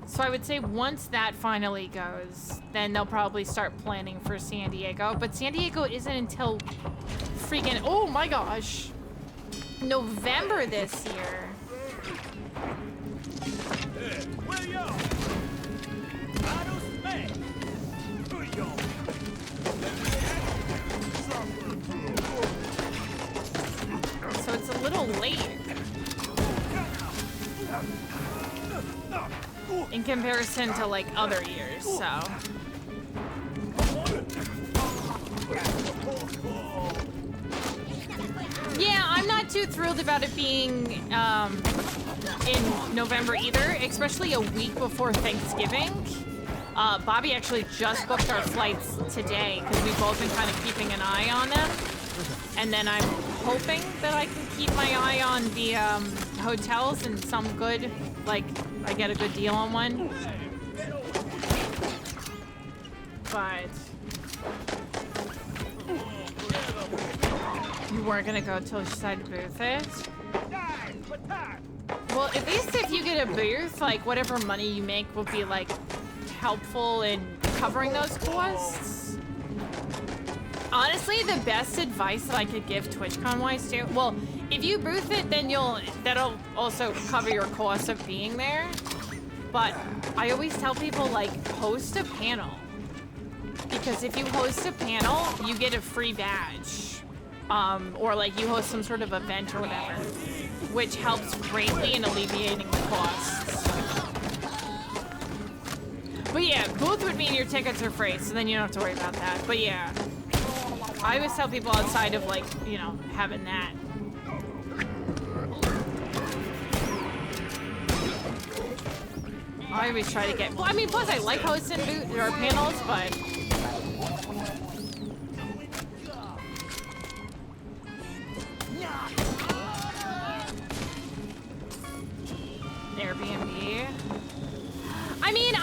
So I would say once that finally goes, then they'll probably start planning for San Diego, but San Diego isn't until freaking, oh my gosh, November this year. So it's a little late in comparison to like other years, so. Yeah, I'm not too thrilled about it being in November either, especially a week before Thanksgiving. Bobby actually just booked our flights today because we've both been kind of keeping an eye on them. And then I'm hoping that I can keep my eye on the hotels and some good, like, I get a good deal on one. But you weren't gonna go till you decided to booth it? Well, at least if you get a booth, like whatever money you make will be like helpful in covering those costs. Honestly, the best advice that I could give TwitchCon wise too. Well, if you booth it, then that'll also cover your cost of being there. But I always tell people, like, host a panel. Because if you host a panel, you get a free badge. Or like you host some sort of event or whatever, which helps greatly in alleviating the costs. But yeah, booth would mean your tickets are free, so then you don't have to worry about that. But yeah, I always tell people outside of, like, you know, having that. I always try to get, well, I mean, plus I like hosting booth or panels, but Airbnb. I mean,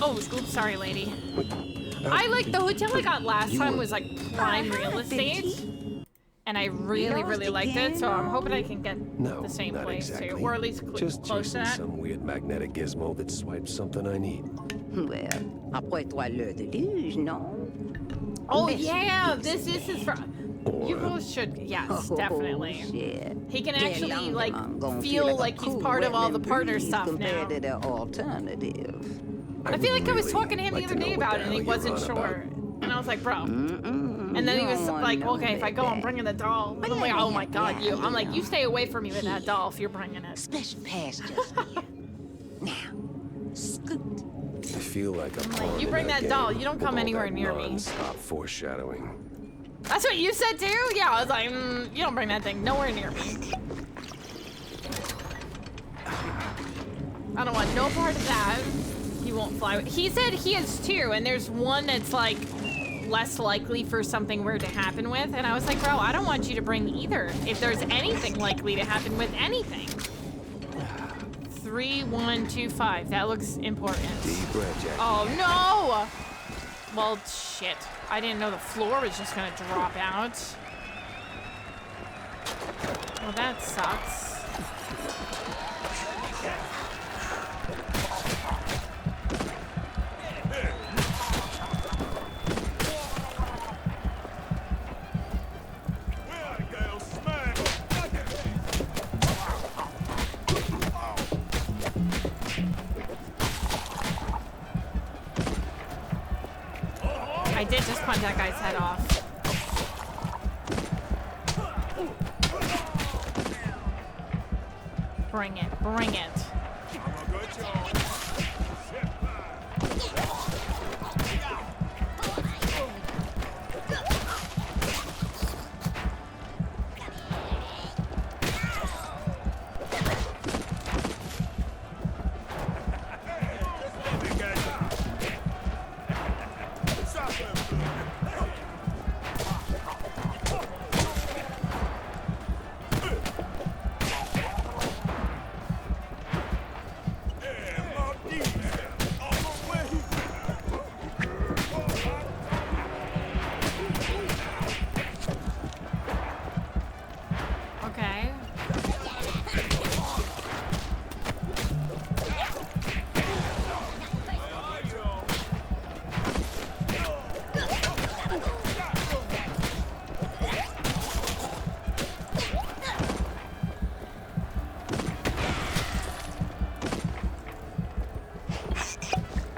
oh, oops, sorry, lady. I like the hotel I got last time was like prime real estate, and I really liked it. So I'm hoping I can get the same not place exactly. too, or at least Just close to chasing that. some weird magnetic gizmo that swipes something I need. Well, après toi l'heure de luge, non? Oh Miss yeah, Peace. this is his. You both should, yes, definitely. Shit. He can They're actually long like them, I'm gonna feel like a he's cool part of all the wetland partner breeze stuff now. compared to their alternative. I feel like I was talking to him the like other to know day what about the it, and he hell you're wasn't on sure. And I was like, bro. Mm-mm, And then he you was don't wanna like, know okay, if I go, I'm that. bringing the doll. And I'm like, oh my god, you. I'm like, you stay away from me with that doll if you're bringing it. Special pass just for you. Now, scoot. I feel like I'm like, you bring that doll, you don't come anywhere near me. Stop foreshadowing. That's what you said too? Yeah, I was like, you don't bring that thing nowhere near me. I don't want no part of that. He won't fly. He said he has two, and there's one that's like less likely for something weird to happen with. And I was like, bro, I don't want you to bring either. If there's anything likely to happen with anything. 3125. That looks important. Deep breath, Jackie. Oh no! Well, shit. I didn't know the floor was just gonna drop out. Well, that sucks. I did just punch that guy's head off. Bring it, bring it. Okay.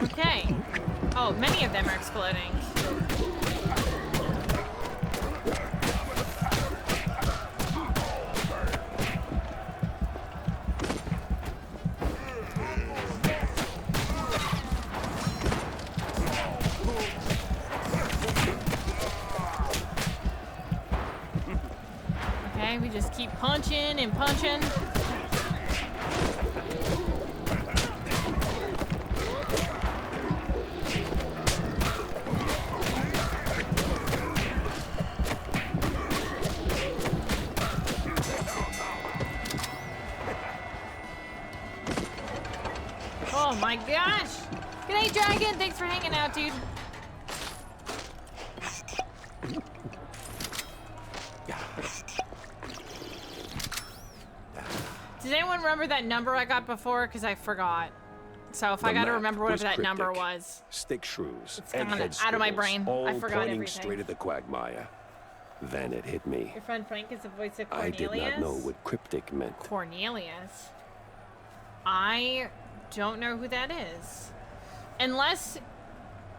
Okay. Oh, many of them are exploding. Okay, we just keep punching and punching. Oh my gosh! Good day, Dragon! Thanks for hanging out, dude. Does anyone remember that number I got before? Because I forgot. So if The I gotta map remember whatever was that number cryptic. was. Stick shrews It's and kinda head out of my scribbles, brain. all I forgot pointing everything. straight at the quagmire. Then it hit me. Your friend Frank is the voice of I Cornelius? did not know what cryptic meant. Cornelius? I don't know who that is. Unless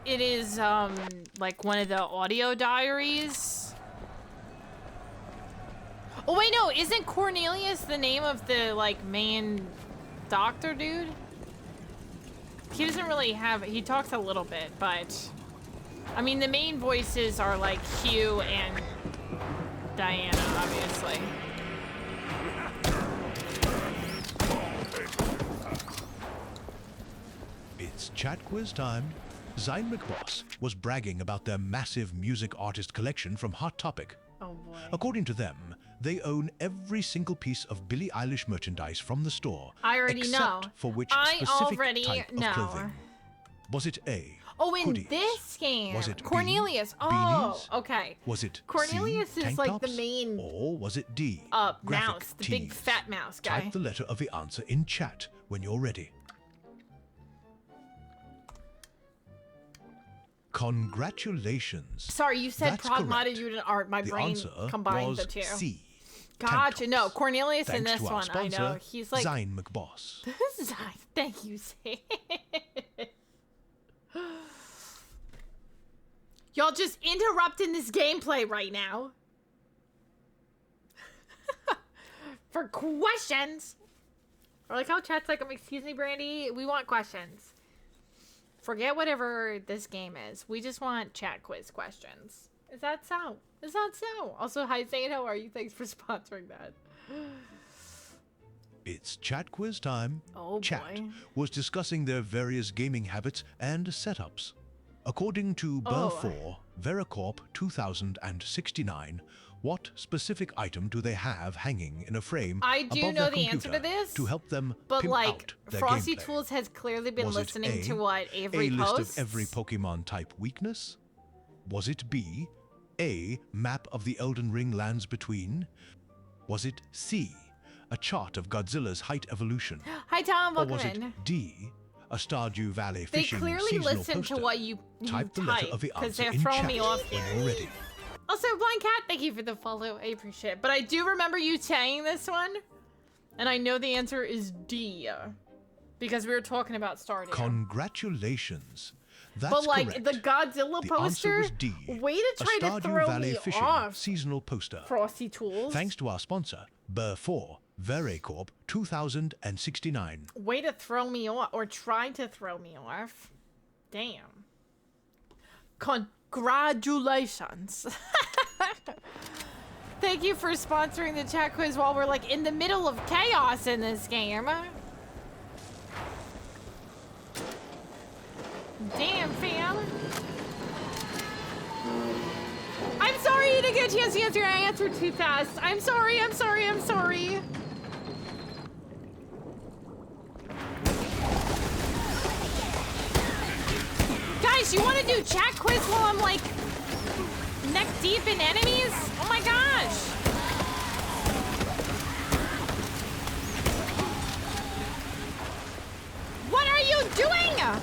it is, like one of the audio diaries. Oh, wait, no. Isn't Cornelius the name of the, like, main doctor dude? He doesn't really have... He talks a little bit, but... I mean, the main voices are, like, Hugh and Diana, obviously. It's chat quiz time. Zine McBoss was bragging about their massive music artist collection from Hot Topic. Oh, boy. According to them, they own every single piece of Billie Eilish merchandise from the store. I already except know. for which I specific already type know. of clothing. Was it A? Oh, in hoodies? this game. Was it B, Cornelius. Oh, beanies? okay. Was it Cornelius C, is tank like tops? the main Or was it D? mouse, graphic the big tees? fat mouse guy. Type the letter of the answer in chat when you're ready. Congratulations. Sorry, you said That's Pragmata correct. Unit Art. My The brain answer combined was the two. C. tank Gotcha. No, tops. Cornelius in Thanks this to our one. I know. sponsor, He's like. Zine McBoss. Thank you, Zane. Y'all just interrupting this gameplay right now. For questions. Or like how chat's like, excuse me, Brandy, we want questions. Forget whatever this game is. We just want chat quiz questions. Is that so? Is that so? Also, hi Zane, how are you? Thanks for sponsoring that. It's chat quiz time. Oh, Chat boy. was discussing their various gaming habits and setups. According to Oh. Burr4, Vericorp 2069, what specific item do they have hanging in a frame I do above know their the answer to computer this, to help them But pimp like, out their Frosty gameplay? Tools has clearly been Was it listening A, to what Avery a list posts. of every Pokemon type weakness? Was it B, a map of the Elden Ring lands between? Was it C, a chart of Godzilla's height evolution? Hi Tom, Or welcome was it in. D, a Stardew Valley They fishing clearly seasonal listen poster? to what you Type the letter of the because answer they're in throwing chat me off when here. you're ready. Also, Blind Cat, thank you for the follow. I appreciate it. But I do remember you saying this one, and I know the answer is D, because we were talking about Stardew. Congratulations. That's But like correct. the Godzilla The poster, answer was D, way to try a to Stardew throw Valley me fishing off, seasonal poster. Frosty Tools. Thanks to our sponsor, Burr4, Vericorp 2069. Way to throw me off, or try to throw me off. Damn. Congratulations. Thank you for sponsoring the chat quiz while we're like in the middle of chaos in this game. Damn, fam. I'm sorry you didn't get a chance to answer. I answered too fast. I'm sorry, I'm sorry, I'm sorry. Guys, you want to do chat quiz while I'm like neck deep in enemies? Oh my gosh. What are you doing?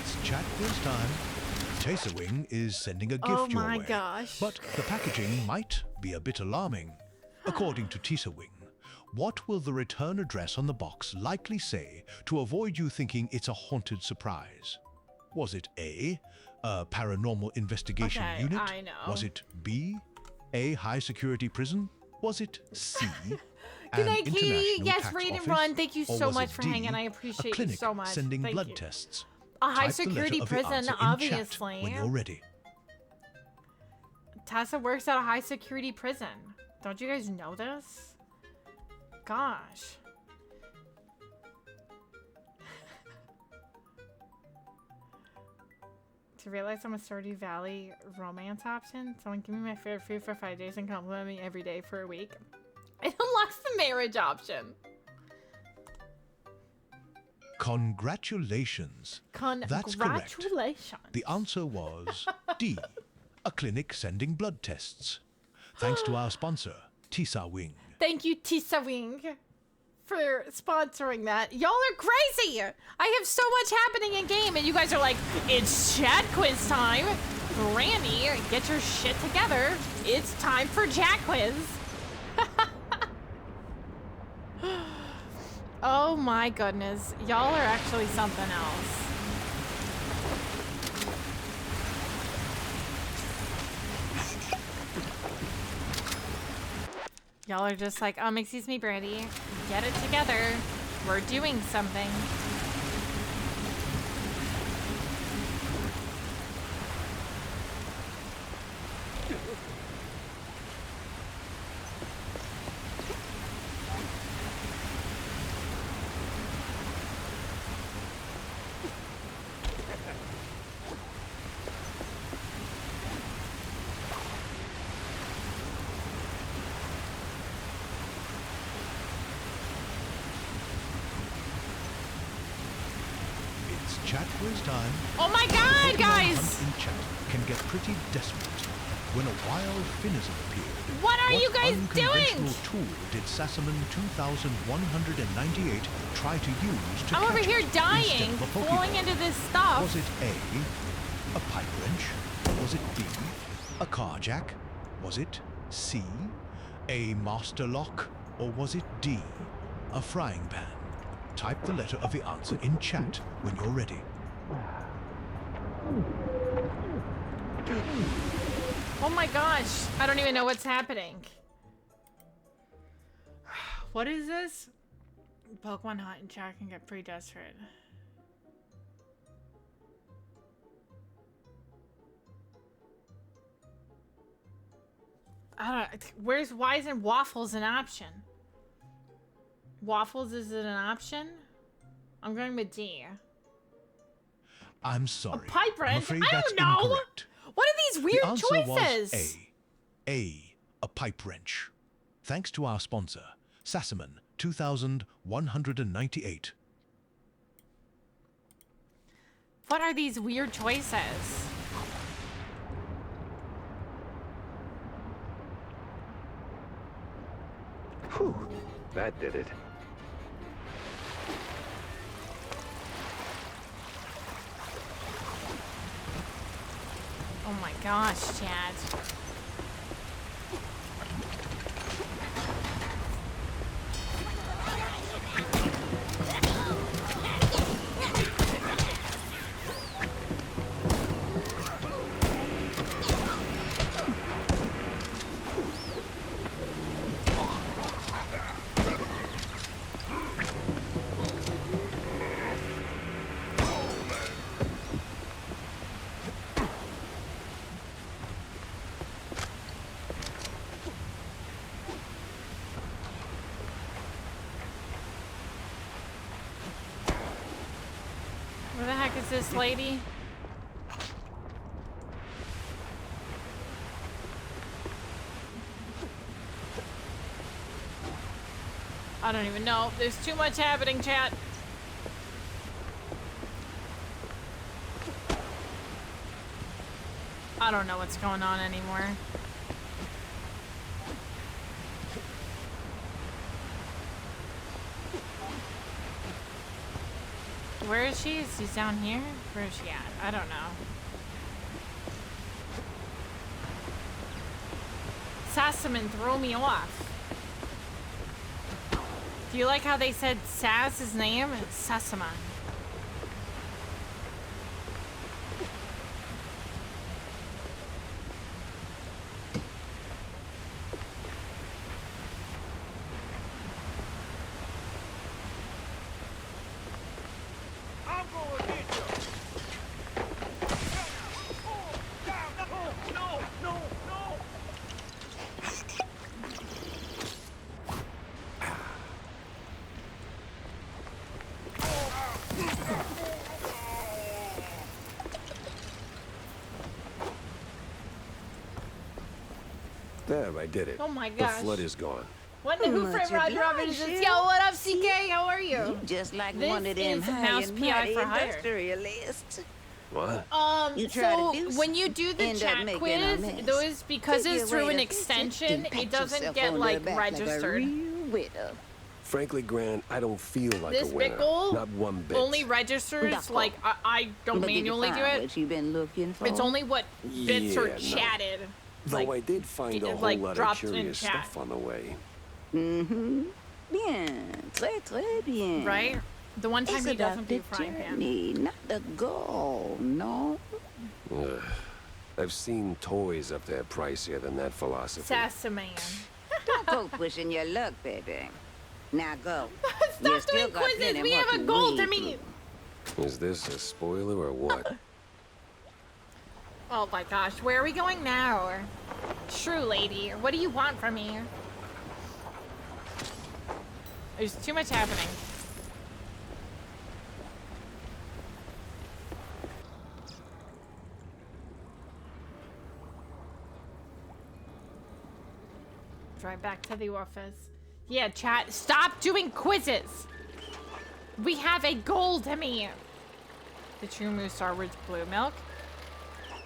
It's chat quiz time. Taserwing is sending a gift Oh your my way. gosh. But the packaging might be a bit alarming. According to Taserwing, what will the return address on the box likely say to avoid you thinking it's a haunted surprise? Was it A, a paranormal investigation Okay, unit? I know. Was it B, a high security prison? Was it C, Good an night, Katie. international Yes, tax Raid and office? Run. Thank you Or so was much it for D, hanging. I a appreciate you clinic so much. sending Thank blood you. tests? A high Type the letter security of the prison, answer in chat obviously. when you're ready. Tessa works at a high security prison. Don't you guys know this? Gosh. To realize I'm a Stardew Valley romance option, someone give me my favorite food for 5 days and compliment me every day for a week. It unlocks the marriage option. Congratulations. That's correct. Congratulations. The answer was D, a clinic sending blood tests. Thanks to our sponsor, Tisa Wing. Thank you, Tisa Wing, for sponsoring that. Y'all are crazy. I have so much happening in game, and you guys are like, it's chat quiz time. Granny, get your shit together. It's time for chat quiz. Oh my goodness. Y'all are actually something else. Y'all are just like, excuse me, Brandy. Get it together. We're doing something. Chat quiz time. Oh my god, guys! Hunt in chat can get pretty desperate. When a wild Finism appeared, What are you guys doing? unconventional tool did Sassaman 2198 try to use to I'm over catch here it dying, instead of a Pokeball? falling into this stuff. Was it A, a pipe wrench? Was it B, a car jack? Was it C, a master lock? Or was it D, a frying pan? Type the letter of the answer in chat when you're ready. Oh my gosh, I don't even know what's happening. What is this? Pokemon Hunt and chat can get pretty desperate. I don't. Why isn't Waffles an option? Waffles is it an option? I'm going with D. I'm sorry. A pipe wrench? I'm afraid I that's don't know. incorrect. What are these weird the answer choices? Was a pipe wrench. Thanks to our sponsor, Sassaman 2198. What are these weird choices? Whew, that did it. Oh my gosh, Chad. Where the heck is this lady? I don't even know. There's too much happening, chat. I don't know what's going on anymore. Where is she? She's down here? Where is she at? I don't know. Sassaman threw me off. Do you like how they said Sass's name? Sassaman. I'm gonna get you. No. There, I did it. Oh my The gosh. flood is gone. What the Who Much Frame Roger Robert is this? obliged, Yo, what up, CK? How are you? Just like This one of them is high Mouse and PI mighty for hire. industrialists. What? You try So to do when you do the end up chat making a quiz, mess. those because Figure it's a way through an to fix it, extension, then pat it doesn't yourself get on the like back registered. Like a real widow. Frankly, Grant, I don't feel like This a winner. bit goal Not one bit. only registers D'accord. like I don't But did you manually do find it. what you've been looking for? It's only what bits are Yeah, no. chatted. Though like, I did find a it, whole like, lot of dropped in curious chat. stuff on the way. Mm-hmm. Bien. Très bien. Right? The one time It's he about doesn't the do frying pan. journey, not the goal, no? Ugh. I've seen toys up there pricier than that philosophy. Sassy man. Don't go pushing your luck, baby. Now go. You Stop still doing got quizzes. plenty We more have a to goal to wade meet. Is this a spoiler or what? Oh my gosh, where are we going now? Shrew lady, what do you want from me? There's too much happening. Drive back to the office. Yeah, chat, stop doing quizzes! We have a goal to meet. The True Moose Starwoods Blue Milk.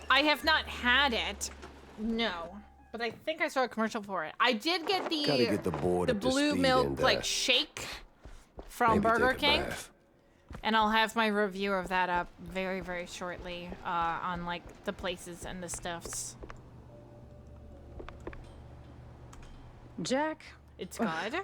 I have not had it. No. But I think I saw a commercial for it. I did get Gotta get the board up to blue speed milk and, like shake from maybe Burger take a King. bath. And I'll have my review of that up very, very shortly on like the places and the stuffs. Jack, It's good.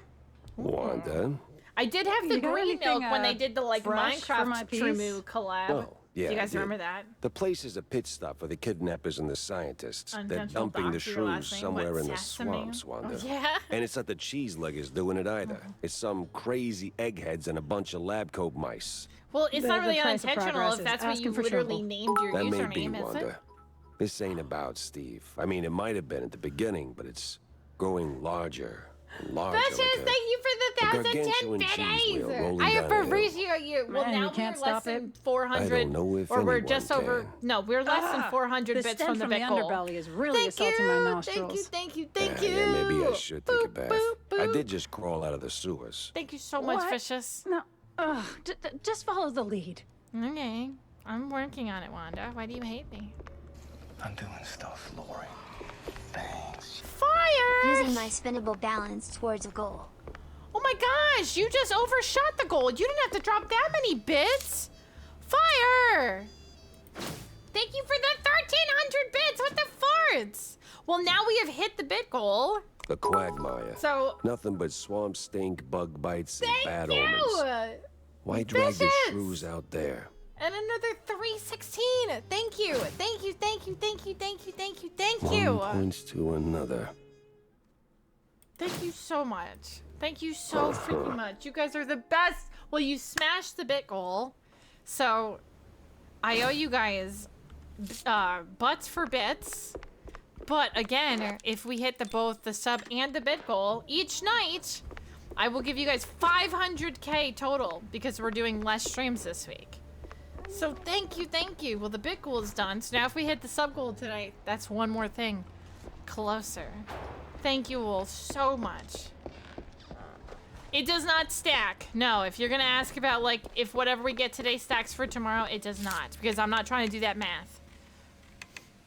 Wanda? I did have the You got green anything, milk when they did the like fresh for my Minecraft piece? Trimu collab. Oh, yeah. Do you I guys did. remember that? The place is a pit stop for the kidnappers and the scientists. They're Unintentional dumping the dogs, your last shrews name, somewhere what, in the Sesame? swamps, Wanda. Oh, yeah? And it's not the cheese luggers doing it either. It's some crazy eggheads and a bunch of lab coat mice. Well, it's not The really price of unintentional progress if is that's what asking you for literally trouble. named your That may be, username, is it? Wanda. This ain't about Steve. I mean, it might have been at the beginning, but it's growing larger and larger. Betches, like thank you for the a 1,010 gargantuan cheese wheel biddies! rolling I down a hill. appreciate you. Well, Man, you now can't we're less stop it. than 400. I don't know if or we're anyone just over. can. No, we're less than 400 the bits stench from the from bit the goal. underbelly is really Thank assaulting you, my nostrils. Thank you, thank you. Yeah, maybe I should take a Boop, bath. boop, I boop. did just crawl out of the sewers. Thank you so much, What? Vicious. No, just follow the lead. Okay, I'm working on it, Wanda. Why do you hate me? I'm doing stuff, Lori. Thanks. Fire! Using my spinnable balance towards a goal. Oh my gosh, you just overshot the goal. You didn't have to drop that many bits. Fire! Thank you for the 1,300 bits. What the farts? Well, now we have hit the bit goal. A quagmire. So, Nothing but swamp stink, bug bites, and thank bad you. omens. Why drag the Vicious. shrews out there? And another 316. Thank you. Thank you, thank you, thank you, thank you, thank you, thank One you. points to another. Thank you so much. Thank you so freaking much. You guys are the best. Well, you smashed the bit goal. So, I owe you guys butts for bits. But again, if we hit both the sub and the bit goal each night, I will give you guys 500k total because we're doing less streams this week. So thank you, thank you. Well, the bit goal is done. So now if we hit the sub goal tonight, that's one more thing closer. Thank you all so much. It does not stack. No, if you're gonna ask about like if whatever we get today stacks for tomorrow, it does not because I'm not trying to do that math.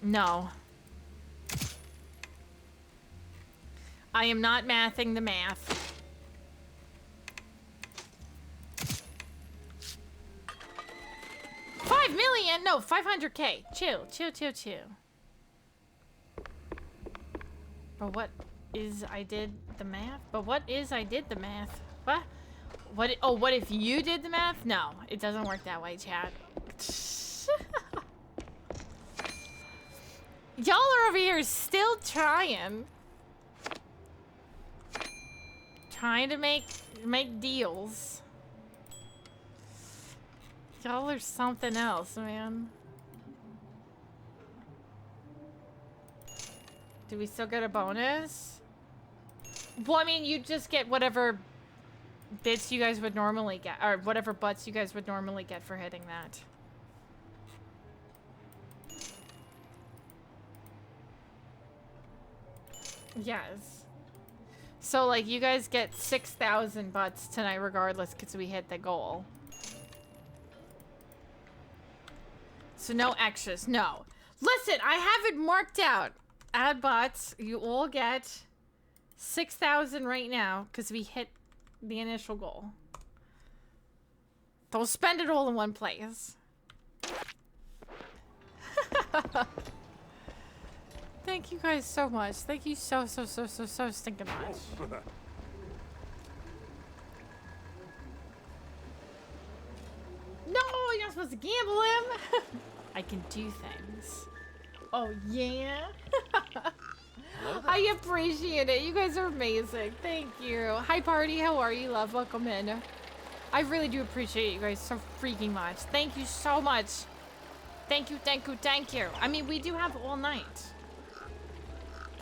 No. I am not mathing the math. $5 million? No, 500k. Chill, chill, chill, chill. But what is I did the math? But what is I did the math? What? What? Oh, what if you did the math? No, it doesn't work that way, chat. Y'all are over here still trying to make deals. Y'all are something else, man. Do we still get a bonus? Well, I mean, you just get whatever bits you guys would normally get, or whatever butts you guys would normally get for hitting that. Yes. So, like, you guys get 6,000 butts tonight regardless because we hit the goal. So no extras. No. Listen, I have it marked out. Add bots. You all get 6,000 right now because we hit the initial goal. Don't spend it all in one place. Thank you guys so much. Thank you so stinking much. No, you're not supposed to gamble him. I can do things. Oh, yeah? I appreciate it. You guys are amazing. Thank you. Hi, party. How are you, love? Welcome in. I really do appreciate you guys so freaking much. Thank you so much. Thank you, thank you, thank you. I mean, we do have all night.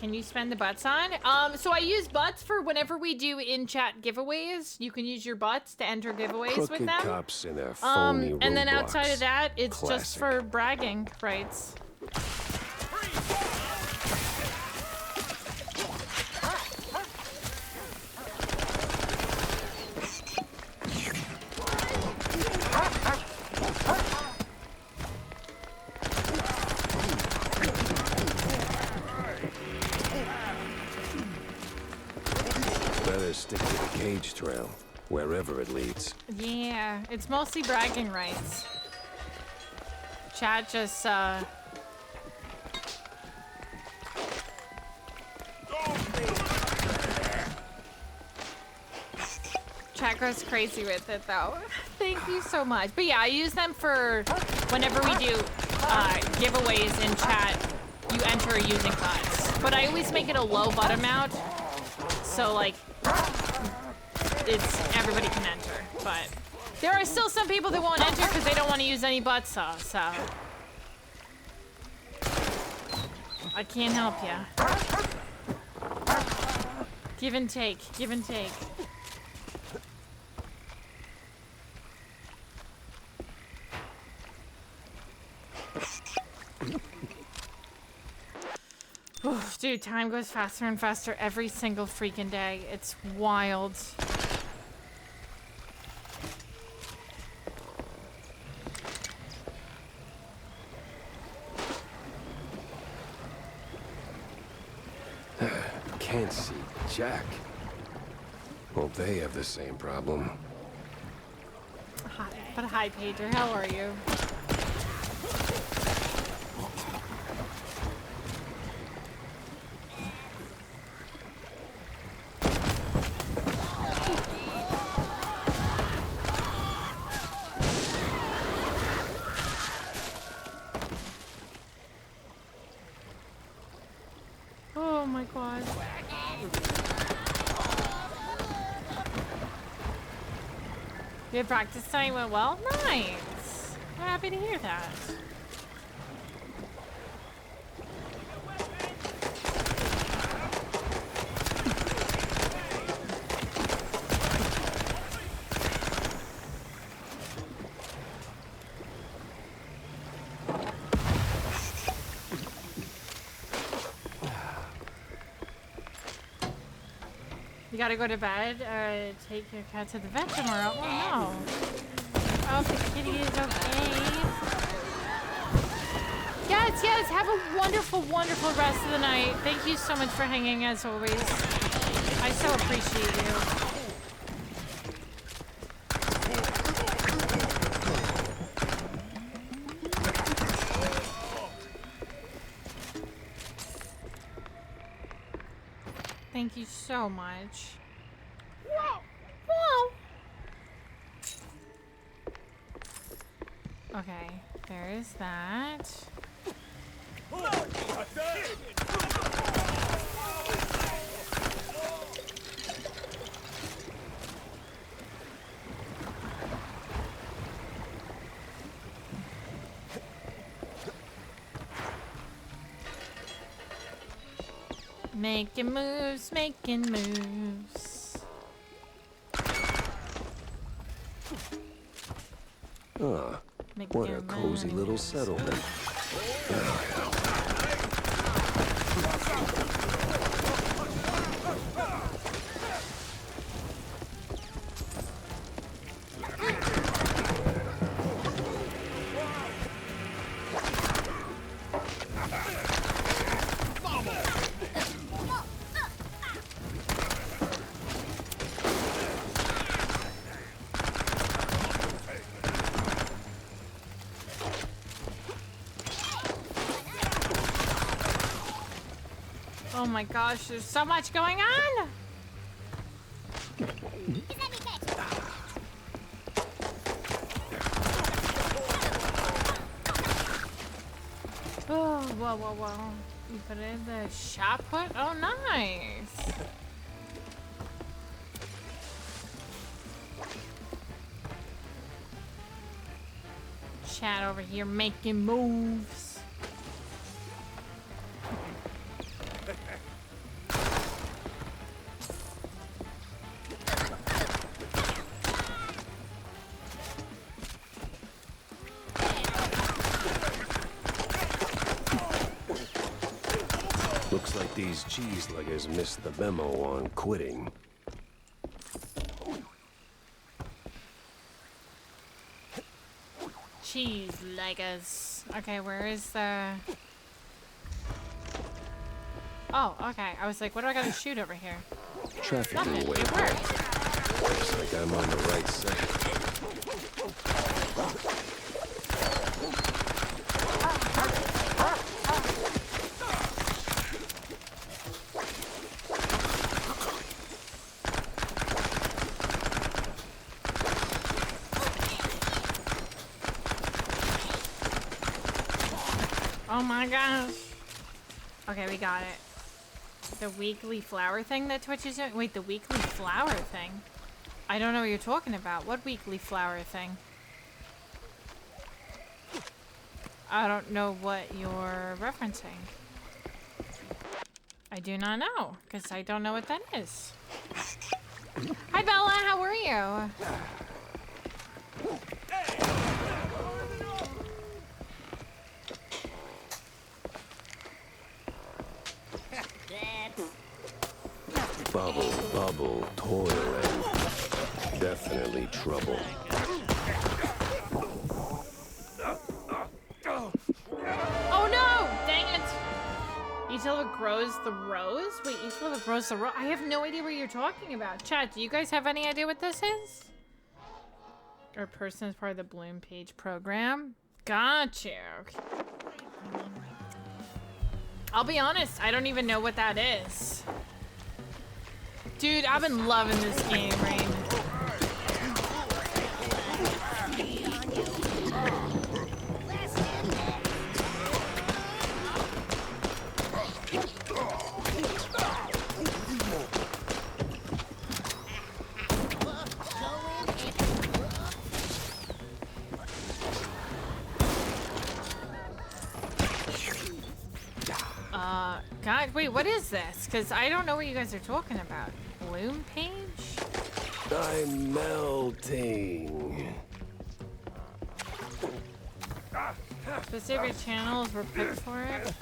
Can you spend the butts on? So I use butts for whenever we do in-chat giveaways. You can use your butts to enter giveaways with Crooked them. cops in their phony And then roadblocks. outside of that, it's just Classic. for bragging rights. Better stick to the cage trail, wherever it leads. Yeah, it's mostly bragging rights. Chat just, Chat goes crazy with it, though. Thank you so much. But yeah, I use them for whenever we do giveaways in chat. You enter using bots. But I always make it a low bot amount. So, like, everybody can enter. But there are still some people that won't enter because they don't want to use any butt sauce, so I can't help you. Give and take, give and take. Oof, dude, time goes faster and faster every single freaking day. It's wild. Can't see Jack. Well, they have the same problem. Hi, but hi, Pager. How are you? Oh my god. Your practice time went well? Nice! I'm happy to hear that. You gotta go to bed or take your cat to the vet tomorrow. Oh no. I hope the kitty is okay. Yes, yes. Have a wonderful, wonderful rest of the night. Thank you so much for hanging as always. I so appreciate you. Thank you so much. Whoa. Okay, there is that. Making moves, making moves. Ah, what a cozy little settlement. Oh my gosh, there's so much going on! Oh, whoa, whoa, whoa. You put it in the shot put? Oh, nice. Chat over here making moves. Looks like these cheese-leggers missed the memo on quitting. Cheese-leggers. Okay, where is the... Oh, okay. I was like, what do I gotta shoot over here? Trafficking Nothing. way. It worked. Looks like I'm on the right side. Oh my gosh. Okay, we got it. The weekly flower thing that Twitch is doing? Wait, the weekly flower thing? I don't know what you're talking about. What weekly flower thing? I don't know what you're referencing. I do not know, because I don't know what that is. Hi Bella, how are you? Bubble, bubble, toiling. Definitely trouble. Oh no! Dang it! Each level grows the rose? Wait, each level grows the rose? I have no idea what you're talking about. Chat, do you guys have any idea what this is? Our person is part of the Bloom Page program? Got you. Okay. I'll be honest, I don't even know what that is. Dude, I've been loving this game, Rain. God, wait, what is this? Because I don't know what you guys are talking about. Bloom Page? I'm melting. Specific channels were picked for it?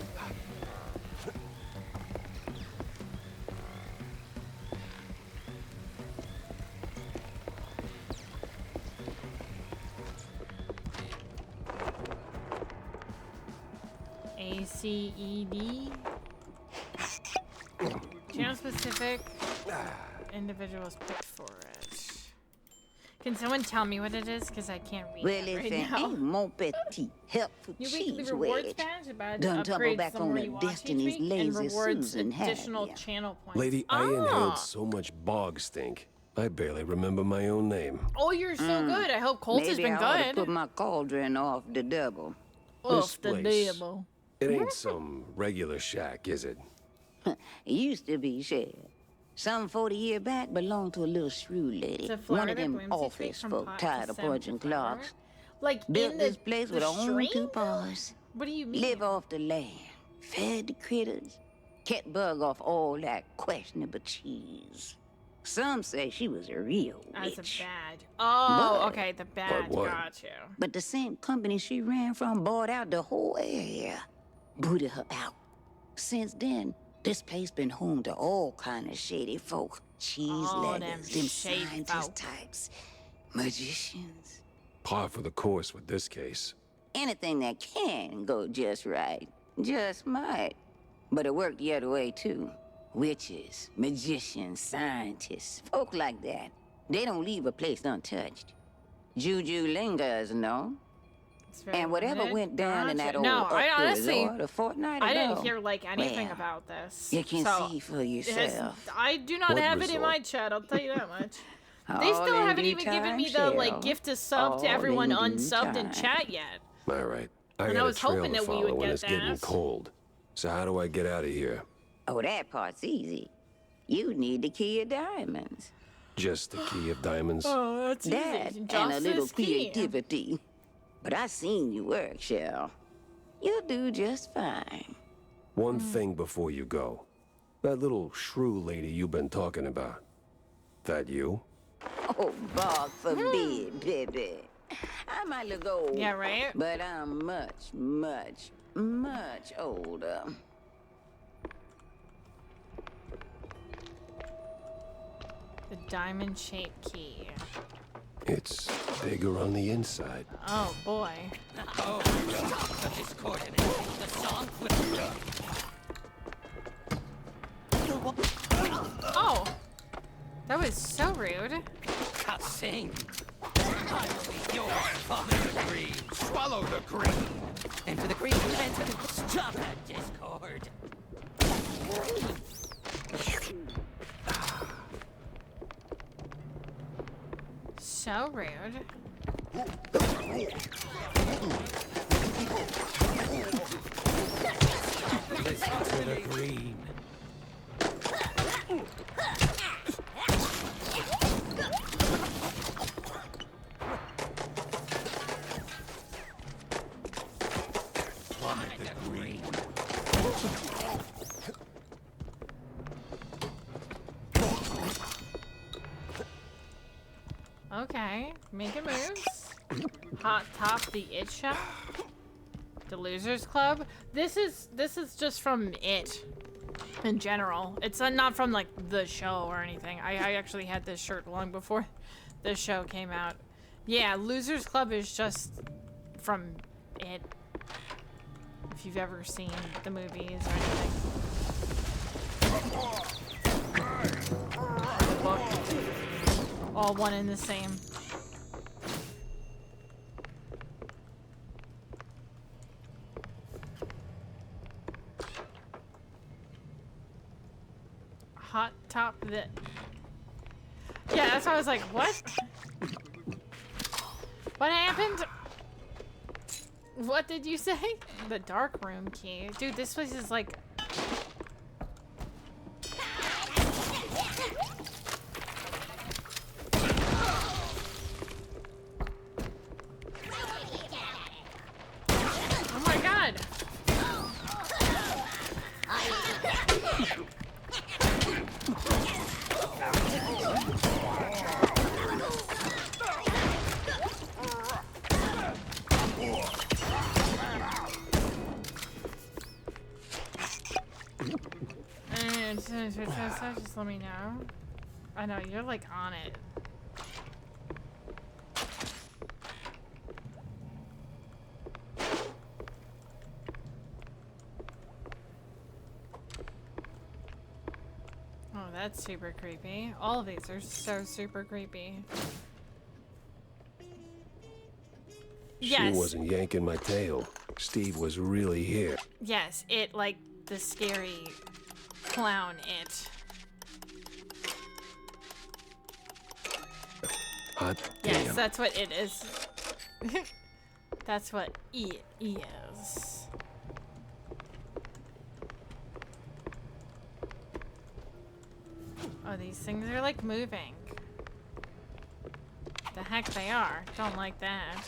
ACED? Channel specific individuals picked for it. Can someone tell me what it is? Because I can't read Well, it if right it now. ain't mon petit helpful Your weekly cheese rewards wedge, badge about done tumble upgrades back the on more the you watch each Destiny's week and lazy rewards Susan, have additional ya? channel points. Lady, I inhaled so much bog stink. I barely remember my own name. Oh, you're so good. I hope Colt has Maybe been I ought to good. put my cauldron off the double. Off the place. double. It ain't some regular shack, is it? It used to be, Shed. Some 40 years back belonged to a little shrew lady. To flower One of that them blooms each week office from folk pot to tired of stem to punching flower? clocks. Like Built in this the, place the with only two stream? paws. What do you mean? Live off the land. Fed the critters. Kept bug off all that questionable cheese. Some say she was a real As a witch. bad. Oh, But- okay, the bad. what? Got you. But the same company she ran from bought out the whole area. Booted her out. Since then, this place been home to all kind of shady folk. Cheese All them leggers, them shady scientist folk. types, magicians. Par for the course with this case. Anything that can go just right, just might. But it worked the other way too. Witches, magicians, scientists, folk like that. They don't leave a place untouched. Juju lingers, no? It's very And whatever limited. went down in that Gotcha. old No, I Upper honestly, resort a fortnight I didn't ago, hear like anything well, about this. you can so see for it has- yourself. I do not What have it in resort? my chat. I'll tell you that much. They All still in haven't due even given time, me the like Shell. gift to sub to All everyone in due unsubbed in time. chat yet. All right. I And got I was a trail hoping to that we follow would when get it's getting that. cold. So how do I get out of here? Oh, that part's easy. You need the key of diamonds. Just the key of diamonds. Oh, that's That easy. and Just a little this key. creativity. But I seen you work, Shell. You'll do just fine. One thing before you go. That little shrew lady you've been talking about. That you? Oh, God forbid, baby. I might look old. Yeah, right? But I'm much, much, much older. The diamond-shaped key. It's bigger on the inside. Oh boy. Oh, that was so rude. Sing. I will be yours. Follow the green. Swallow the green. Enter the green. Enter the... Stop that discord. So rude. Listen to the green. Follow the green. Okay, making moves. Hot top the It Shop. The Losers Club. This is just from It in general. It's not from like the show or anything. I actually had this shirt long before the show came out. Yeah, Losers Club is just from It. If you've ever seen the movies or anything. Or the book. All one and the same. Hot top the... Yeah, that's why I was like, what? What happened? What did you say? The dark room key. Dude, this place is like... Oh my god! Just let me know. I know, you're like on it. Oh, that's super creepy. All of these are so super creepy. Yes. She wasn't yanking my tail. Steve was really here. Yes, it like the scary clown It. Hot Yes, damn. that's what it is. That's what it is. Oh, these things are like moving. The heck they are. Don't like that.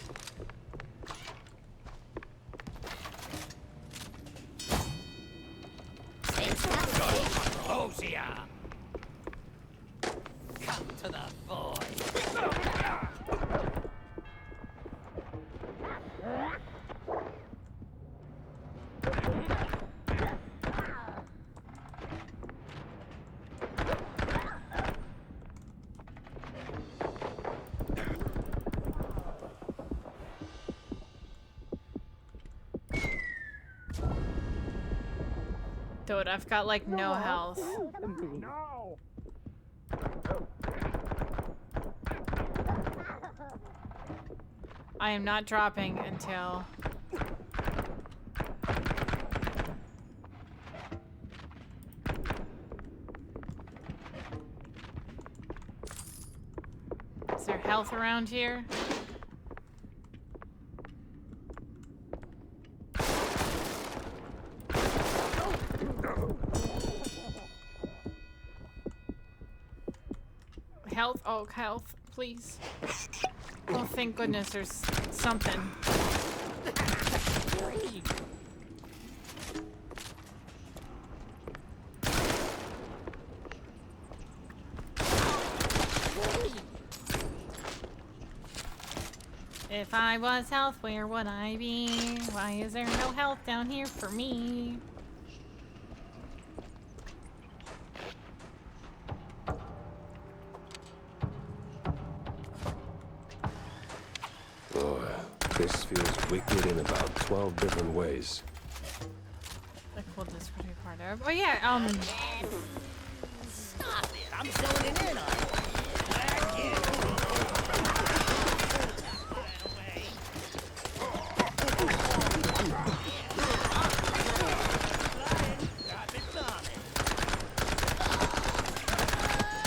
Hosea. Come to the void. Dude, I've got like no health. No. I am not dropping until... Is there health around here? Health? Oh, health, please. Oh, thank goodness there's something. If I was health, where would I be? Why is there no health down here for me? Boy, this feels wicked in about 12 different ways. I pulled this pretty part out. Oh yeah, Stop it! I'm zoning in on it.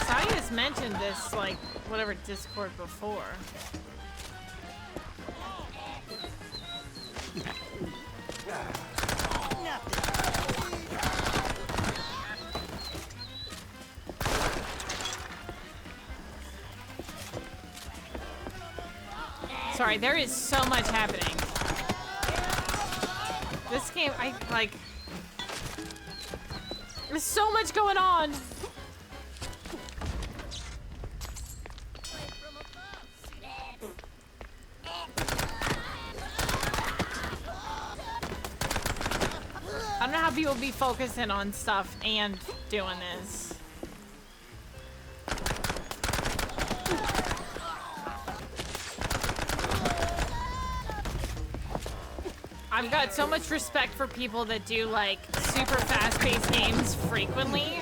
Saya's mentioned this, like, whatever Discord before. Sorry, there is so much happening. This game, there's so much going on. I don't know how people be focusing on stuff and doing this. I've got so much respect for people that do like super fast-paced games frequently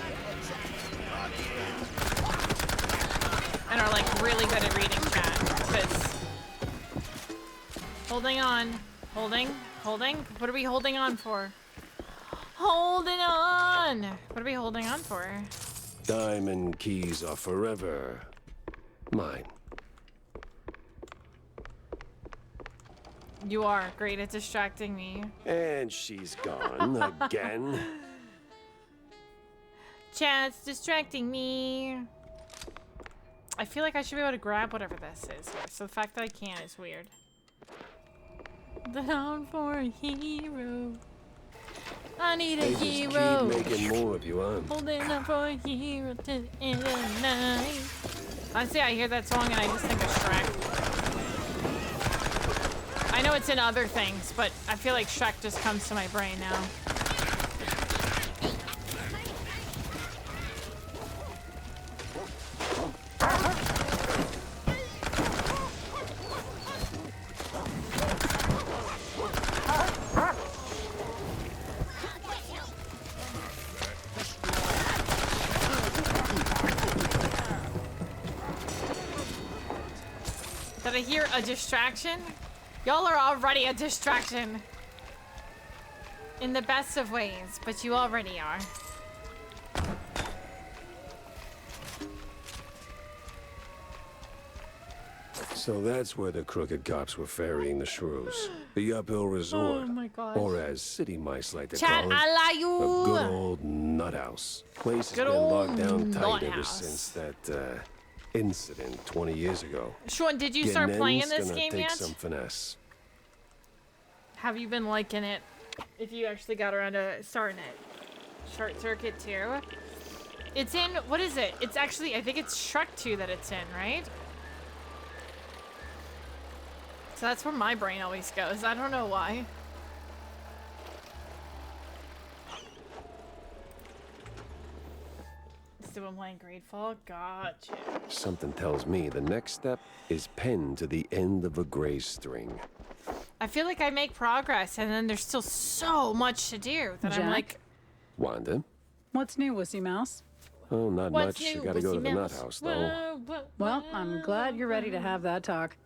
and are like really good at reading chat. Because holding on, holding. What are we holding on for? Holding on. What are we holding on for? Diamond keys are forever mine. You are great at distracting me. And she's gone again. Chat's distracting me. I feel like I should be able to grab whatever this is here. So the fact that I can't is weird. Down for a hero. I need a They just hero. keep making more of you, huh? Holding up for a hero to the end of the night. Honestly, I hear that song and I just think of Shrek. I know it's in other things, but I feel like Shrek just comes to my brain now. Did I hear a distraction? Y'all are already a distraction. In the best of ways, but you already are. So that's where the crooked cops were ferrying the shrews. The uphill resort. Oh my gosh. Or as city mice like to Chat, call it, I like a you. good old nut house. Place has Good been locked old down nut tight ever house. since that incident 20 years ago. Sean, did you start playing this gonna game take yet? some finesse. Have you been liking it? If you actually got around to starting it. Short Circuit 2. It's in, what is it? It's actually, I think it's Shrek 2 that it's in, right? So that's where my brain always goes. I don't know why. Still been playing Greedfall? Gotcha. Something tells me the next step is pinned to the end of a gray string. I feel like I make progress and then there's still so much to do that I'm Jack? like, Wanda? What's new, Wussy Mouse? Oh, not what's much. new, I gotta go to Wussy the nut Mouse? house, though. Well, I'm glad you're ready to have that talk.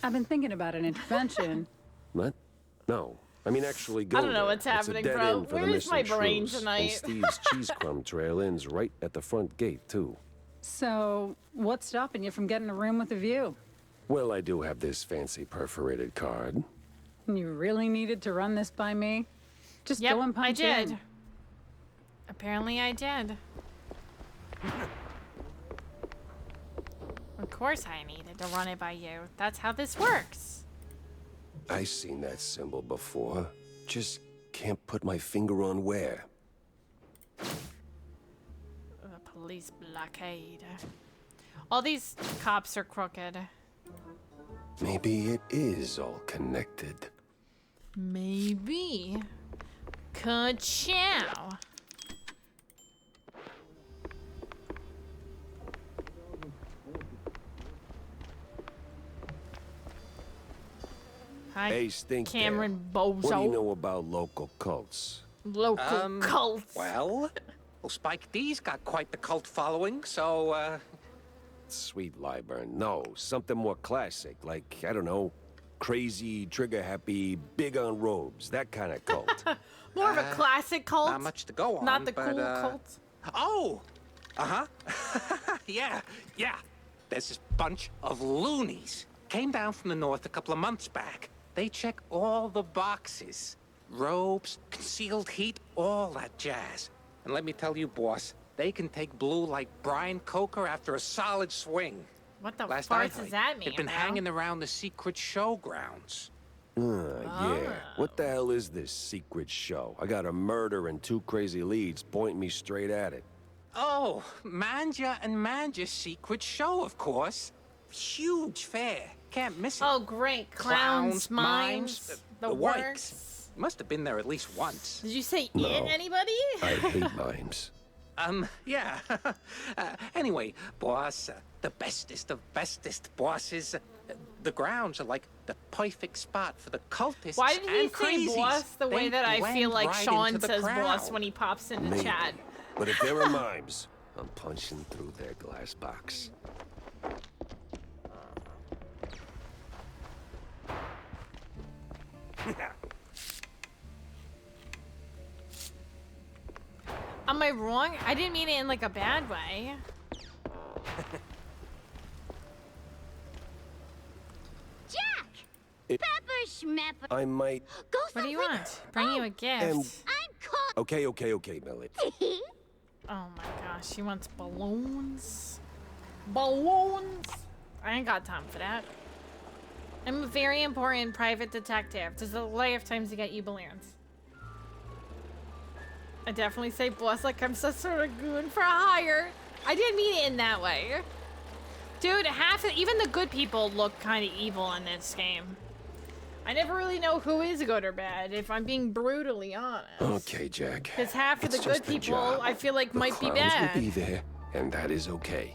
I've been thinking about an intervention. What? No. I mean, actually go I don't know there. what's happening, it's a dead bro. end for Where the is my missing brain shrews. tonight? And Steve's cheese crumb trail ends right at the front gate, too. So, what's stopping you from getting a room with a view? Well, I do have this fancy perforated card. You really needed to run this by me? Just Yep, go and punch I did. in. Apparently I did. Of course I needed to run it by you. That's how this works. I've seen that symbol before. Just can't put my finger on where. The police blockade. All these cops are crooked. Maybe it is all connected. Maybe. Ka-chow. Hi, Hey, Stink Cameron there. Bozo. What do you know about local cults? Local cults. Well, Spike D's got quite the cult following, so, Sweet Liburn. No, something more classic, like, I don't know, crazy, trigger-happy, big on robes, that kind of cult. More of a classic cult. not much to go on, Not the but, cool cult. Oh! Uh-huh. yeah. There's this bunch of loonies. Came down from the north a couple of months back. They check all the boxes. Robes, concealed heat, all that jazz. And let me tell you, boss, they can take blue like Brian Coker after a solid swing. What the Last I farts heard, does that mean, they've been bro? hanging around the secret showgrounds. Yeah. What the hell is this secret show? I got a murder and 2 crazy leads pointing me straight at it. Oh, Manja and Manja's secret show, of course. Huge fair. Can't miss it. Oh, great. Clowns, mimes, the Wikes. works. Must have been there at least once. Did you say No. it, anybody? I hate mimes. Yeah. Anyway, boss, the bestest of bestest bosses. The grounds are like the perfect spot for the cultists Why did he and say crazies. boss the way They that I feel blend like right Sean into the says boss crowd. when he pops into Maybe. chat? But if there are mimes, I'm punching through their glass box. Am I wrong? I didn't mean it in like a bad way. Jack! It- Pepper schmepper. I might... Go What do you something- want? Bring you a gift. And- I'm caught. Okay, Millie. Oh my gosh, she wants balloons. Balloons! I ain't got time for that. I'm a very important private detective. There's a lifetime to get you balloons. I definitely say boss like I'm some sort of goon for hire. I didn't mean it in that way. Dude, even the good people look kind of evil in this game. I never really know who is good or bad, if I'm being brutally honest. Okay, Jack. Because half of It's the good just a people, job. I feel like, The might be clowns bad. will be there, and that is okay.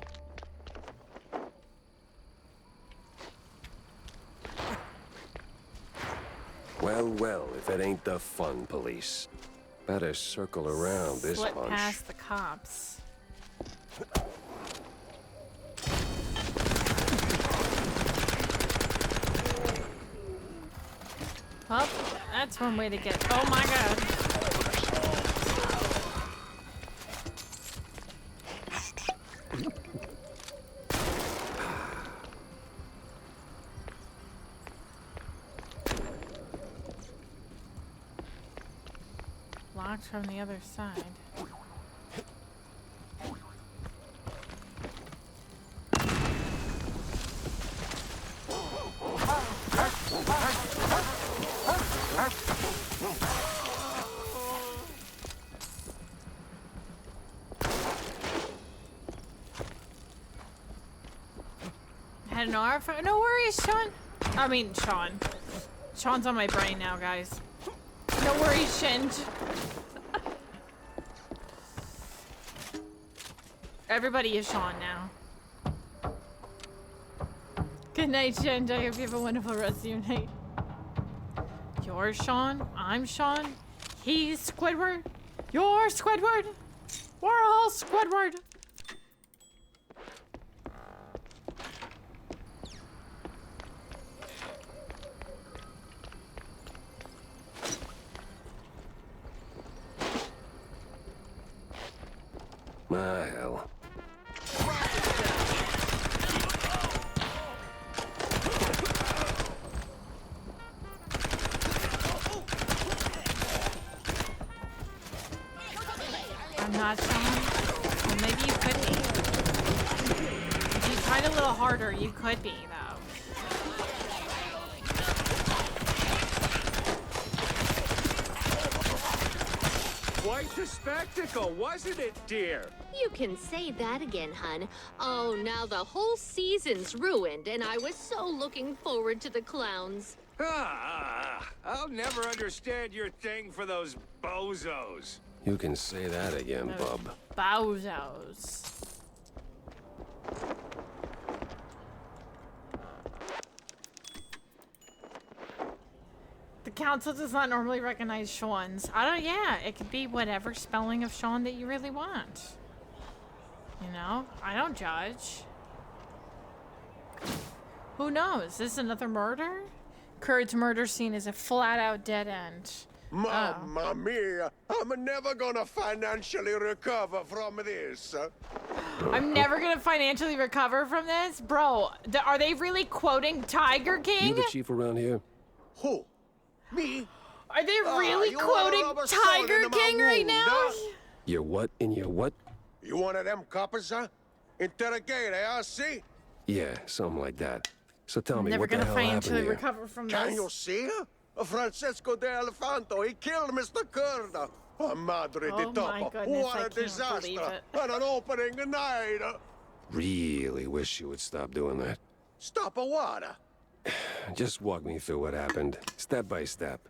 Well, if it ain't the fun police. Better circle around this Slip bunch. past the cops. Oh, that's one way to get. Oh my god. Locked from the other side. Had an R for no worries, Sean. I mean, Sean. Sean's on my brain now, guys. No worries, Shinj. Everybody is Sean now. Good night, Shinj. I hope you have a wonderful rest of your night. You're Sean. I'm Sean. He's Squidward. You're Squidward. We're all Squidward. Ah, hell. I'm not Sean. Well, maybe you could be. If you tried a little harder, you could be, though. Quite the spectacle, wasn't it, dear? You can say that again, hun. Oh, now the whole season's ruined, and I was so looking forward to the clowns. I'll never understand your thing for those bozos. You can say that again, bub. Bowzos. The council does not normally recognize Sean's. Yeah, it could be whatever spelling of Sean that you really want. You know, I don't judge. Who knows? Is this another murder? Kurt's murder scene is a flat-out dead end. Mamma mia! I'm never gonna financially recover from this. I'm never gonna financially recover from this? Bro, are they really quoting Tiger King? You the chief around here? Who? Me? Are they really quoting Tiger King right now? Your what in your what? You one of them coppers, huh? Interrogate, huh? See? Yeah, something like that. So tell me, Never what the gonna hell happened financially here? recover from Can this. you see? Francesco de Elefanto, he killed Mr. Curda. Madre Oh di my topo. goodness, What I a can't believe disaster. it. On an opening night. Really wish you would stop doing that. Stop a water. Just walk me through what happened, step by step.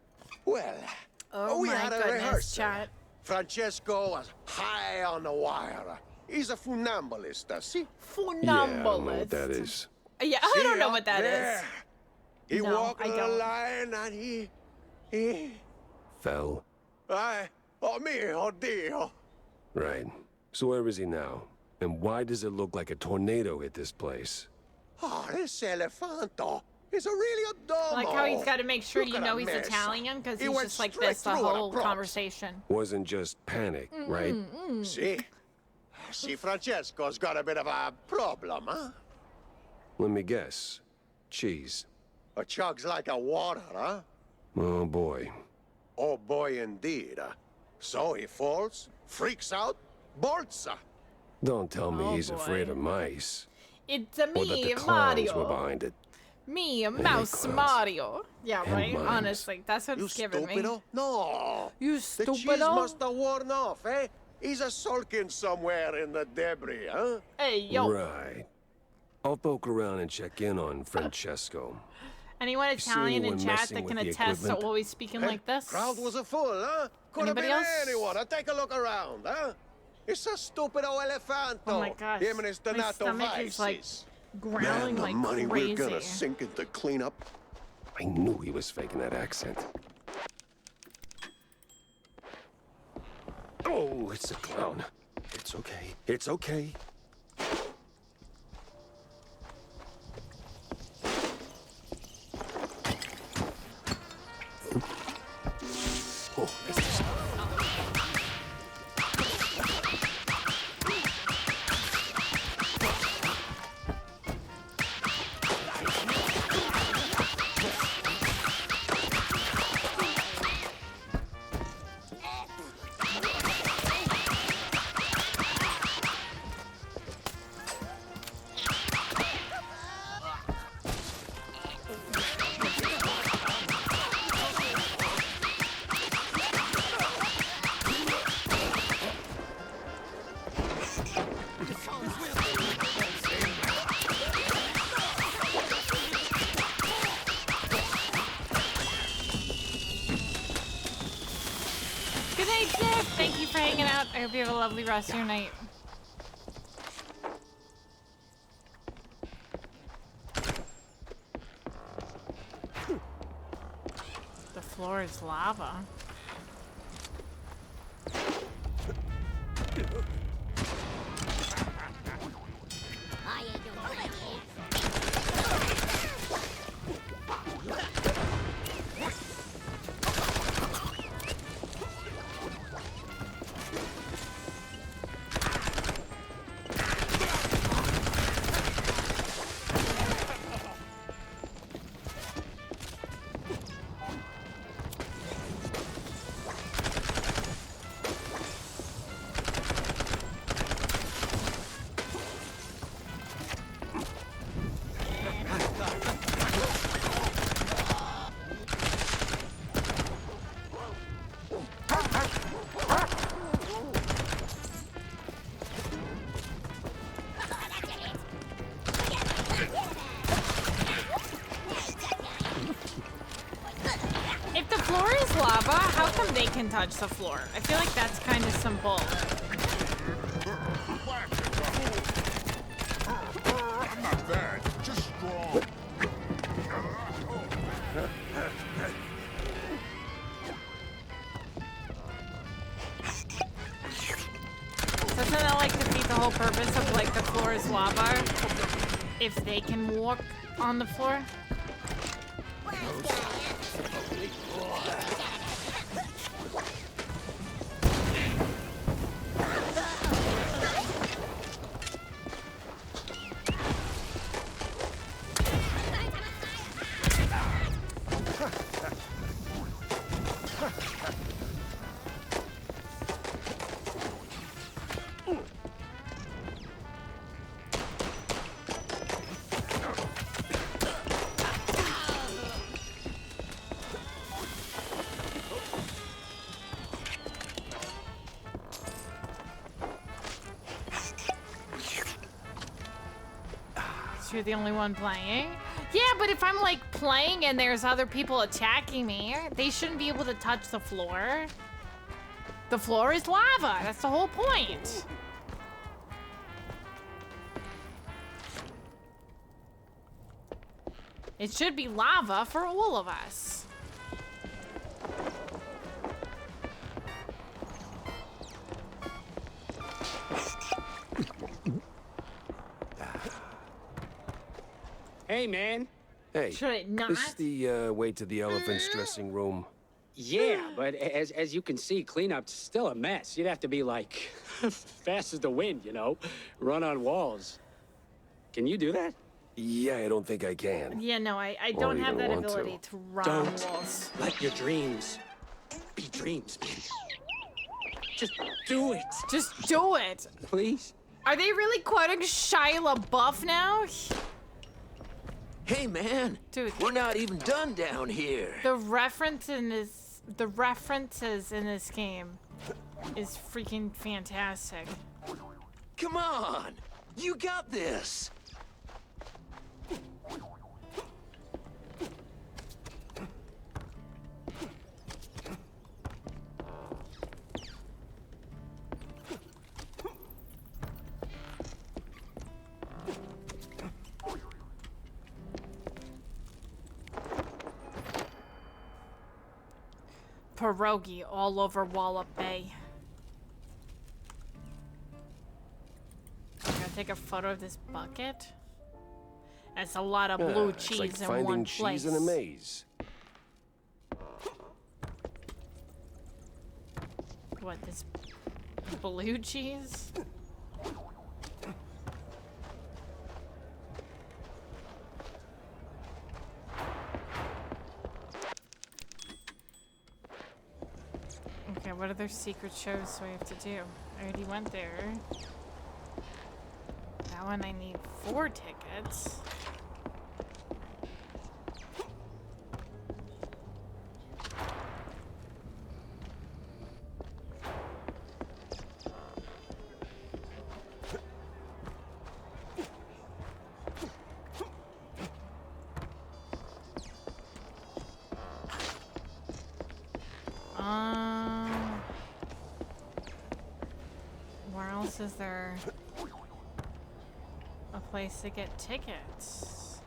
Well, Oh we my had a goodness, rehearsal. chat. Francesco was high on the wire. He's a funambulist, see? Yeah, I don't know what that Funambulist. is. Yeah, I don't know what that is. Yeah. He No, walked I the don't. line and he... Fell. Oh mio Dio. Right. So where is he now? And why does it look like a tornado hit this place? Oh, this Elefanto is a really a domo. Like how he's got to make sure Look you at know that he's mess. Italian because He he's went just like straight this the through an whole approach. conversation. Wasn't just panic, right? See? See, Francesco's got a bit of a problem, huh? Let me guess. Cheese. A chugs like a water, huh? Oh boy. Oh boy, indeed. So he falls, freaks out, bolts. Don't tell me Oh, he's boy. afraid of mice. It's Or that the me, clowns were Mario. behind it. Me, a Hey, mouse, clowns. Mario. Yeah, And right? mimes. Honestly, that's what You it's giving me. stupido? No. You The cheese stupido? must have worn off, eh? He's a sulking somewhere in the debris, huh? Hey, yo. Right. I'll poke around and check in on Francesco. Anyone see Italian in anyone chat messing that with can the attest to equipment? always speaking Eh? like this? Crowd was a full, huh? Could have Anybody been else? anyone. Take a look around, huh? It's a stupido Elefanto. Oh my gosh. Him and his My Donato stomach is like Vices. growling the like money crazy. we're gonna sink into cleanup. I knew he was faking that accent. Oh, it's a clown. It's okay. It's okay. Oh, this is... Good night, Tiff. Thank you for hanging out. I hope you have a lovely rest of your night. The floor is lava. can touch the floor. I feel like that's kind of some bull. I'm not bad, just strong. Doesn't that like defeat the whole purpose of like the floor is lava? If they can walk on the floor? You're the only one playing? Yeah, but if I'm like playing and there's other people attacking me, they shouldn't be able to touch the floor. The floor is lava. That's the whole point. It should be lava for all of us. Hey, man. Hey, should it not? this is the way to the elephant's dressing room. Yeah, but as you can see, cleanup's still a mess. You'd have to be like fast as the wind, you know, run on walls. Can you do that? Yeah, I don't think I can. Yeah, no, I Or don't have even that want ability to. to run on Don't walls. let your dreams be dreams, man. Just do it. Just do it. Please? Are they really quoting Shia LaBeouf now? Hey, man. Dude. We're not even done down here. The references in this game is freaking fantastic. Come on. You got this. Pierogi all over Wallop Bay. I'm gonna take a photo of this bucket. That's a lot of blue It's cheese like in finding one cheese place. in a maze. What, this blue cheese? Okay, what other secret shows do I have to do? I already went there. That one I need 4 tickets. Where else is there a place to get tickets?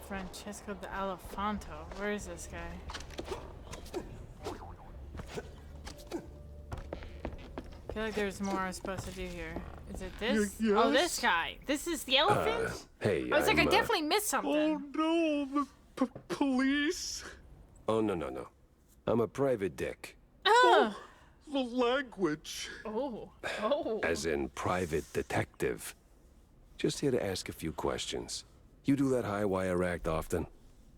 Francesco de Elefanto. Where is this guy? I feel like there's more I'm supposed to do here. Is it this? Yes? Oh, this guy. This is the elephant? Hey, I was like, I I'm, definitely missed something. Oh no, the police. Oh, no. I'm a private dick. Oh. The language. Oh. As in private detective. Just here to ask a few questions. You do that high wire act often?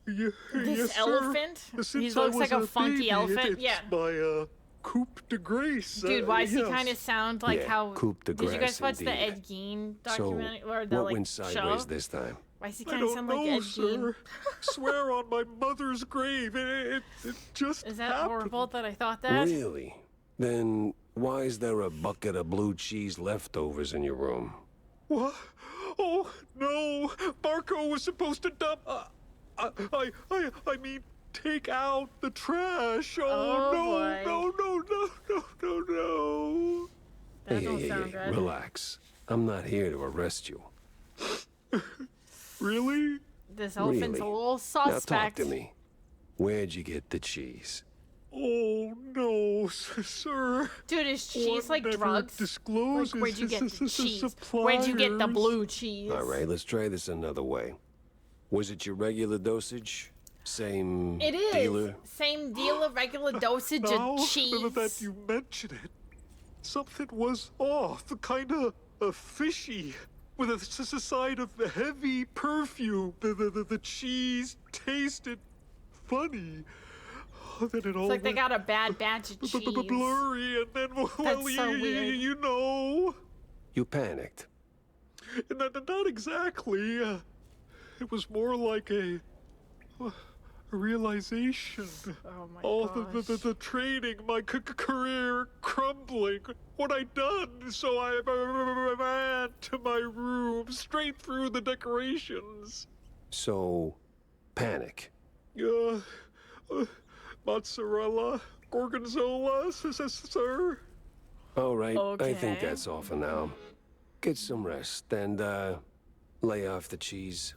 Yeah, This yes, elephant? Sir. Since He I looks like was a funky baby, elephant. It's Yeah. my coupe de grace. Dude, why does he yes. kind of sound like Yeah, how... Coupe de Did you guys Grace, watch the indeed. Ed Gein So, documentary? Or the, what like, went show? sideways this time? Why does he I kind of don't sound know, like Ed sir. Gein? Swear on my mother's grave, it just Is that happened. horrible that I thought that? Really? Then Why is there a bucket of blue cheese leftovers in your room? What? Oh, no. Marco was supposed to dump... I mean, take out the trash. Oh, boy. No. That don't sound good. Relax. I'm not here to arrest you. Really? This elephant's Really? a little suspect. Now talk to me. Where'd you get the cheese? Oh, no, sir. Dude, is cheese One like never drugs? discloses Like, where'd you get the his cheese? Where'd you get the suppliers. blue cheese? All right, let's try this another way. Was it your regular dosage? Same It is. dealer? Same dealer, regular dosage Now of cheese. that you mention it, something was off, kinda fishy, with a side of heavy perfume. The cheese tasted funny. Then it all It's like they went got a bad batch of cheese. blurry, and then well, so weird. you know. You panicked. Not exactly. It was more like a realization. Oh my All gosh. the training, my career crumbling. What I done? So I ran to my room, straight through the decorations. So, panic. Mozzarella, gorgonzola, sir. All right, I think Okay. that's all for now. Get some rest and, lay off the cheese.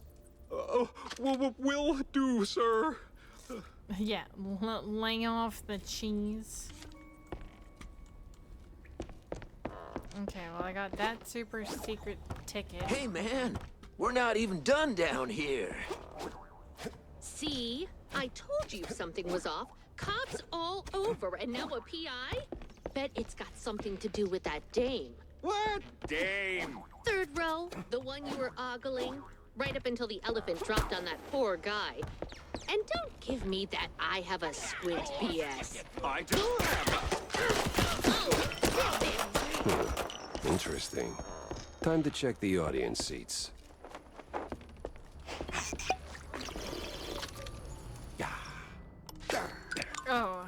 Will do, sir. Yeah, lay off the cheese. Okay, well I got that super secret ticket. Hey, man, we're not even done down here. See? I told you something was off. Cops all over, and now a PI? Bet it's got something to do with that dame. What dame? Third row, the one you were ogling, right up until the elephant dropped on that poor guy. And don't give me that I have a squint BS. I do have Interesting. Time to check the audience seats. Oh.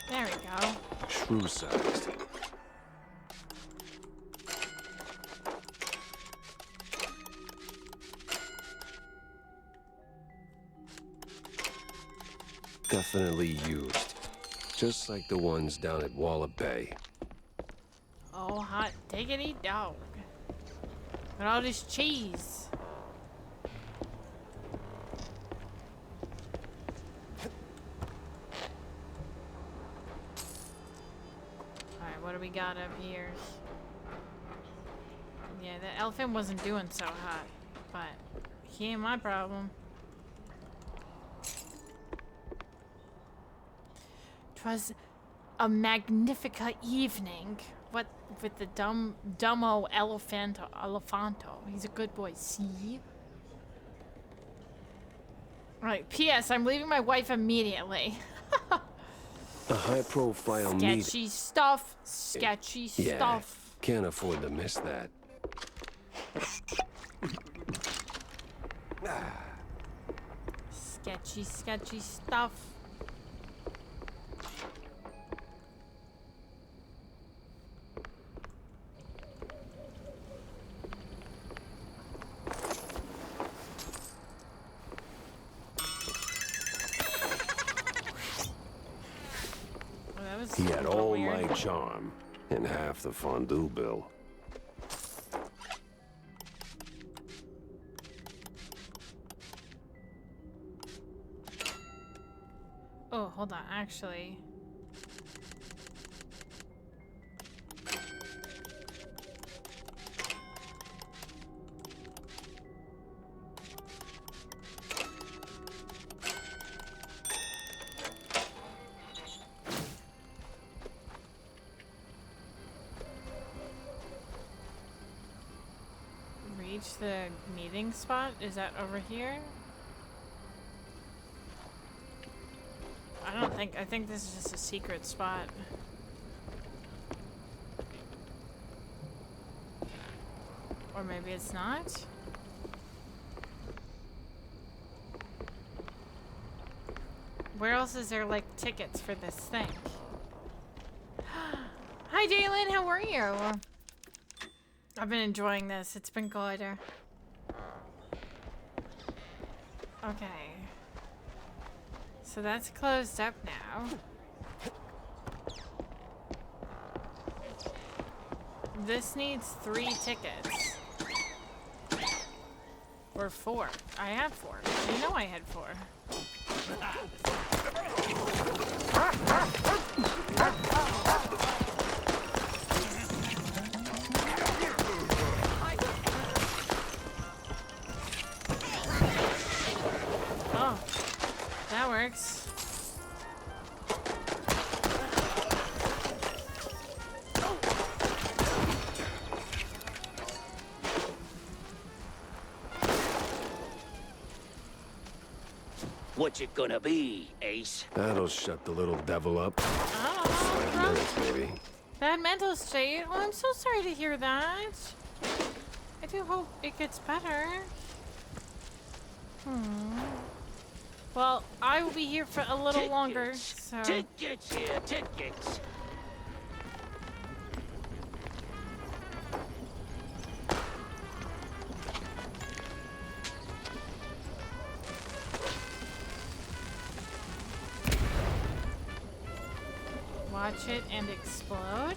There we go. Shrew-sized. Definitely used. Just like the ones down at Wallop Bay. Oh, hot diggity dog. Look at all this cheese. Alright, what do we got up here? Yeah, the elephant wasn't doing so hot, but he ain't my problem. Was a magnifica evening. What with the dumbo elephanto. He's a good boy. See. Right. P.S. I'm leaving my wife immediately. A high-profile meeting. Sketchy stuff. Sketchy Yeah, stuff. can't afford to miss that. Sketchy stuff. He had all my charm and half the fondue bill. Oh, hold on. Actually. Reach the meeting spot? Is that over here? I think this is just a secret spot. Or maybe it's not? Where else is there, like, tickets for this thing? Hi, Jalen, how are you? I've been enjoying this. It's been good. Okay. So that's closed up now. This needs 3 tickets. Or 4. I have 4. You know I had 4. Oh, that works. What you gonna be, Ace? That'll shut the little devil up. Oh, 5 minutes, maybe. bad mental state. Oh, I'm so sorry to hear that. I do hope it gets better. Well, I will be here for a little longer, so... Tickets here, tickets. Watch it and explode?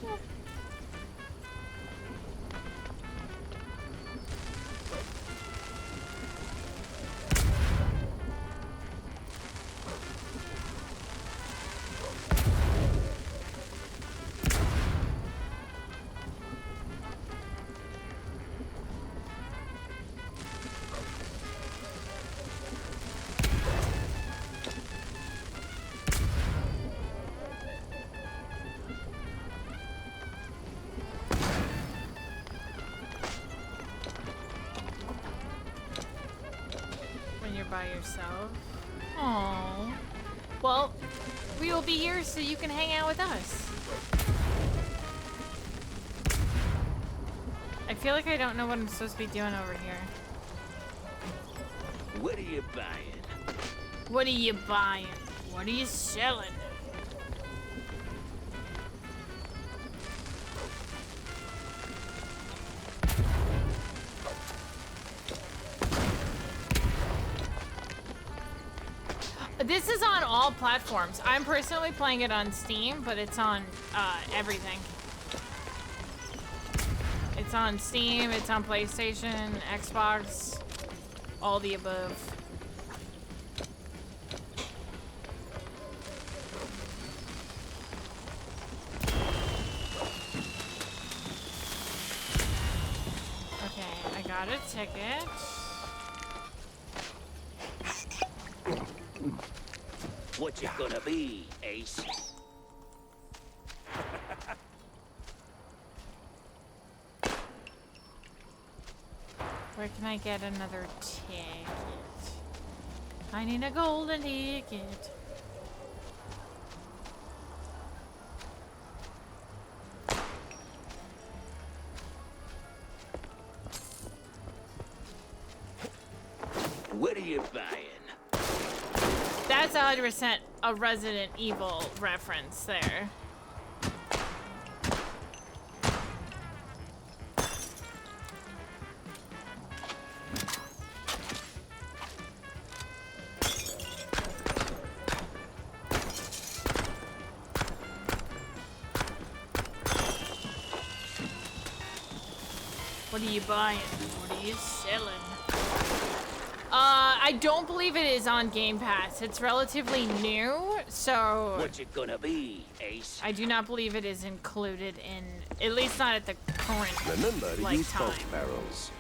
By yourself. Aww. Well, we will be here so you can hang out with us. I feel like I don't know what I'm supposed to be doing over here. What are you buying? What are you buying? What are you selling? This is on all platforms. I'm personally playing it on Steam, but it's on everything. It's on Steam, it's on PlayStation, Xbox, all the above. Okay, I got a ticket. What you gonna be, Ace? Where can I get another ticket? I need a golden ticket. What are you buying? That's 100% a Resident Evil reference there. What are you buying? What are you selling? I don't believe it is on Game Pass. It's relatively new, so... What you gonna be, Ace? I do not believe it is included in... At least not at the current, Remember to like, use time. both barrels.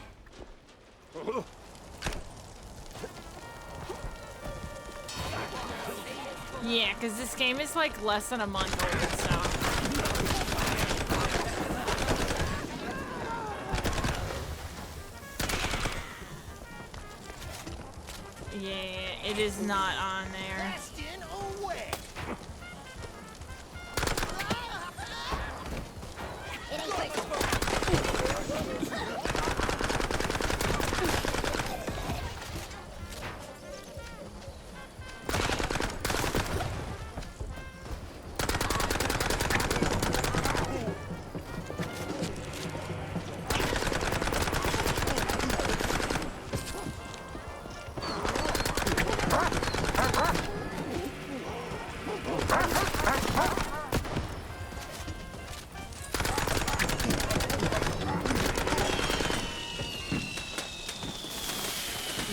Yeah, because this game is, like, less than a month old, so... Yeah, it is not on there.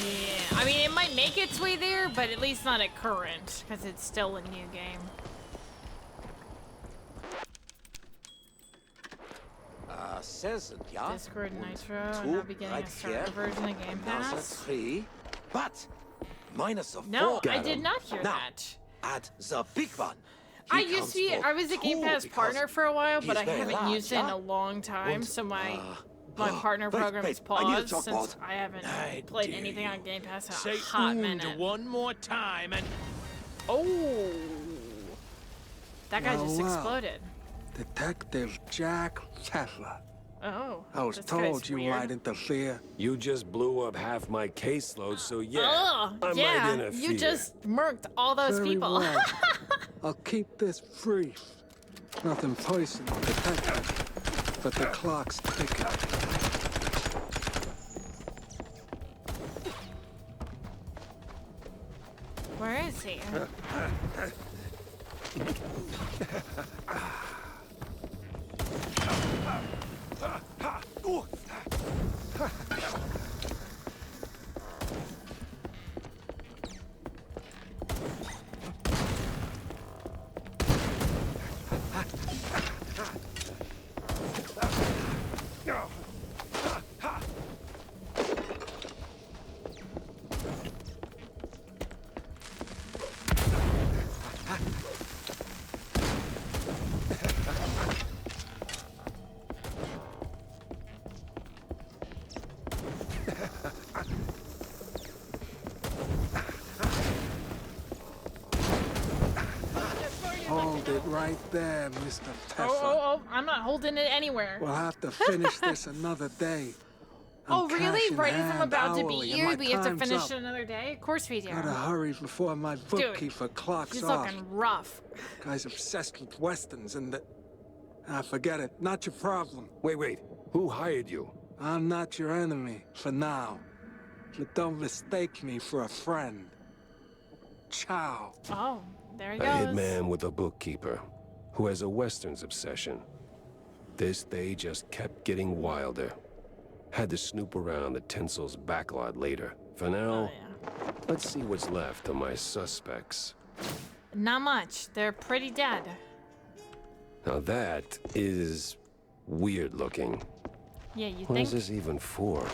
Yeah, I mean, it might make its way there, but at least not at current, because it's still a new game. Discord Nitro, and I'll be getting a starter version of Game Pass. But minus a No, I did not hear that. Add the big one. I used to be, I was a Game Pass partner for a while, but I haven't used it in a long time, so my partner program is paused since I haven't played anything on Game Pass in a hot minute. One more time and... Oh! That guy just exploded. Detective Jack Tesla. Oh. I was told you might interfere. You just blew up half my caseload, so yeah, I might Yeah, interfere. you just murked all those Very people. well. I'll keep this brief. Nothing personal, detective. But the clock's ticking. Where is he? Hold it right there, Mr. Tesla. Oh, I'm not holding it anywhere. We'll have to finish this another day. Oh, really? cashing Right as I'm hand about to hourly, beat and you, my we have to time's finish up. it another day? Of course we do. Gotta hurry before my bookkeeper clocks He's off. looking rough. Guy's obsessed with westerns and the... Ah, forget it. Not your problem. Wait. Who hired you? I'm not your enemy, for now. But don't mistake me for a friend. Ciao. Oh, there he A goes. hitman with a bookkeeper who has a westerns obsession. This day just kept getting wilder. Had to snoop around the Tinsel's backlot later. For now, let's see what's left of my suspects. Not much. They're pretty dead. Now that is weird looking. Yeah, you What think? is this even for?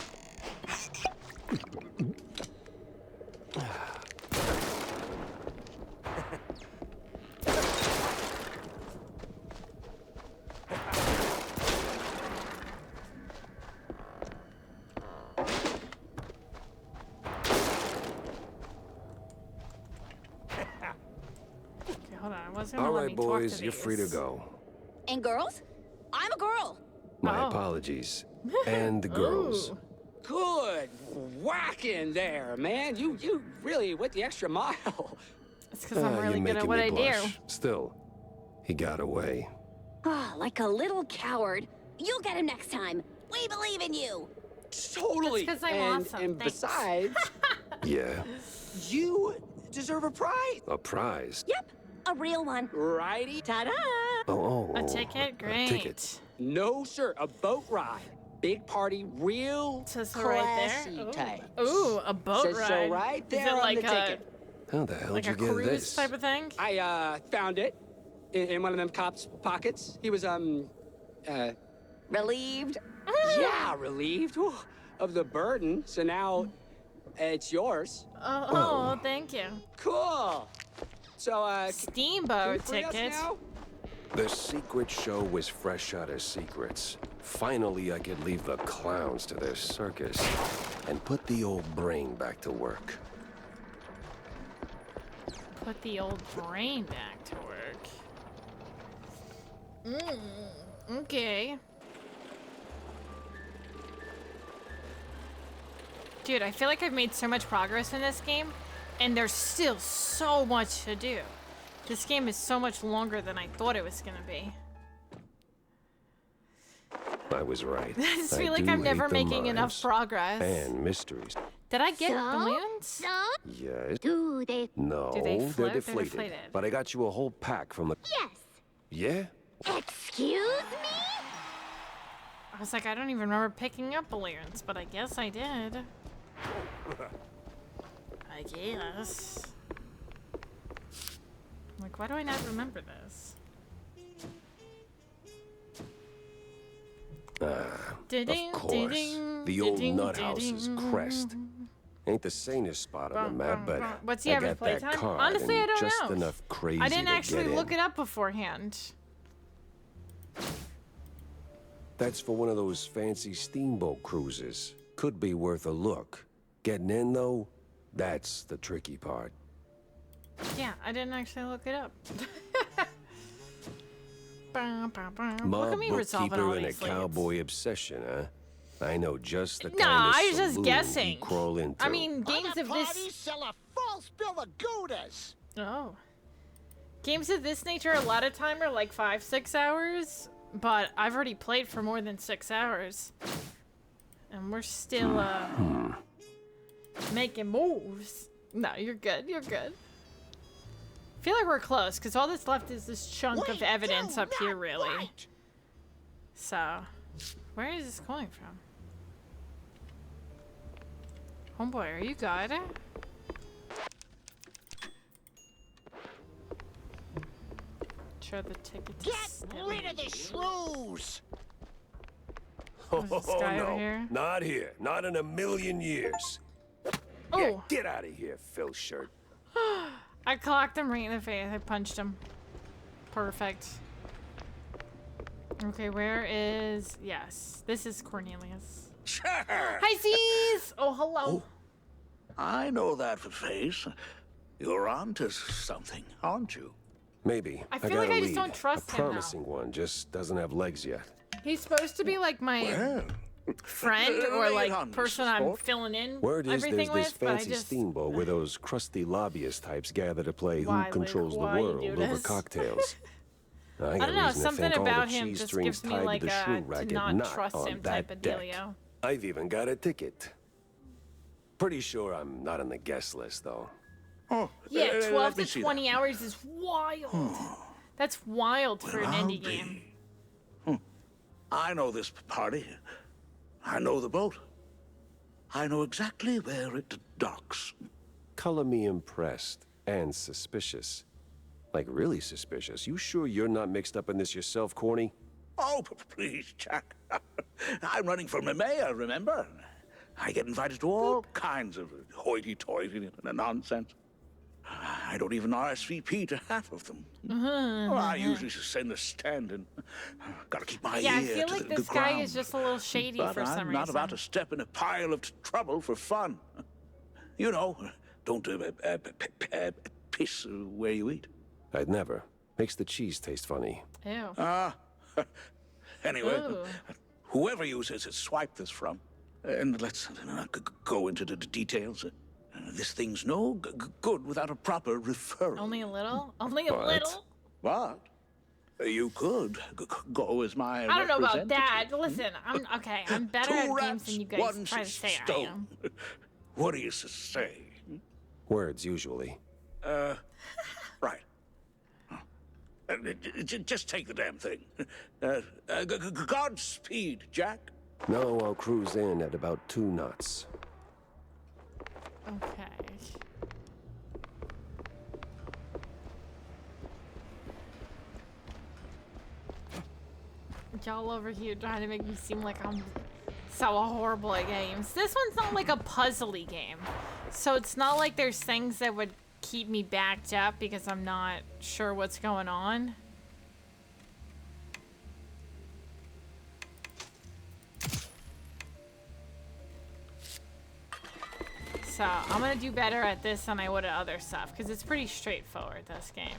Okay, hold on. I wasn't gonna All let right, me talk boys, to you're free to these. go. And girls? I'm a girl. My apologies. And the girls. Good whacking there, man. You really went the extra mile. It's because I'm really you're good at making what me I do. blush. Still, he got away. Ah, like a little coward. You'll get him next time. We believe in you. Totally. That's 'cause I'm and, awesome, And thanks. besides, Yeah, you deserve a prize. a prize. Yep, a real one. Righty. Ta-da! A ticket? Great. Tickets. No, sir. A boat ride. Big party, real Says so classy right there. type. Ooh, a boat Says ride. so right Is there it on like the a ticket. How the hell like did a you get cruise this? type of thing? I found it in one of them cops' pockets. He was Relieved? yeah, relieved whew, of the burden. So now it's yours. Oh, thank you. Cool. So Steamboat free us ticket. now? The secret show was fresh out of secrets. Finally, I could leave the clowns to their circus and put the old brain back to work. Put the old brain back to work. Okay. Dude, I feel like I've made so much progress in this game, and there's still so much to do. This game is so much longer than I thought it was gonna be. I was right. I just feel like do I'm never hate the making enough mimes progress. and mysteries. Did I get balloons? Yes. Do they? No, Do they they're float? They're deflated. deflated. But I got you a whole pack from the. Yes. Yeah. Excuse me? I was like, I don't even remember picking up balloons, but I guess I did. I guess. Like, why do I not remember this? Of course. The old nut house's crest. Ain't the sanest spot on the map, but what's the I average got that playtime? card Honestly, I and don't just know. enough crazy I didn't to actually get look in. it up beforehand. That's for one of those fancy steamboat cruises. Could be worth a look. Getting in, though, that's the tricky part. Yeah, I didn't actually look it up. Look Mob at me resolving all bookkeeper and a these leads. cowboy obsession, huh? I know just the kind Nah, of I was just saloon guessing. you crawl into. I mean, games of this. Sell a false bill of Goudas. Oh. Games of this nature, a lot of time are like 5-6 hours, but I've already played for more than 6 hours. And we're still, making moves. No, you're good, you're good. I feel like we're close, because all that's left is this chunk of evidence up here, really. So, where is this going from? Homeboy, are you good? Sure the ticket to Get rid of the shrews. Oh, this guy over no. here? Not here. Not in a million years. Oh. Yeah, get out of here, Phil Shirt. I clocked him right in the face. I punched him. Perfect. Okay, where is... Yes, this is Cornelius. Sure. Hi, C's! Oh, hello. I know that face. You're onto something, aren't you? Maybe. I feel got like a I just lead. don't trust a him now. promising one, just doesn't have legs yet. He's supposed to be like my friend or lay it like on me, person I'm sport. filling in Word is everything there's this with, but I fancy just... steamboat where those crusty lobbyist types gather to play Why, who Luke? controls the Why you world do over this? cocktails. I, got I don't know, reason to something think all about the him cheese just strings gives me tied like to the a shoe to racket not trust on him that type of deck. dealio. I've even got a ticket. Pretty sure I'm not on the guest list, though. Oh, Yeah, 12 let me to see 20 hours is wild. That's wild for an Well, I'll indie game. I know this party. I know the boat. I know exactly where it docks. Color me impressed and suspicious. Like, really suspicious. You sure you're not mixed up in this yourself, Corny? Oh, please, Jack. I'm running for mayor, remember? I get invited to all kinds of hoity-toity nonsense. I don't even RSVP to half of them. Well, I usually send a stand-in. Gotta keep my Yeah, I ear feel to like the this ground. guy is just a little shady But for some I'm reason. not about to step in a pile of trouble for fun. You know, don't piss where you eat. I'd never. Makes the cheese taste funny. Ew. Anyway, Ooh. whoever you swipe this from, and let's go into the details. This thing's no good without a proper referral. Only a little? Only a What? little? But you could go as my I don't know about representative. that. Listen, I'm okay. I'm better Two at games rats, than you guys one try to say I stone. am. What do you say? Words, usually. Right. Just take the damn thing. Godspeed, Jack. No, I'll cruise in at about 2 knots. Okay. Y'all over here trying to make me seem like I'm so horrible at games. This one's not like a puzzly game. So it's not like there's things that would keep me backed up because I'm not sure what's going on. So I'm gonna do better at this than I would at other stuff because it's pretty straightforward, this game.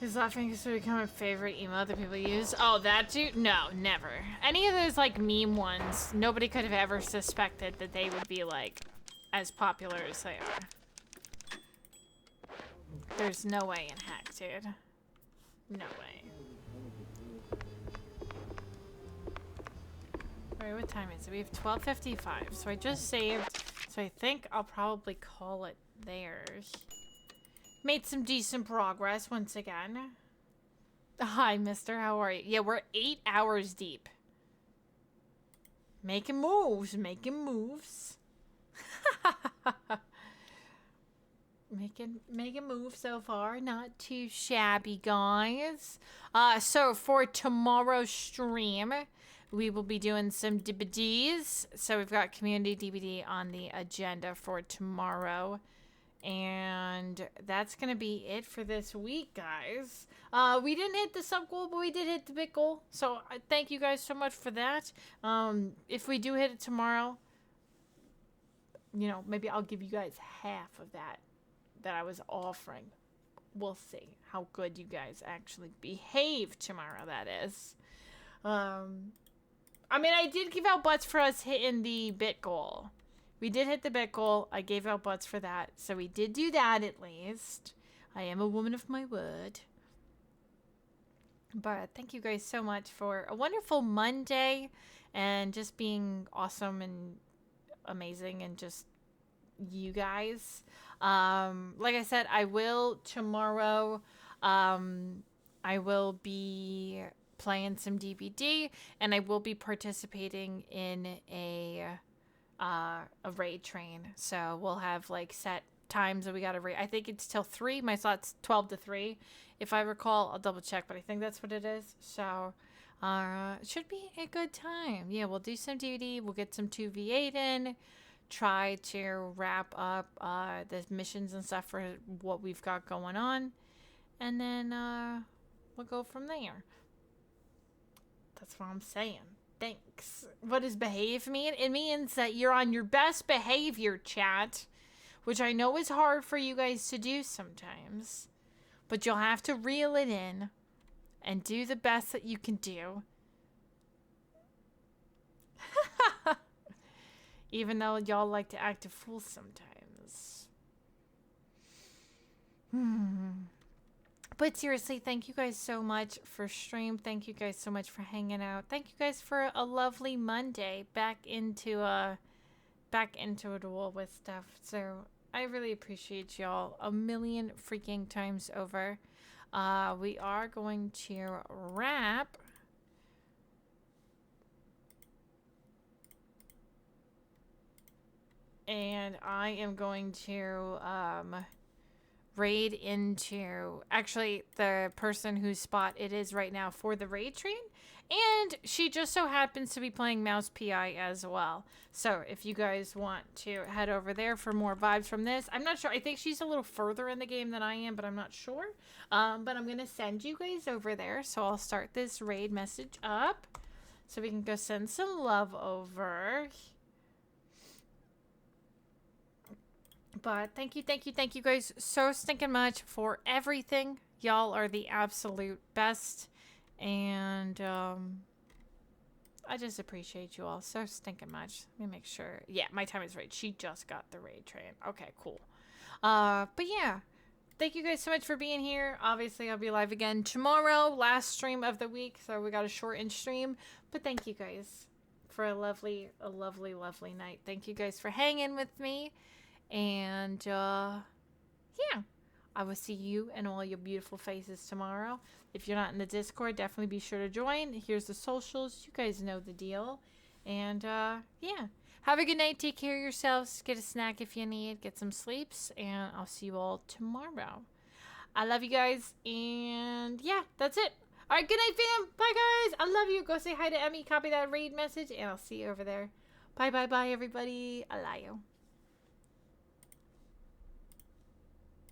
Is laughing used to become a favorite emote that people use? Oh, that dude? No, never. Any of those like meme ones, nobody could have ever suspected that they would be like as popular as they are. There's no way in heck, dude. No way. Alright, what time is it? We have 12:55, so I just saved, so I think I'll probably call it theirs. Made some decent progress once again. Hi, mister. How are you? Yeah, we're 8 hours deep. Making moves. Making moves. making moves so far. Not too shabby, guys. So for tomorrow's stream, we will be doing some DVDs. So we've got community DVD on the agenda for tomorrow. And that's going to be it for this week, guys. We didn't hit the sub goal, but we did hit the big goal. So thank you guys so much for that. If we do hit it tomorrow, you know, maybe I'll give you guys half of that I was offering. We'll see how good you guys actually behave tomorrow, that is. I mean, I did give out butts for us hitting the bit goal. We did hit the bit goal. I gave out butts for that. So we did do that at least. I am a woman of my word. But thank you guys so much for a wonderful Monday and just being awesome and amazing and just you guys. Like I said, I will tomorrow. I will be playing some DBD and I will be participating in a raid train. So we'll have like set times that we gotta raid. I think it's till 3. My slot's 12 to 3. If I recall, I'll double check, but I think that's what it is. So it should be a good time. Yeah, we'll do some DVD. We'll get some 2v8 in. Try to wrap up the missions and stuff for what we've got going on. And then we'll go from there. That's what I'm saying. Thanks. What does behave mean? It means that you're on your best behavior, chat. Which I know is hard for you guys to do sometimes. But you'll have to reel it in. And do the best that you can do. Even though y'all like to act a fool sometimes. But seriously, thank you guys so much for stream. Thank you guys so much for hanging out. Thank you guys for a lovely Monday. Back into a duel with stuff. So I really appreciate y'all a million freaking times over. We are going to wrap. And I am going to raid into actually the person whose spot it is right now for the raid train. And she just so happens to be playing Mouse PI as well. So if you guys want to head over there for more vibes from this. I'm not sure. I think she's a little further in the game than I am, but I'm not sure. But I'm going to send you guys over there. So I'll start this raid message up. So we can go send some love over. But thank you guys so stinking much for everything. Y'all are the absolute best. And I just appreciate you all so stinking much. Let me make sure. Yeah, my time is right. She just got the raid train. Okay, cool. But yeah, thank you guys so much for being here. Obviously, I'll be live again tomorrow. Last stream of the week. So we got a shortened stream. But thank you guys for a lovely night. Thank you guys for hanging with me. And yeah, I will see you and all your beautiful faces tomorrow. If you're not in the Discord, definitely be sure to join. Here's the socials. You guys know the deal. And yeah, have a good night. Take care of yourselves. Get a snack if you need. Get some sleeps. And I'll see you all tomorrow. I love you guys. And yeah, that's it. All right, good night, fam. Bye, guys. I love you. Go say hi to Emmy. Copy that raid message. And I'll see you over there. Bye, everybody. I love you.